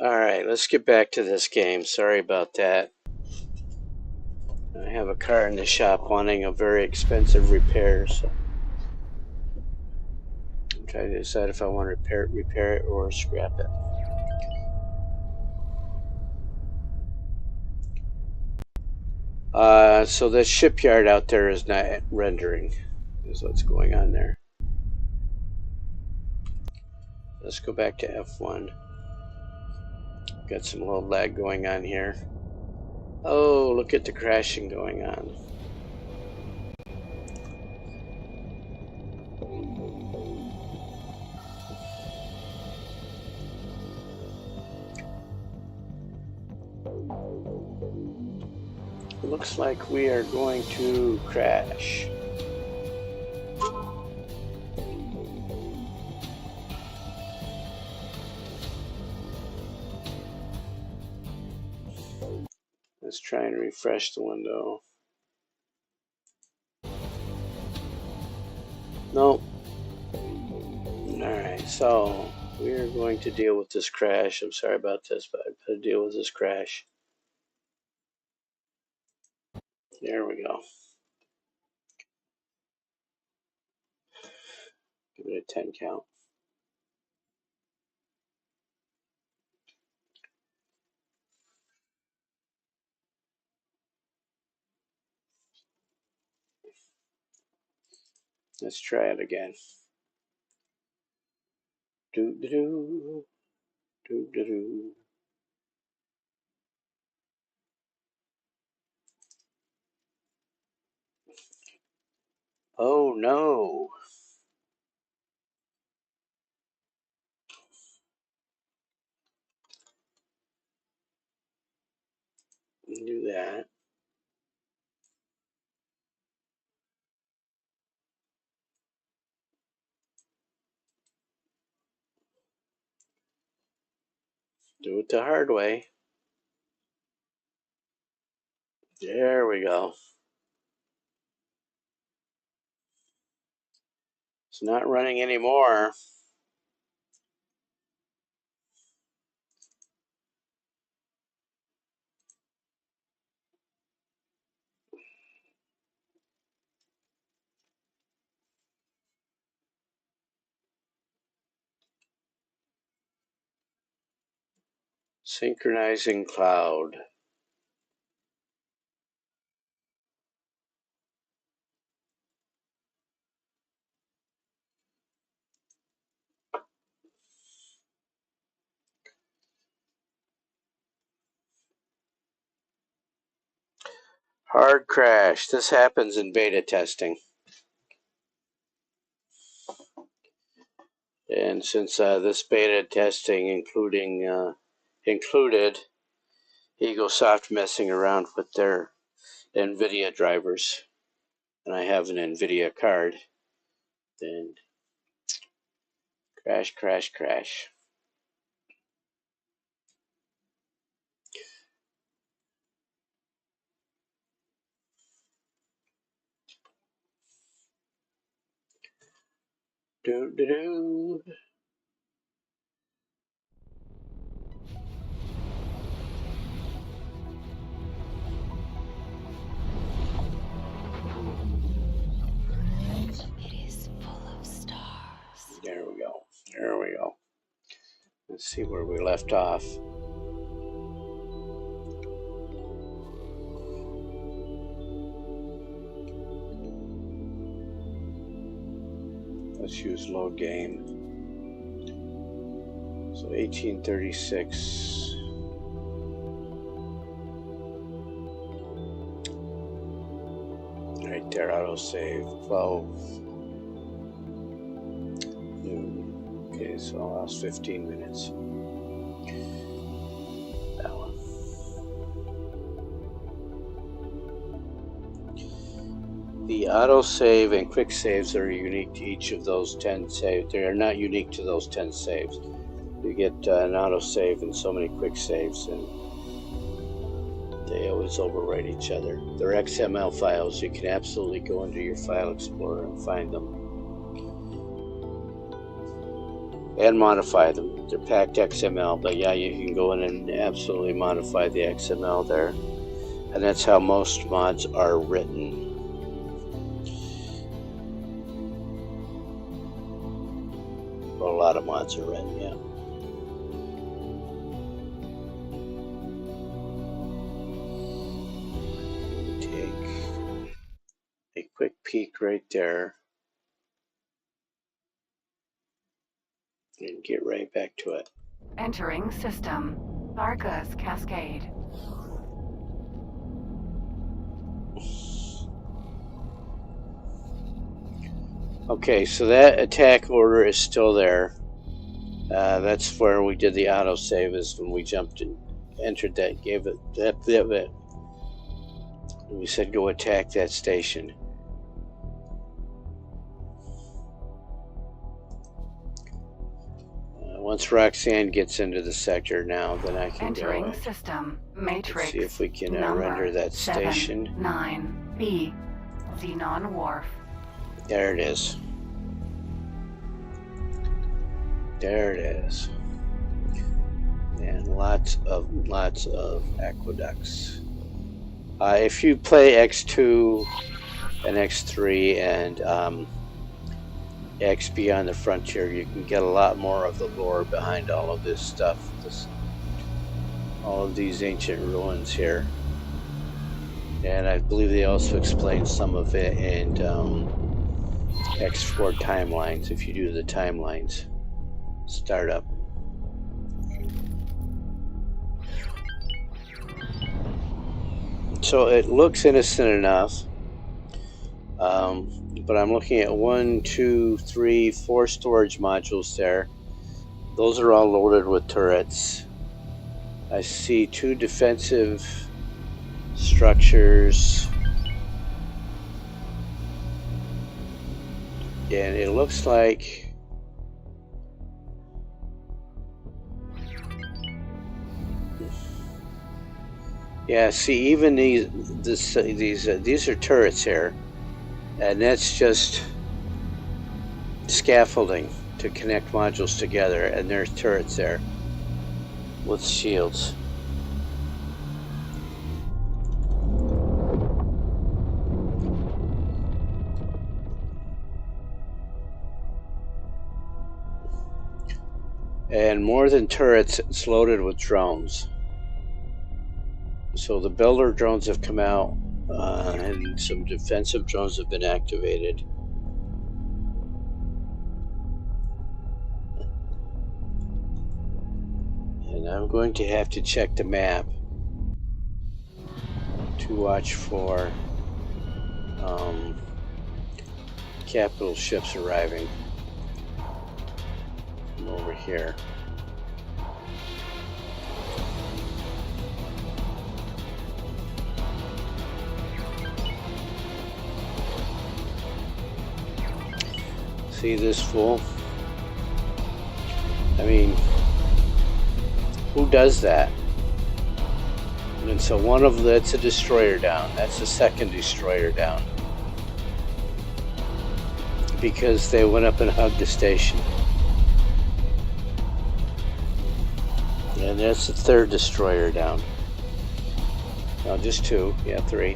Alright, let's get back to this game. Sorry about that. I have a car in the shop wanting a very expensive repair, so I'm trying to decide if I want to repair it or scrap it. So this shipyard out there is not rendering, is what's going on there. Let's go back to F1. Got some little lag going on here. Oh, look at the crashing going on. It looks like we are going to crash. Let's try and refresh the window. Nope. Alright, so we're going to deal with this crash. I'm sorry about this, but I've got to deal with this crash. There we go. Give it a 10 count. Let's try it again. Do-do-do. Do-do-do. Oh no. Do that. Do it the hard way. There we go. It's not running anymore. Synchronizing cloud. Hard crash. This happens in beta testing. And since this beta testing included Egosoft messing around with their NVIDIA drivers, and I have an NVIDIA card, then crash, crash, crash. Do-do-do. It is full of stars. There we go. There we go. Let's see where we left off. Let's use load game. So 1836. Right there, autosave 12. Okay, so I lost 15 minutes. That one. The autosave and quick saves are unique to each of those 10 saves. They are not unique to those 10 saves. You get an autosave and so many quick saves, and they always overwrite each other. They're XML files. You can absolutely go into your file explorer and find them and modify them. They're packed XML, but yeah, you can go in and absolutely modify the XML there. And that's how most mods are written. Well, a lot of mods are written, yeah. Take a quick peek right there. And get right back to it. Entering system. Argus Cascade. Okay, so that attack order is still there. That's where we did the autosave, is when we jumped and entered that, gave it that bit. We said go attack that station. Once Roxanne gets into the sector now, then I can Entering go. system. Matrix. Let's see if we can number render that station. 9B. Xenon Wharf. There it is. There it is. And lots of aqueducts. If you play X2 and X3 and X Beyond the Frontier, you can get a lot more of the lore behind all of this stuff. All of these ancient ruins here. And I believe they also explain some of it in X4 timelines, if you do the timelines startup. So it looks innocent enough, but I'm looking at 1, 2, 3, 4 storage modules there. Those are all loaded with turrets. I see 2 defensive structures, and it looks like yeah, see, even these are turrets here, and that's just scaffolding to connect modules together, and there's turrets there with shields. And more than turrets, it's loaded with drones. So the builder drones have come out, and some defensive drones have been activated. And I'm going to have to check the map to watch for capital ships arriving from over here. See this fool? I mean, who does that? And so one of that's a destroyer down. That's the second destroyer down. Because they went up and hugged the station. And that's the third destroyer down. No, just 2. Yeah, 3.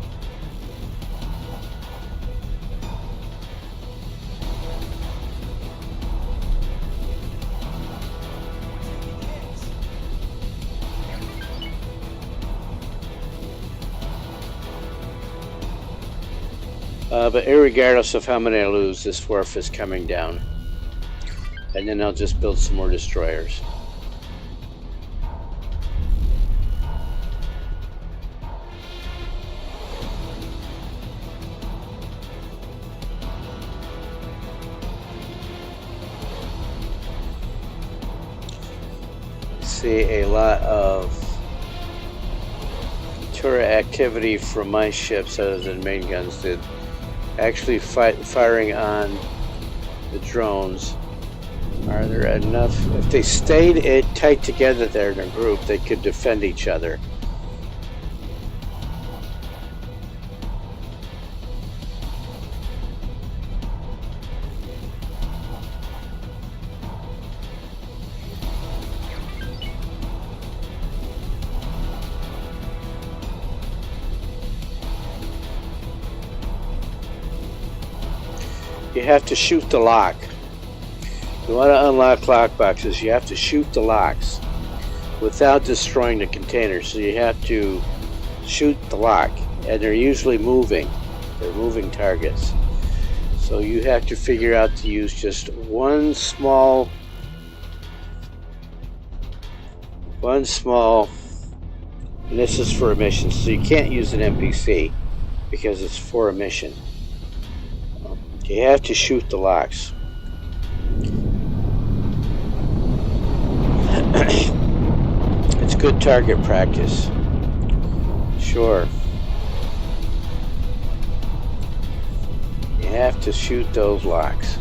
But irregardless of how many I lose, this wharf is coming down. And then I'll just build some more destroyers. See a lot of turret activity from my ships other than main guns did. Actually firing on the drones. Are there enough? If they stayed tight together there in a group, they could defend each other. you have to shoot the lock. You want to unlock lockboxes, you have to shoot the locks without destroying the container. So you have to shoot the lock, and they're usually moving. They're moving targets. So you have to figure out to use just one small, and this is for a mission, so you can't use an NPC because it's for a mission. You have to shoot the locks. It's good target practice. Sure. You have to shoot those locks.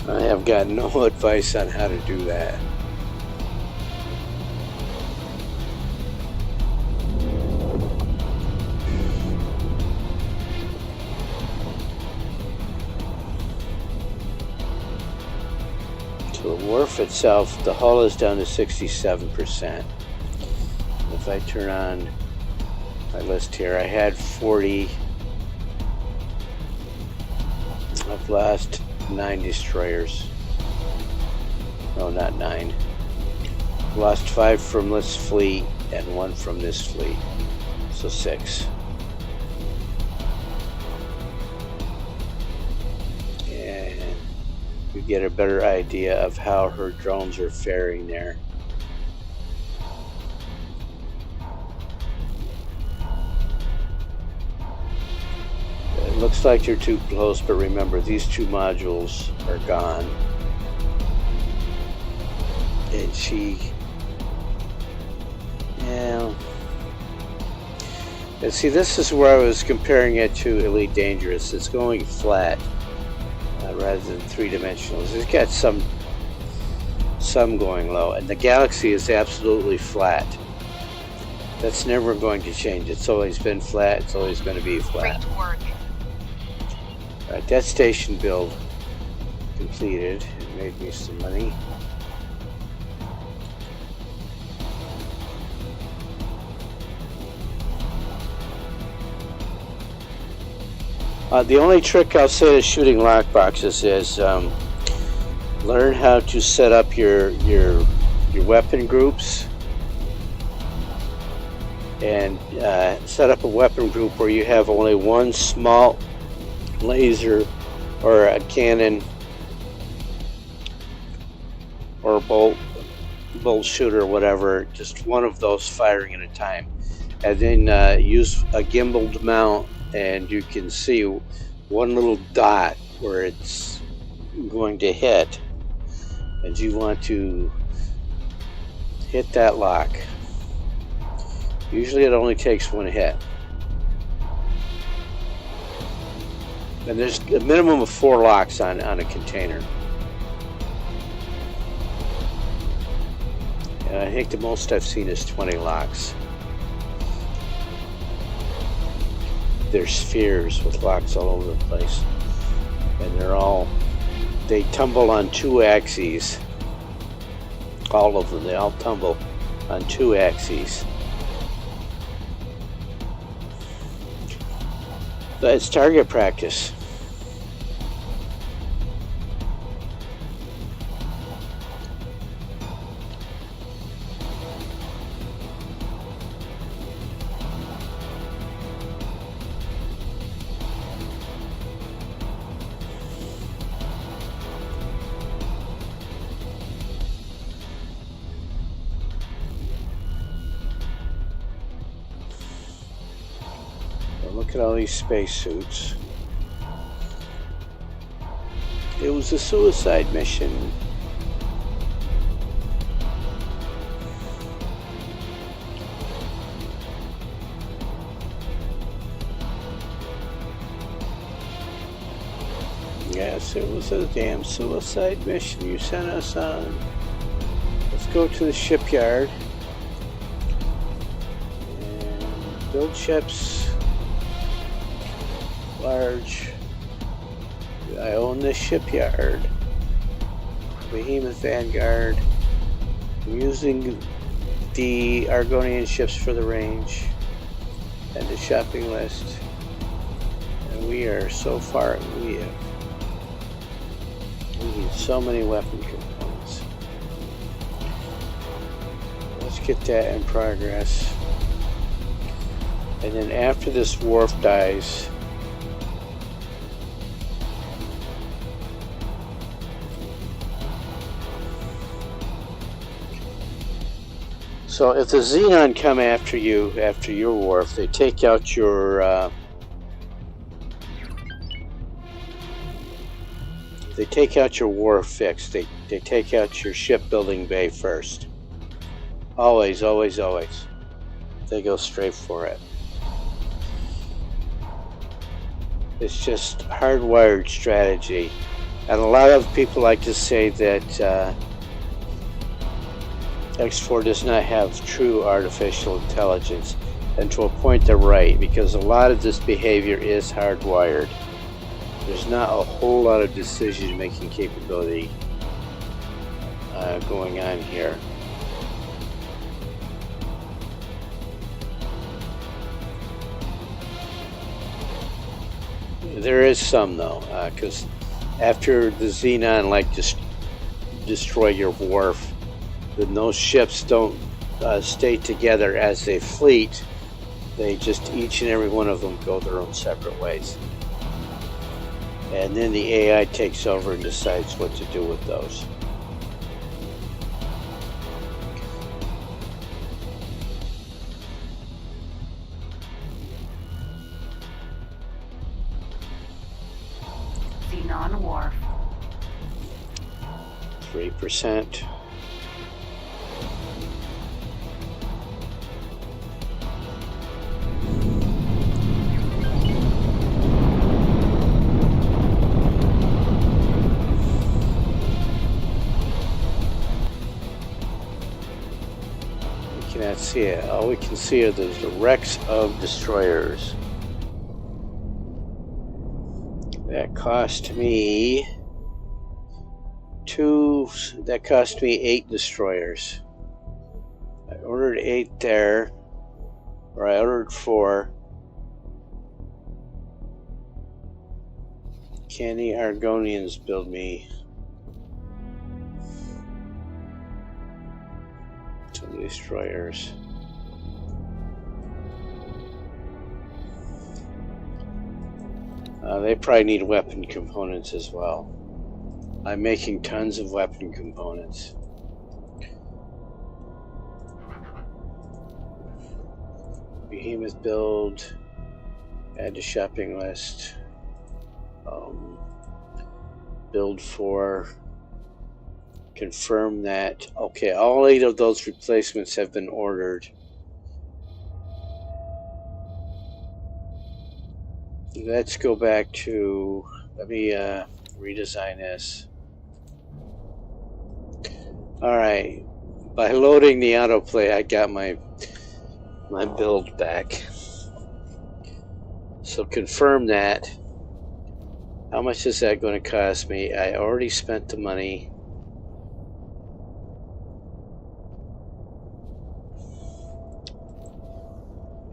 I have got no advice on how to do that. So the wharf itself, the hull is down to 67%. If I turn on my list here, I had 40. I've lost 9 destroyers. No, not 9. Lost 5 from this fleet and 1 from this fleet. So 6. And you get a better idea of how her drones are faring there. It looks like they're too close, but remember, these 2 modules are gone. And she... yeah. And see, this is where I was comparing it to Elite Dangerous. It's going flat rather than 3-dimensional. It's got some going low. And the Galaxy is absolutely flat. That's never going to change. It's always been flat. It's always going to be flat. Great work. Right, that station build completed. It made me some money. The only trick I'll say to shooting lockboxes is learn how to set up your weapon groups, and set up a weapon group where you have only one small laser or a cannon or a bolt shooter or whatever, just one of those firing at a time, and then use a gimbaled mount, and you can see one little dot where it's going to hit, and you want to hit that lock. Usually it only takes 1 hit. And there's a minimum of 4 locks on a container. And I think the most I've seen is 20 locks. They're spheres with locks all over the place. And they tumble on 2 axes. All of them, they all tumble on 2 axes. But it's target practice. Look at all these spacesuits. It was a suicide mission. Yes, it was a damn suicide mission you sent us on. Let's go to the shipyard and build ships. Large. I own this shipyard. Behemoth Vanguard. I'm using the Argonian ships for the range and the shopping list. And we are so far. We need so many weapon components. Let's get that in progress. And then after this wharf dies, so if the Xenon come after you, after your wharf, they take out your wharf fix. They take out your shipbuilding bay first. Always, always, always. They go straight for it. It's just hardwired strategy. And a lot of people like to say that X4 does not have true artificial intelligence. And to a point they're right, because a lot of this behavior is hardwired. There's not a whole lot of decision-making capability going on here. There is some though, because after the Xenon destroy your wharf, then those ships don't stay together as a fleet. They just, each and every one of them go their own separate ways. And then the AI takes over and decides what to do with those. Xenon Wharf. 3%. We cannot see it. All we can see are the wrecks of destroyers. That cost me 8 destroyers. I ordered 8 there, or I ordered 4. Can the Argonians build me some destroyers? They probably need weapon components as well. I'm making tons of weapon components. Behemoth build, add to shopping list, build for, confirm that. Okay, all 8 of those replacements have been ordered. Let's go back to, let me redesign this. Alright, by loading the autoplay I got my build back. So confirm that. How much is that going to cost me? I already spent the money.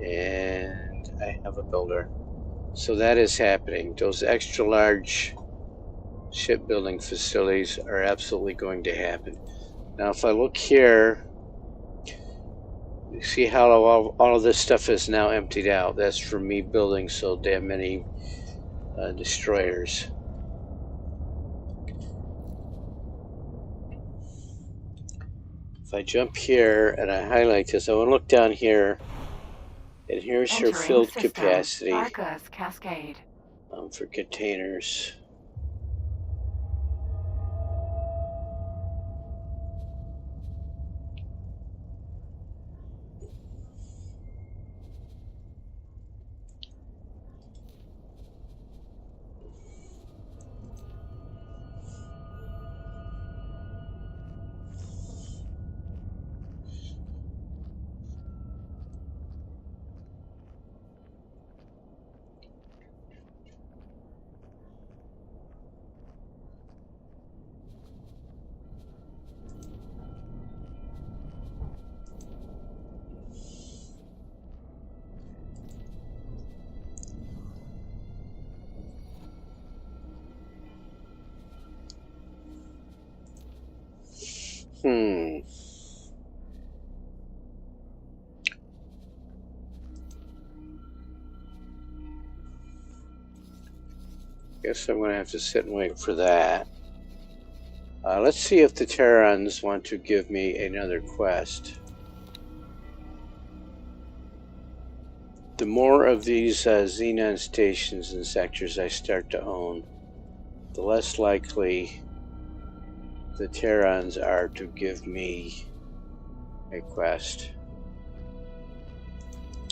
And I have a builder. So that is happening. Those extra large shipbuilding facilities are absolutely going to happen. Now if I look here, you see how all of this stuff is now emptied out. That's from me building so damn many destroyers. If I jump here and I highlight this, I want to look down here, and here's your filled capacity Barca's Cascade. For containers. Guess I'm going to have to sit and wait for that. Let's see if the Terrans want to give me another quest. The more of these Xenon stations and sectors I start to own, the less likely the Terrans are to give me a quest.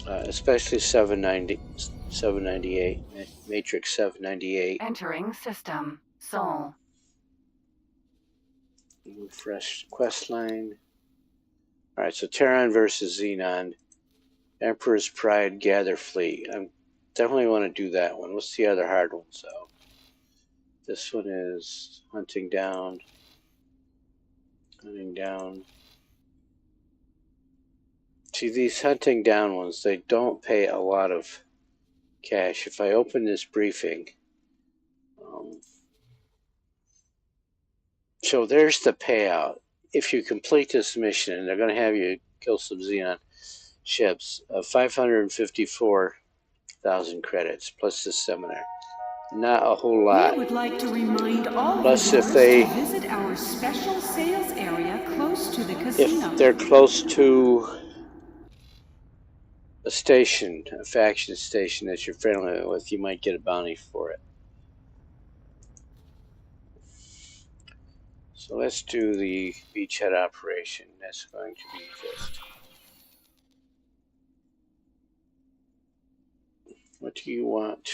Especially 798, Matrix 798. Entering system. Sol. Fresh quest line. Alright, so Terran versus Xenon. Emperor's Pride, Gather Fleet. I definitely want to do that one. What's the other hard ones, though? This one is Hunting Down. Hunting Down. See, these Hunting Down ones, they don't pay a lot of cash. If I open this briefing, so there's the payout. If you complete this mission, and they're going to have you kill some Xenon ships, 554,000 credits plus this seminar. Not a whole lot. We would like to remind all Plus, visitors if they to visit our special sales area close to the casino. if they're close to a station, a faction station that you're friendly with, you might get a bounty for it. So let's do the beachhead operation. That's going to be just. What do you want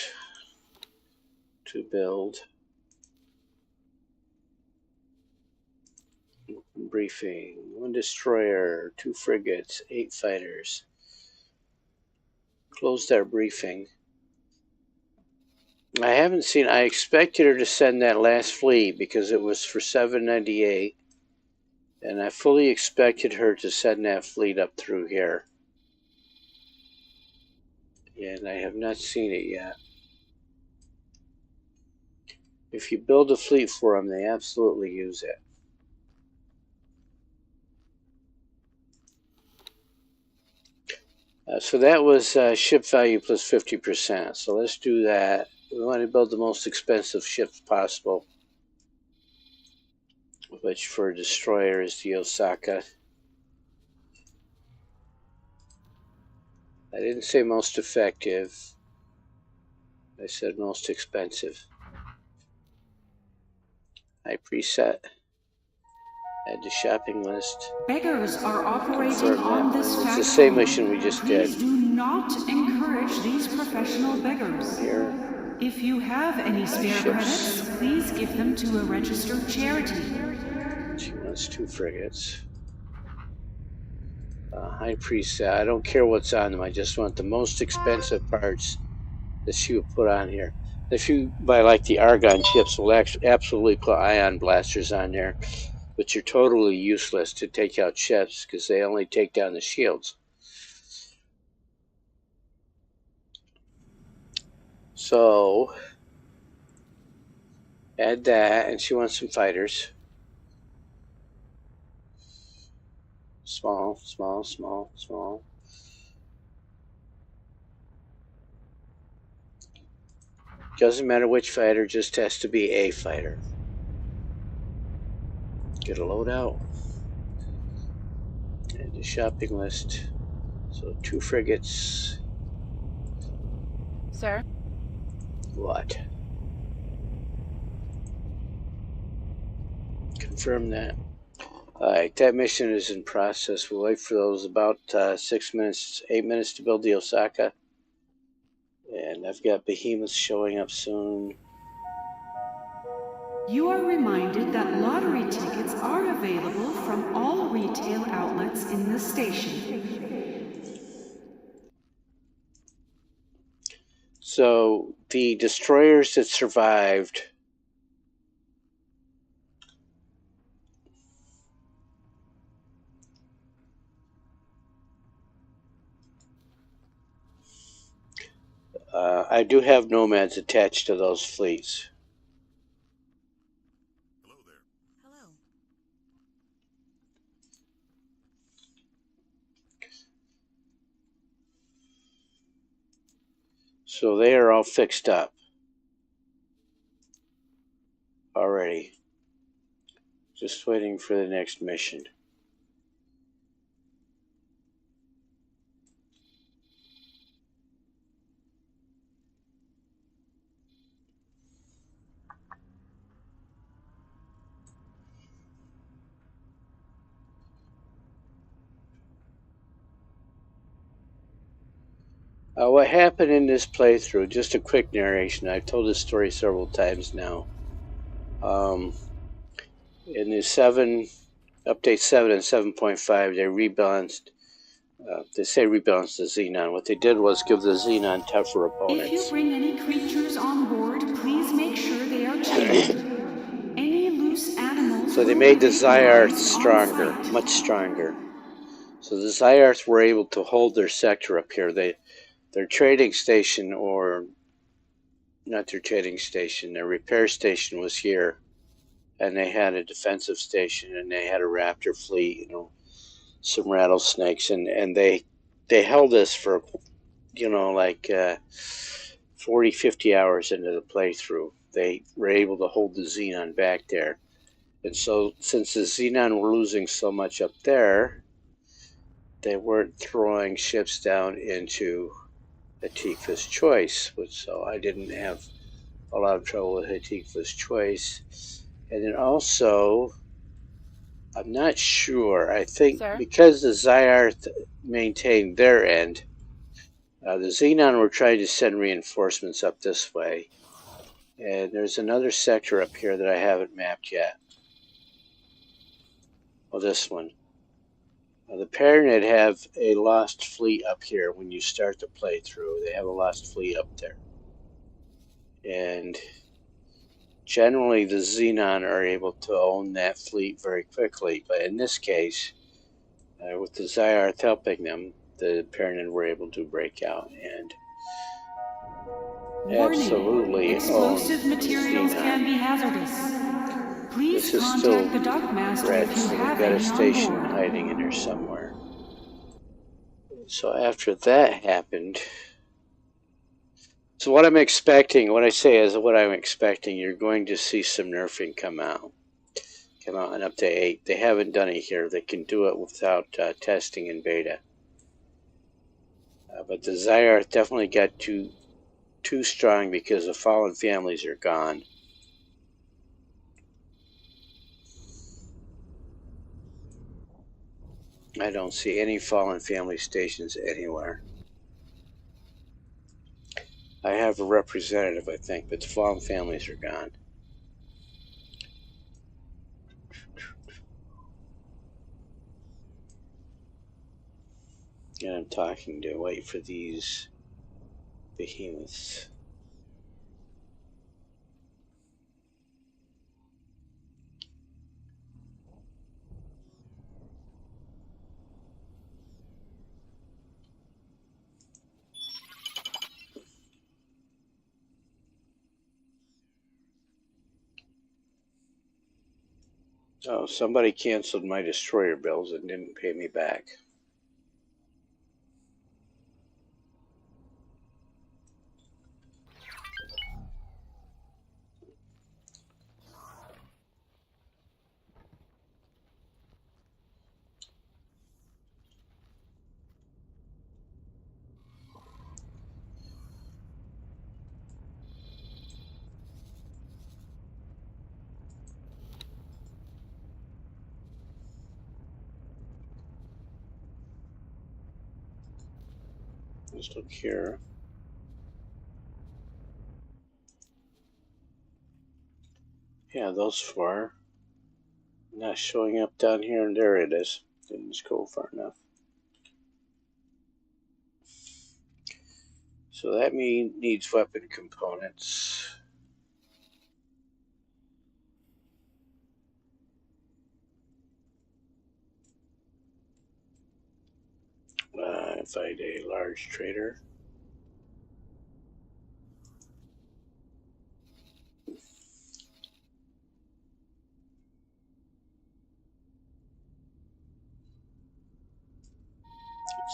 to build? Briefing. 1 destroyer, 2 frigates, 8 fighters. Closed our briefing. I haven't seen. I expected her to send that last fleet because it was for 798, and I fully expected her to send that fleet up through here. And I have not seen it yet. If you build a fleet for them, they absolutely use it. So that was ship value plus 50%. So let's do that. We want to build the most expensive ships possible, which for a destroyer is the Osaka. I didn't say most effective. I said most expensive. I preset. Add to shopping list. Beggars are operating on this factory. It's the same mission we just did. Please do not encourage these professional beggars. Here. If you have any spare credits, please give them to a registered charity. She wants 2 frigates. High preset. I don't care what's on them. I just want the most expensive parts that she would put on here. If you buy like the Argon ships, we'll actually absolutely put ion blasters on there, but you're totally useless to take out ships because they only take down the shields. So add that, and she wants some fighters. Small, small, small, small. Doesn't matter which fighter, just has to be a fighter. Get a loadout. And the shopping list. So 2 frigates. Sir? What? Confirm that. Alright, that mission is in process. We'll wait for those about 6 minutes, 8 minutes to build the Osaka. And I've got behemoths showing up soon. You are reminded that lottery tickets are available from all retail outlets in the station. So the destroyers that survived I do have nomads attached to those fleets. Hello there. Hello. So they are all fixed up. already. Just waiting for the next mission. What happened in this playthrough, just a quick narration. I've told this story several times now. In the update 7 and 7.5, they rebalanced. They say rebalanced the Xenon. What they did was give the Xenon tougher opponents. If you bring any creatures on board, please make sure they are chained. Any loose animals. So they made the Zyarth stronger, much stronger. So the Zyarth were able to hold their sector up here. Their trading station, or not their trading station, their repair station was here. And they had a defensive station, and they had a raptor fleet, some rattlesnakes, and they held this for, like 40, 50 hours into the playthrough. They were able to hold the Xenon back there. And so since the Xenon were losing so much up there, they weren't throwing ships down into Hatikva's Choice, so I didn't have a lot of trouble with Hatikva's Choice. And then also, I'm not sure, I think because the Zyarth maintained their end, the Xenon were trying to send reinforcements up this way. And there's another sector up here that I haven't mapped yet. Well, this one. The Paranid have a lost fleet up here when you start the playthrough. They have a lost fleet up there. And generally the Xenon are able to own that fleet very quickly. But in this case, with the Zyarth helping them, the Paranid were able to break out and absolutely explosive own materials Xenon. can be hazardous. Please This is still contact the Dockmaster red, if you so we've have got a any on station board. hiding in here somewhere. So after that happened, so what I'm expecting, what I say is what I'm expecting, you're going to see some nerfing come out in update 8. They haven't done it here. They can do it without testing in beta. But the Zyarth definitely got too strong because the fallen families are gone. I don't see any fallen family stations anywhere. I have a representative, I think, but the fallen families are gone. And I'm talking to wait for these behemoths. Oh, somebody canceled my destroyer bills and didn't pay me back. Let's look here. Yeah, those four. Not showing up down here, and there it is. Didn't scroll far enough. So that needs weapon components. Find a large trader. Let's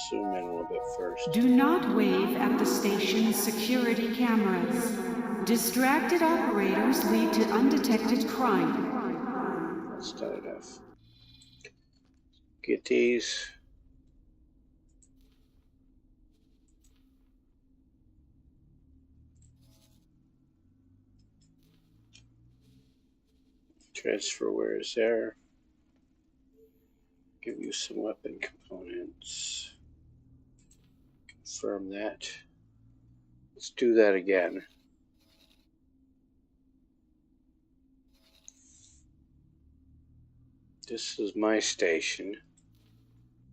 zoom in a little bit first. Do not wave at the station's security cameras. Distracted operators lead to undetected crime. That's not enough. Get these. Transfer wares there. Give you some weapon components. Confirm that. Let's do that again. This is my station.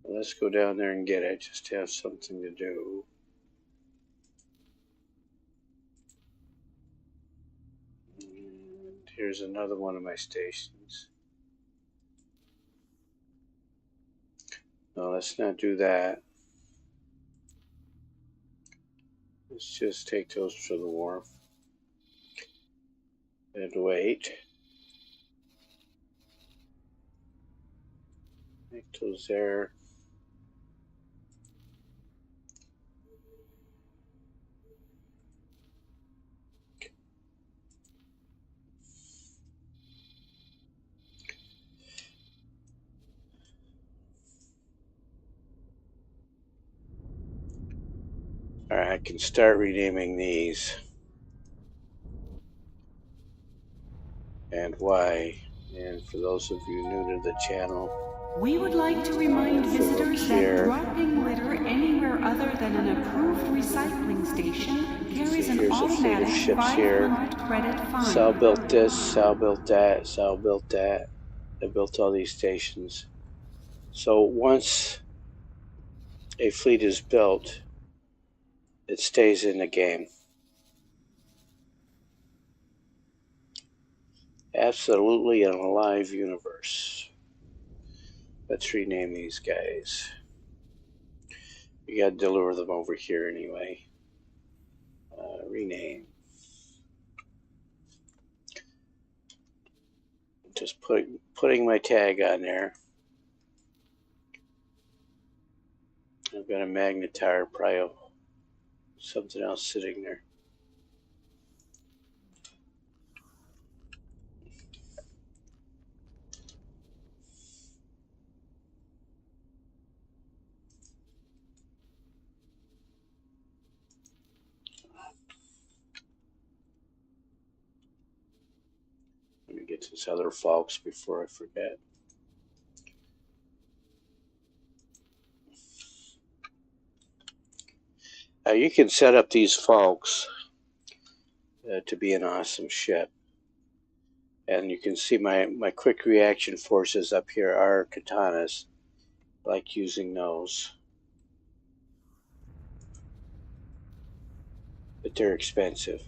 Let's go down there and get it, just to have something to do. And here's another one of my stations. No, let's not do that. Let's just take those to the wharf. And wait. Make those there. Alright, I can start renaming these. And why. And for those of you new to the channel, We would like to remind visitors that dropping litter anywhere other than an approved recycling station carries an automatic 500 credit fine. Sal built this, Sal built that, Sal built that. I built all these stations. So once a fleet is built, it stays in the game. Absolutely an alive universe. Let's rename these guys. We gotta deliver them over here anyway. Rename. Just putting my tag on there. I've got a magnetar, probably something else sitting there. Let me get this other Falks before I forget. You can set up these Falks to be an awesome ship. And you can see my quick reaction forces up here are katanas. I like using those. But they're expensive.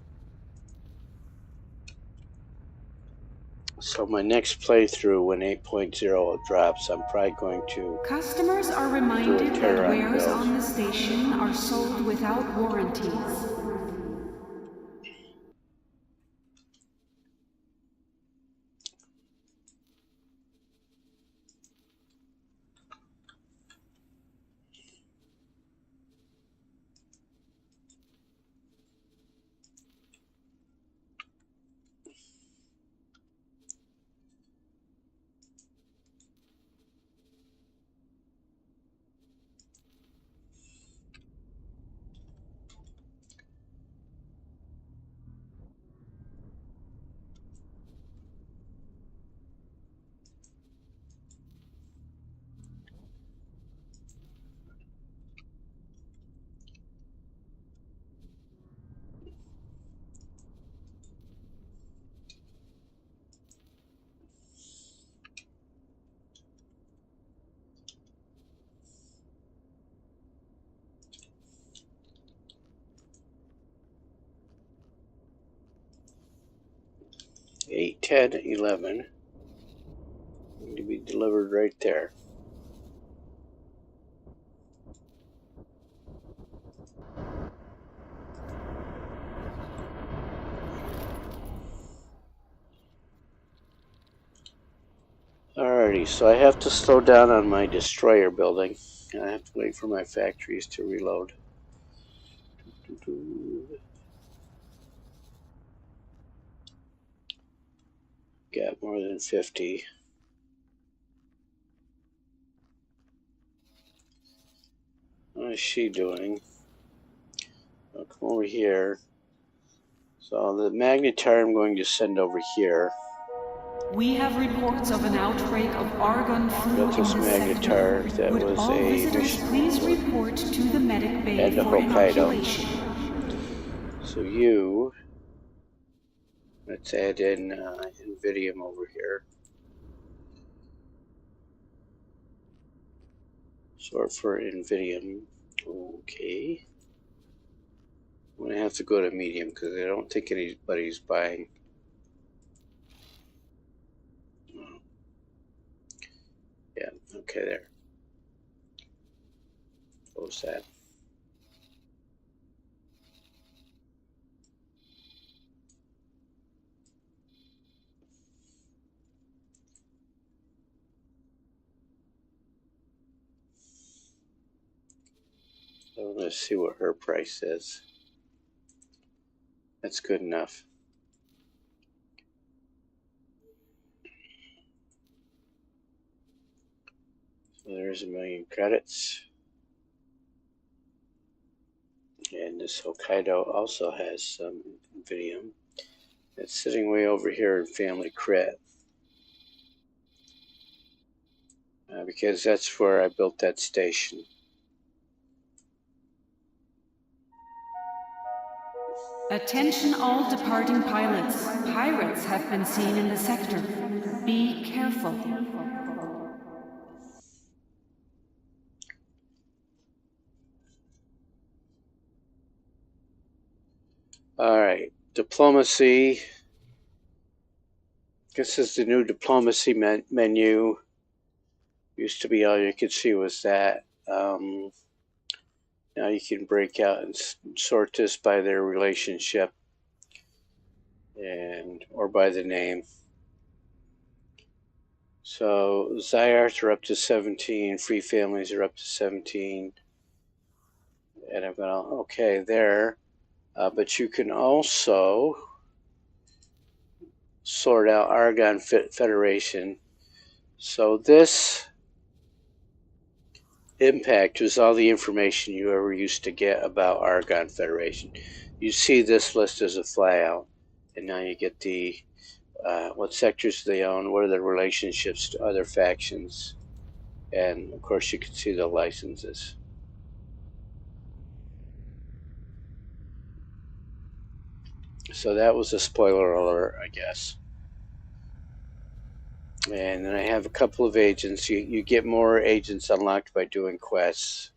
So my next playthrough, when 8.0 drops, I'm probably going to Customers are reminded that wares on the station are sold without warranties. Eight, 10, 11 need to be delivered right there. Alrighty, so I have to slow down on my destroyer building. I have to wait for my factories to reload. Got more than 50. What is she doing? I'll come over here. So the magnetar I'm going to send over here. We have reports of an outbreak of argon flu Got this in the magnetar sector. that Would was all a visitors please report to the medic bay and to for Hokkaido. inoculation? So you, let's add in Invidium over here. Sort for Invidium. Okay. I'm going to have to go to medium because I don't think anybody's buying. Yeah, okay, there. Close that. So let's see what her price is. That's good enough. So there's 1,000,000 credits. And this Hokkaido also has some Invidium. It's sitting way over here in Family Crit. Because that's where I built that station. Attention all departing pilots. Pirates have been seen in the sector. Be careful. Alright, diplomacy. This is the new diplomacy menu. Used to be all you could see was that. Now you can break out and sort this by their relationship or by the name. So Zyarth are up to 17, free families are up to 17. And I'm going to, okay, there. But you can also sort out Argon Federation. So this impact is all the information you ever used to get about Argon Federation. You see this list as a flyout, and now you get the what sectors they own, what are their relationships to other factions, and of course you can see the licenses. So that was a spoiler alert, I guess. And then I have a couple of agents. You get more agents unlocked by doing quests.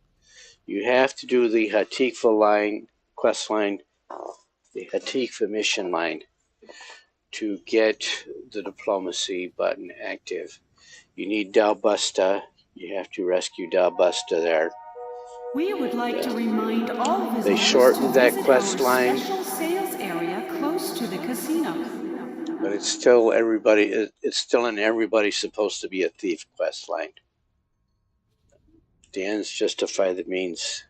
You have to do the Hatikva line, quest line, the Hatikva mission line to get the diplomacy button active. You need Dalbusta. You have to rescue Dalbusta there. We would like to remind all visitors they shortened that visit quest our line. Special sales area close to the casino. But it's still everybody. It's still in everybody's supposed to be a thief quest line. The ends justify the means.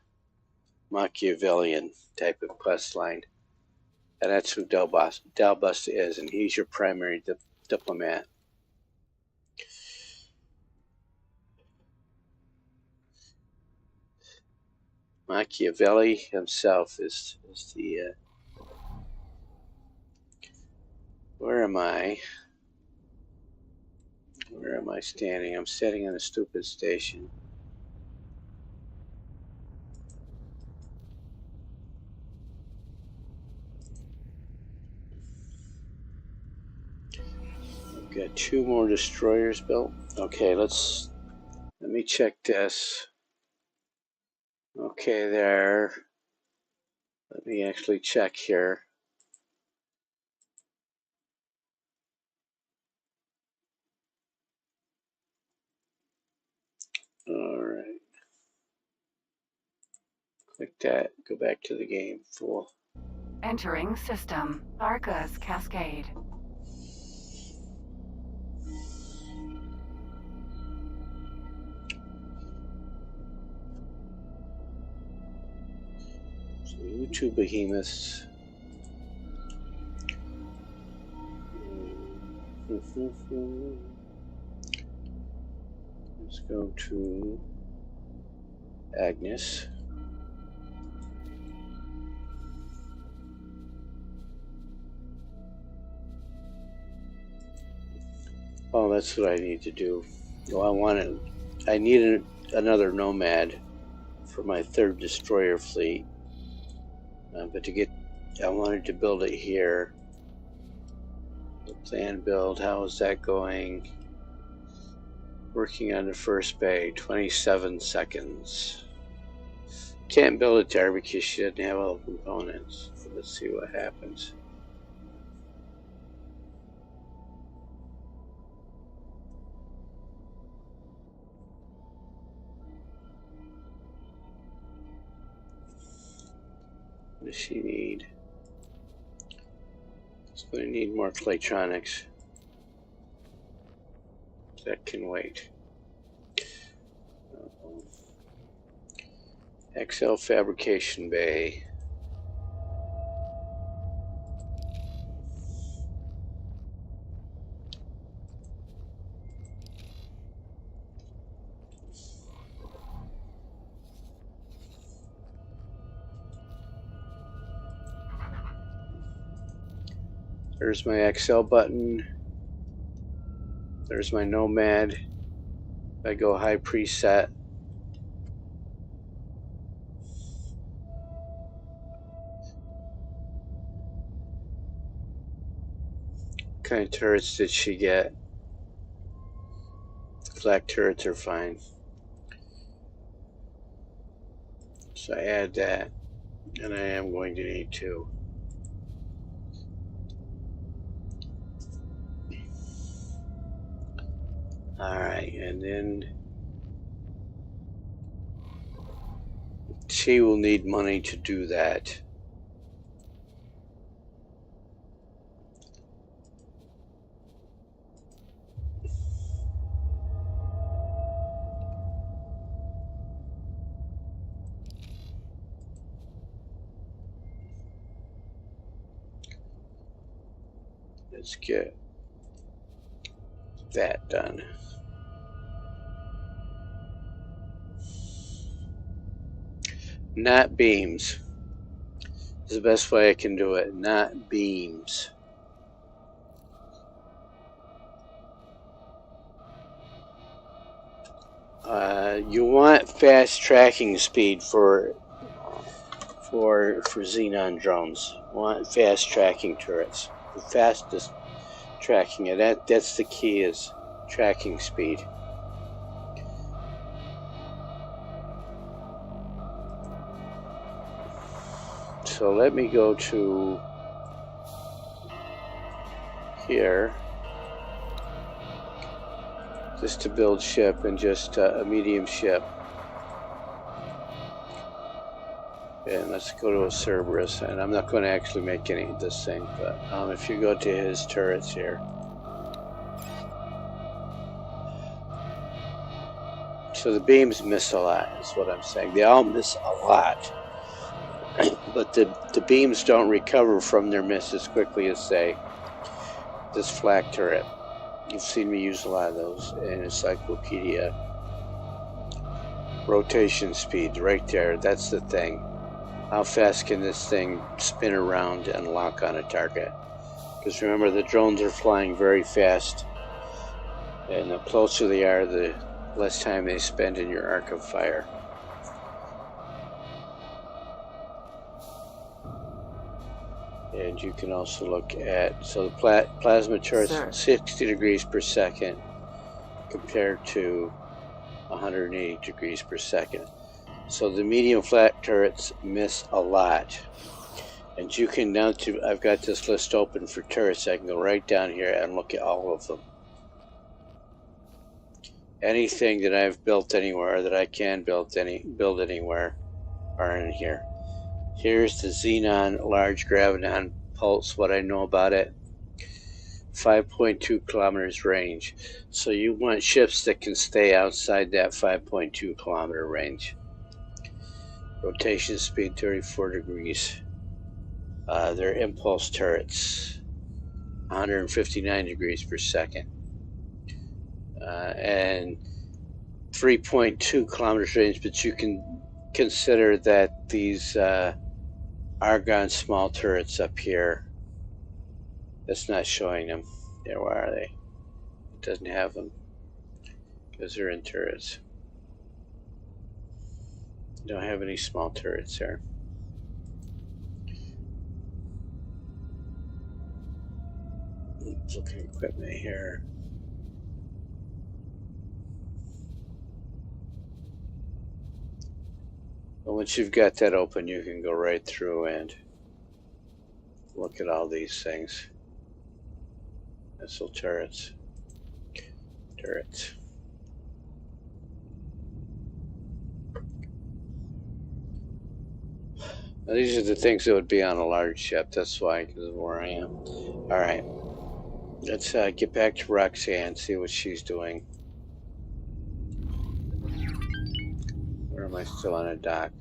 Machiavellian type of quest line, and that's who Dalbusta is, and he's your primary diplomat. Machiavelli himself is the. Where am I? Where am I standing? I'm standing on a stupid station. I've got 2 more destroyers built. Okay, let me check this. Okay, there. Let me actually check here. All right. Click that. Go back to the game. Fool. Entering system. Arca's Cascade. So you 2 behemoths. Let's go to Agnes. Oh, that's what I need to do. Well, I need another Nomad for my 3rd destroyer fleet. But I wanted to build it here. The plan build, how is that going? Working on the first bay, 27 seconds. Can't build it there because she didn't have all the components. So let's see what happens. What does she need? It's going to need more Claytronics. That can wait. XL Fabrication Bay. There's my XL button. There's my Nomad. I go high preset. What kind of turrets did she get? Flak turrets are fine. So I add that, and I am going to need 2. Alright, and then she will need money to do that. Let's get that done. Not beams. This is the best way I can do it. Not beams. You want fast tracking speed for Xenon drones. You want fast tracking turrets. The fastest tracking, and that's the key, is tracking speed. So let me go to here, just to build ship, and just a medium ship. And let's go to a Cerberus, and I'm not going to actually make any of this thing, but if you go to his turrets here, so the beams miss a lot, is what I'm saying. They all miss a lot, but the beams don't recover from their miss as quickly as, say, this flak turret. You've seen me use a lot of those in Encyclopedia. Rotation speed, right there, that's the thing. How fast can this thing spin around and lock on a target? Because remember, the drones are flying very fast, and the closer they are, the less time they spend in your arc of fire. And you can also look at, so the plasma turret's 60 degrees per second compared to 180 degrees per second. So the medium flat turrets miss a lot. And you can now, I've got this list open for turrets. I can go right down here and look at all of them. Anything that I've built anywhere, that I can build anywhere, are in here. Here's the Xenon Large Graviton Pulse, what I know about it. 5.2 kilometers range. So you want ships that can stay outside that 5.2 kilometer range. Rotation speed 34 degrees. They're impulse turrets. 159 degrees per second. And 3.2 kilometers range, but you can consider that these Argon small turrets up here, that's not showing them. There, where are they? It doesn't have them because they're in turrets. Don't have any small turrets there. Let's look at equipment here. Well, once you've got that open, you can go right through and look at all these things. Missile turrets. Turrets. Now, these are the things that would be on a large ship. That's why, because of where I am. All right. Let's get back to Roxanne, see what she's doing. Or am I still on a dock?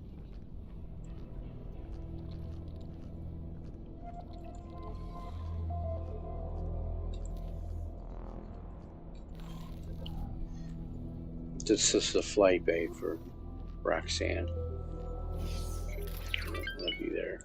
This is the flight bay for Roxanne. I'll be there.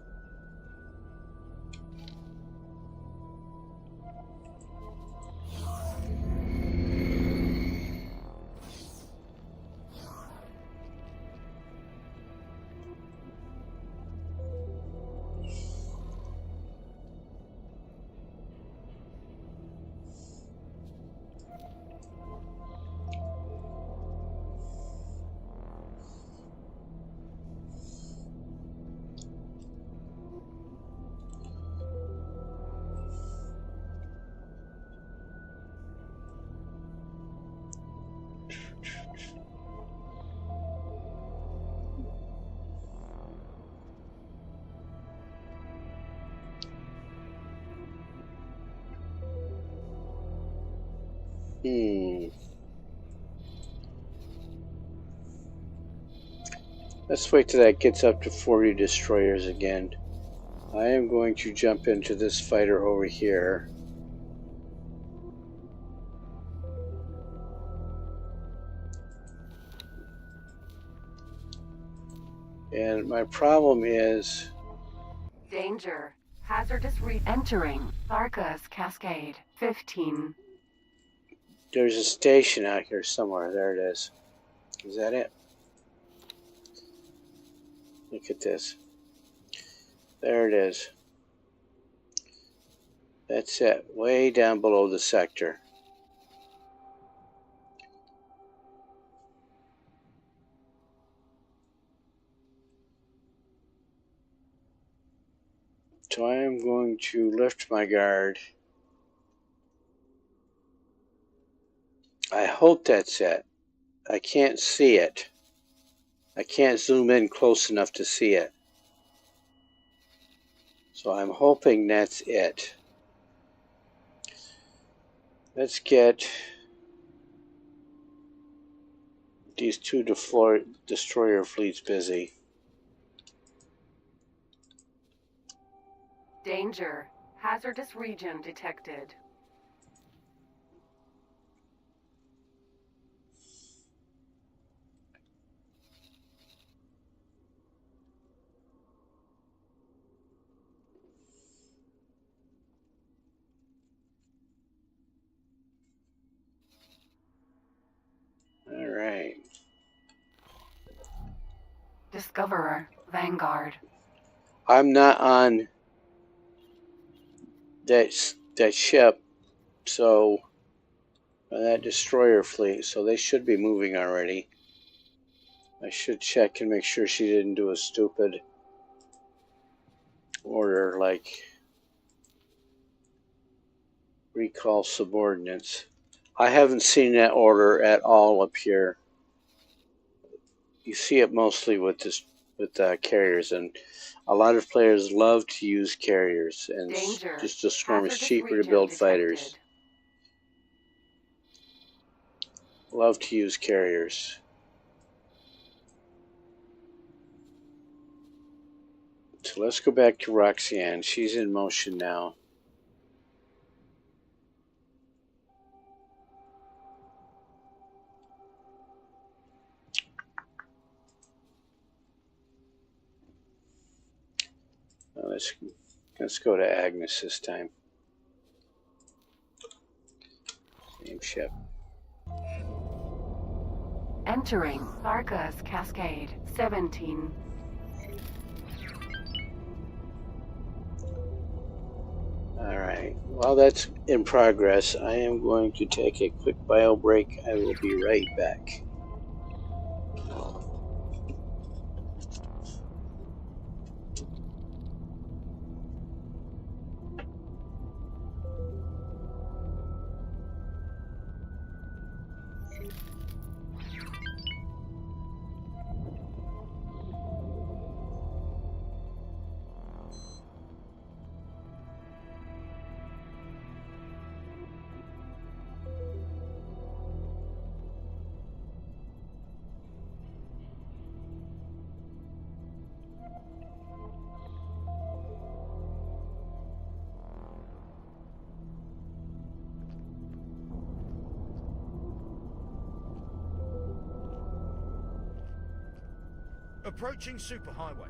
Let's wait till that gets up to 40 destroyers again. I am going to jump into this fighter over here. And my problem is... Danger. Hazardous re-entering. Barca's Cascade. 15. There's a station out here somewhere. There it is. Is that it? Look at this. There it is. That's it. Way down below the sector. So I am going to lift my guard. I hope that's it. I can't see it. I can't zoom in close enough to see it. So I'm hoping that's it. Let's get these two destroyer fleets busy. Danger. Hazardous region detected. All right. Discoverer. Vanguard. I'm not on that ship, so that destroyer fleet, so they should be moving already. I should check and make sure she didn't do a stupid order like recall subordinates. I haven't seen that order at all up here. You see it mostly with carriers, and a lot of players love to use carriers, and just the Storm is cheaper to build fighters. Love to use carriers. So let's go back to Roxanne. She's in motion now. let's go to Agnes this time. Same ship. Entering Tharka's Cascade 17. Alright, while that's in progress, I am going to take a quick bio break. I will be right back. Approaching superhighway.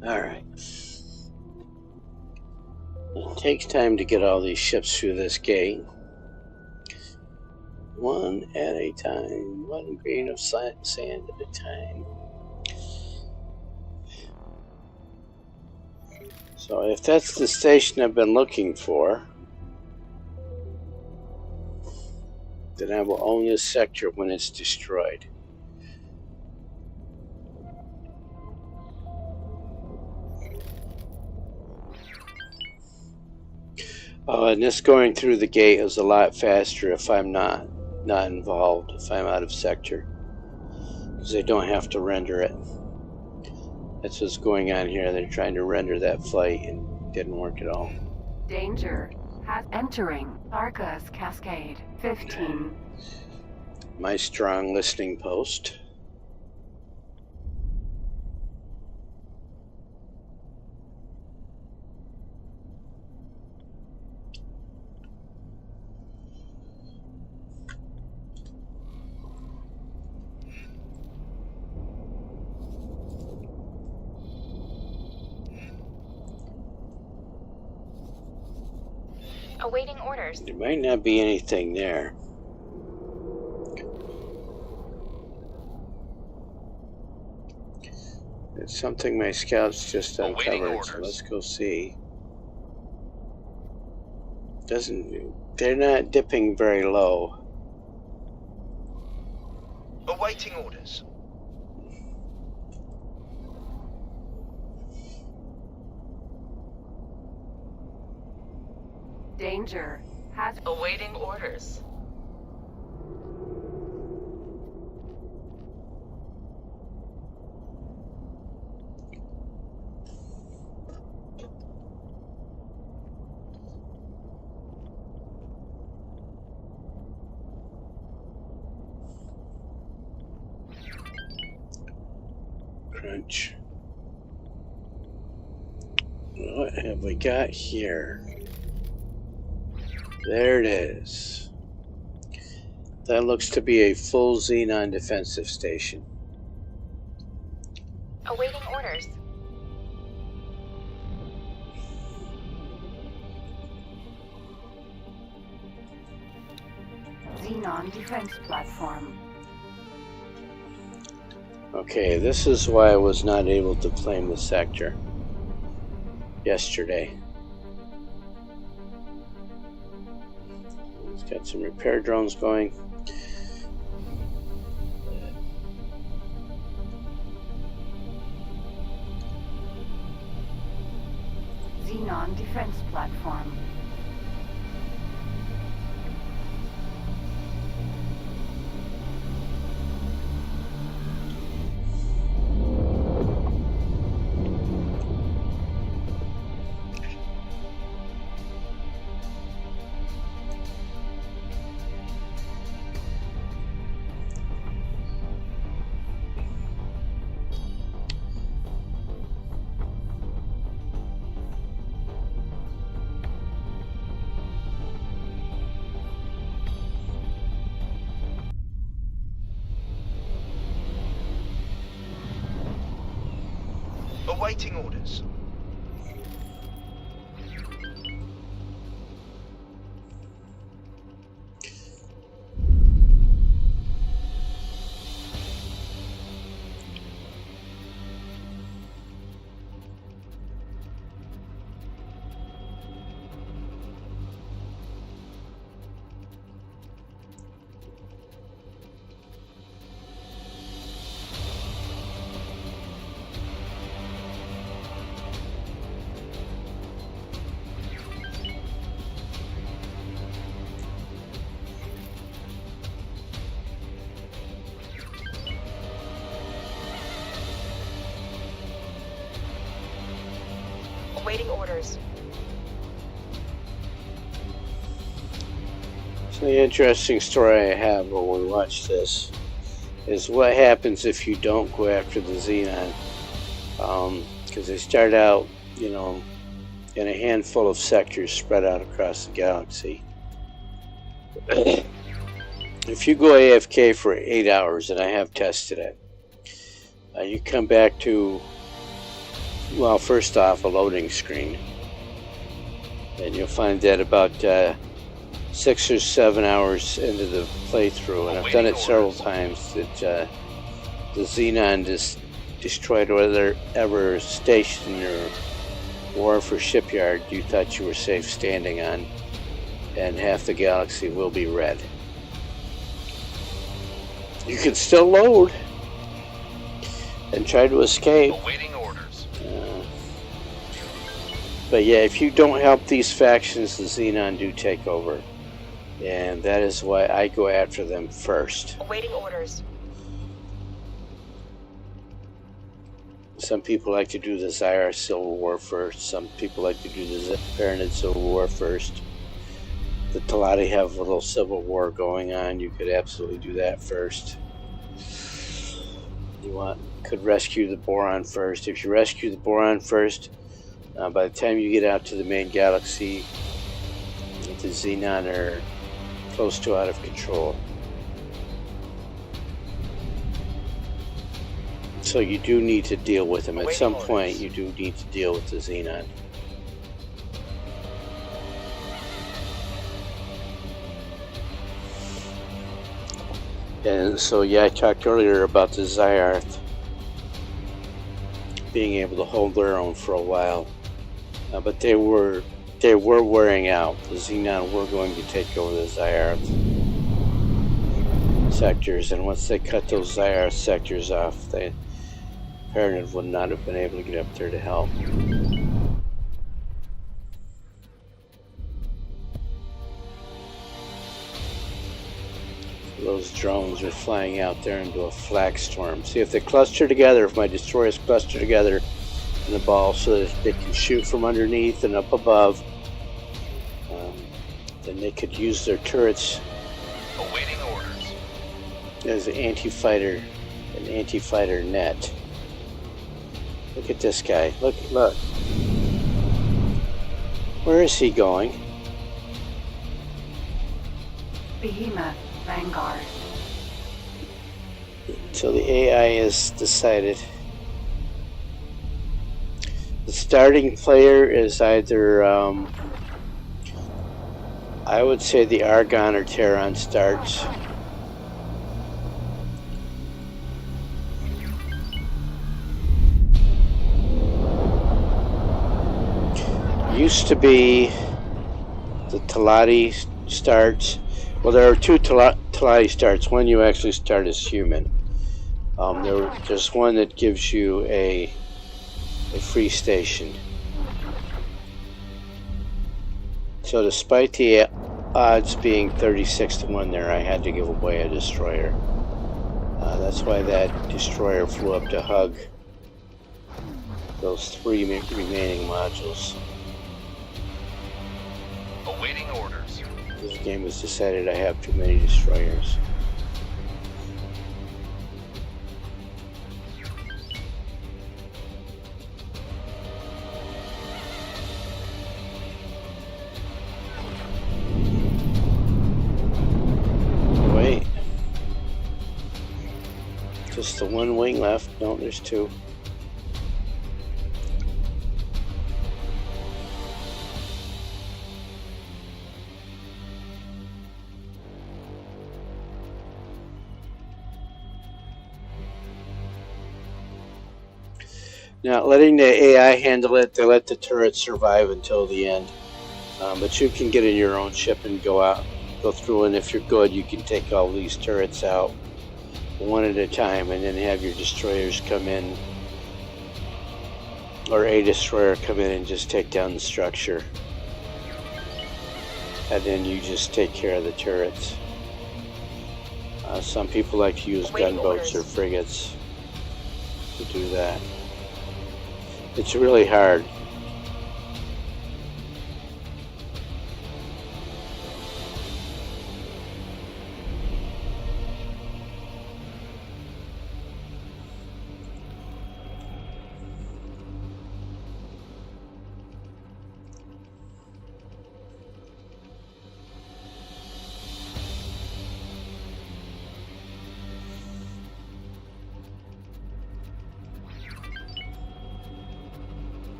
Alright. It takes time to get all these ships through this gate. One at a time, one grain of sand at a time. So if that's the station I've been looking for, then I will own this sector when it's destroyed. And this going through the gate is a lot faster if I'm not involved, if I'm out of sector, because they don't have to render it. That's what's going on here. They're trying to render that flight and didn't work at all. Danger. Entering Tharka's Cascade 15. My strong listening post. Awaiting orders. There might not be anything there. It's something my scouts just uncovered, so let's go see. They're not dipping very low. Awaiting orders. Danger. Awaiting orders. Crunch. What have we got here? There it is. That looks to be a full Xenon defensive station. Awaiting orders. Xenon defense platform. Okay, this is why I was not able to claim the sector yesterday. It's got some repair drones going. Xenon defense platform. Awaiting orders. Awaiting orders. So the interesting story I have when we watch this is what happens if you don't go after the Xenon. Because they start out, you know, in a handful of sectors spread out across the galaxy. If you go AFK for 8 hours, and I have tested it, you come back to, well, first off, a loading screen. And you'll find that about 6 or 7 hours into the playthrough, and I've done it several times, that the Xenon destroyed whatever station or wharf or shipyard you thought you were safe standing on, and half the galaxy will be red. You can still load and try to escape. Awaiting orders. But yeah, if you don't help these factions, the Xenon do take over. And that is why I go after them first. Awaiting orders. Some people like to do the Zyar Civil War first. Some people like to do the Paranid Civil War first. The Talati have a little civil war going on. You could absolutely do that first. Could rescue the Boron first. If you rescue the Boron first, by the time you get out to the main galaxy, the Xenon are close to out of control. So you do need to deal with them. At some point, you do need to deal with the Xenon. And so, yeah, I talked earlier about the Zyarth being able to hold their own for a while, but they were wearing out. The Xenon were going to take over the Zyarth sectors, and once they cut those Zyarth sectors off, the Paranid would not have been able to get up there to help. Those drones are flying out there into a flak storm. See, if they cluster together, if my destroyers cluster together in a ball so that they can shoot from underneath and up above, then they could use their turrets Awaiting orders. as an anti-fighter net. Look at this guy. Look. Where is he going? Behemoth Vanguard. So the AI is decided. The starting player is either, I would say the Argon or Terran starts. used to be the Talati starts. Well, there are two Talati starts. One you actually start as human. There's one that gives you a free station. So despite the odds being 36-1 there, I had to give away a destroyer. That's why that destroyer flew up to hug those 3 remaining modules. Awaiting orders. This game has decided I have too many destroyers. Wait. Just the one wing left. No, there's 2. Now, letting the AI handle it, they let the turrets survive until the end. But you can get in your own ship and go through, and if you're good, you can take all these turrets out one at a time, and then have your destroyers come in, or a destroyer come in and just take down the structure. And then you just take care of the turrets. Some people like to use gunboats or frigates to do that. It's really hard.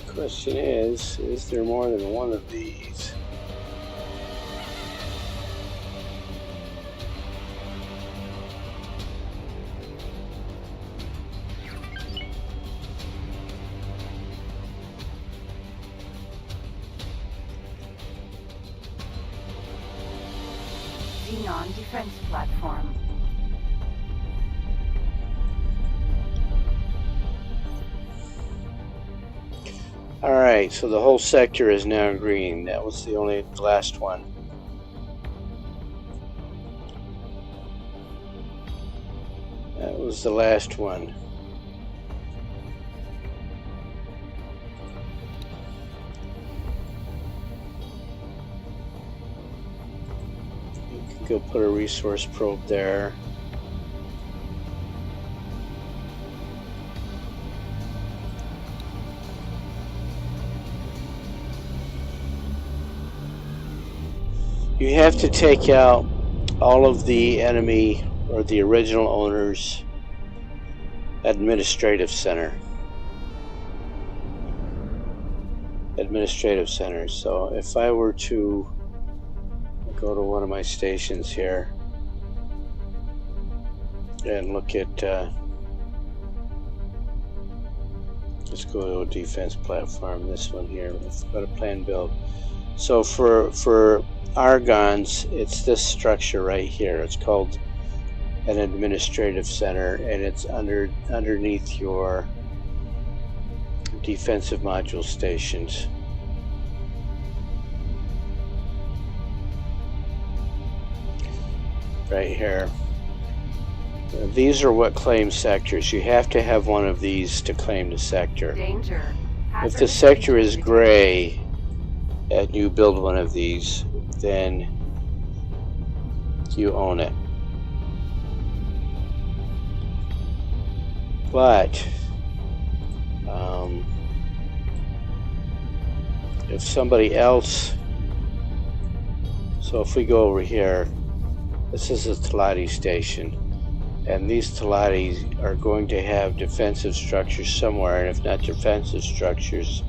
The question is there more than one of these? Xenon defense platform. Alright, so the whole sector is now green. That was the last one. That was the last one. You can go put a resource probe there. You have to take out all of the enemy or the original owner's administrative center. Administrative centers. So if I were to go to one of my stations here and look at, let's go to a defense platform, this one here, let's go to plan build. So for Argons, it's this structure right here. It's called an administrative center, and it's underneath your defensive module stations. Right here. These are what claim sectors. You have to have one of these to claim the sector. Danger. If the sector is gray and you build one of these, then you own it. But if somebody else, so if we go over here, this is a Talati station. And these Talatis are going to have defensive structures somewhere, and if not defensive structures,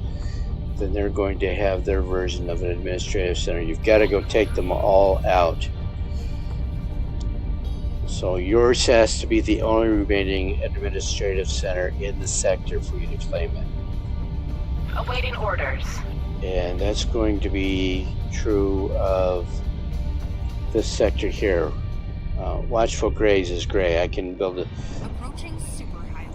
then they're going to have their version of an administrative center. You've got to go take them all out. So yours has to be the only remaining administrative center in the sector for you to claim it. Awaiting orders. And that's going to be true of this sector here. Watchful Grays is gray. I can build it.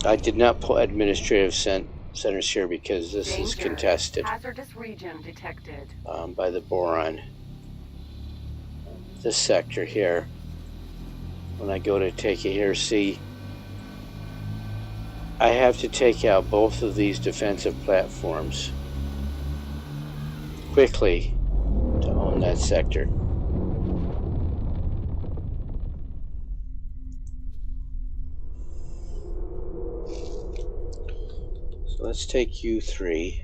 I did not put administrative centers here because this is contested. Hazardous region detected. By the boron. This sector here. When I go to take it here, see, I have to take out both of these defensive platforms quickly to own that sector. So let's take U3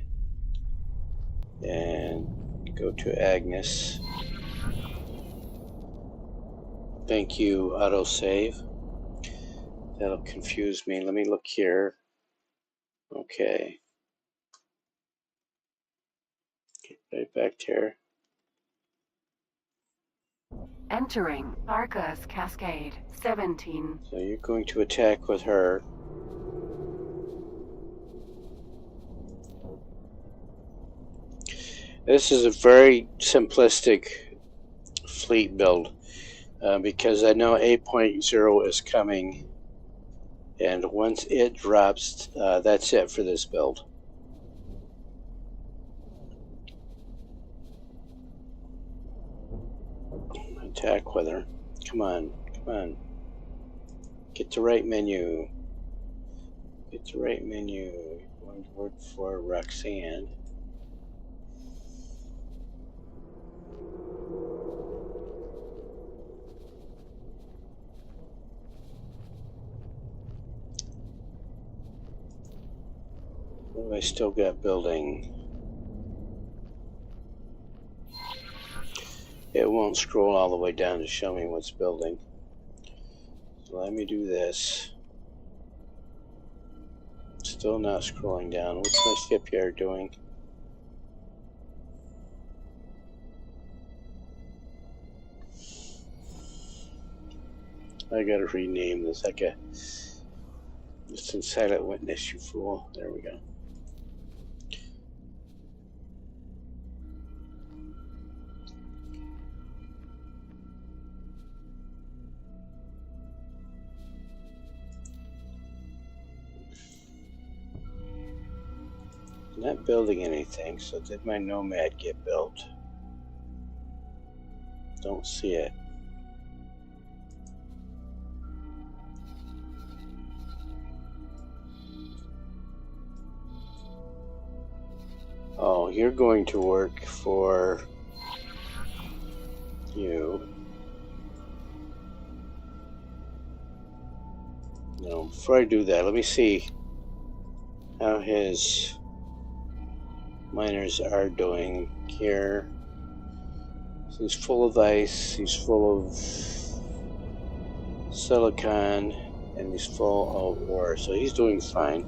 and go to Agnes. Thank you, autosave. That'll confuse me. Let me look here. Okay. Get right back here. Entering Arcus Cascade 17. So you're going to attack with her. This is a very simplistic fleet build. Because I know 8.0 is coming, and once it drops, that's it for this build. Attack with her. Come on, come on. Get the right menu. Get the right menu. You're going to work for Roxanne. What have I still got building? It won't scroll all the way down to show me what's building. So let me do this. Still not scrolling down. What's my shipyard doing? I gotta rename this. It's in silent witness, you fool. There we go. Not building anything, so did my Nomad get built? Don't see it. Oh, you're going to work for you. No, before I do that, let me see how his miners are doing here. So he's full of ice, he's full of silicon, and he's full of ore, so he's doing fine.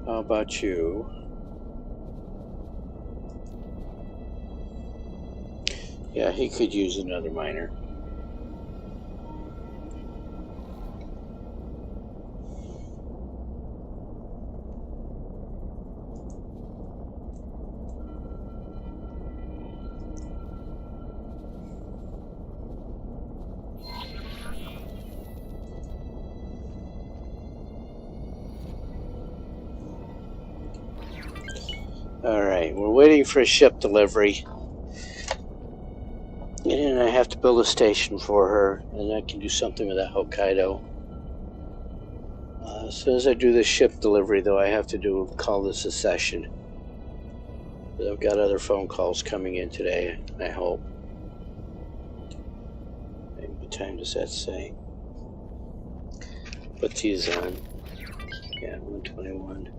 How about you? Yeah, he could use another miner. Alright, we're waiting for a ship delivery. And I have to build a station for her, and I can do something with that Hokkaido. As soon as I do this ship delivery, though, I have to call this a session. But I've got other phone calls coming in today, I hope. What time does that say? Put these on. Yeah, 121.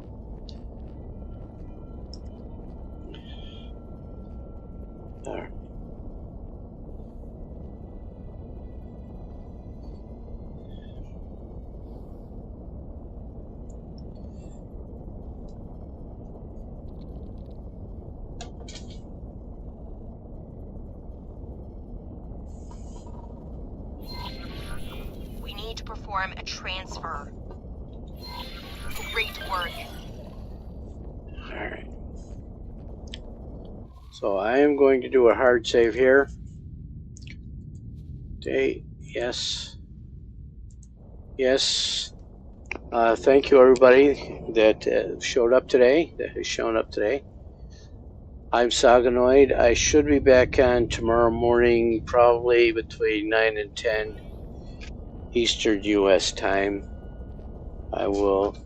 perform a transfer. Great work. Alright. So I am going to do a hard save here. Okay, yes. Yes. Thank you everybody that showed up today, that has shown up today. I'm Saganoid. I should be back on tomorrow morning, probably between 9 and 10 Eastern US time. I will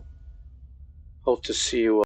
hope to see you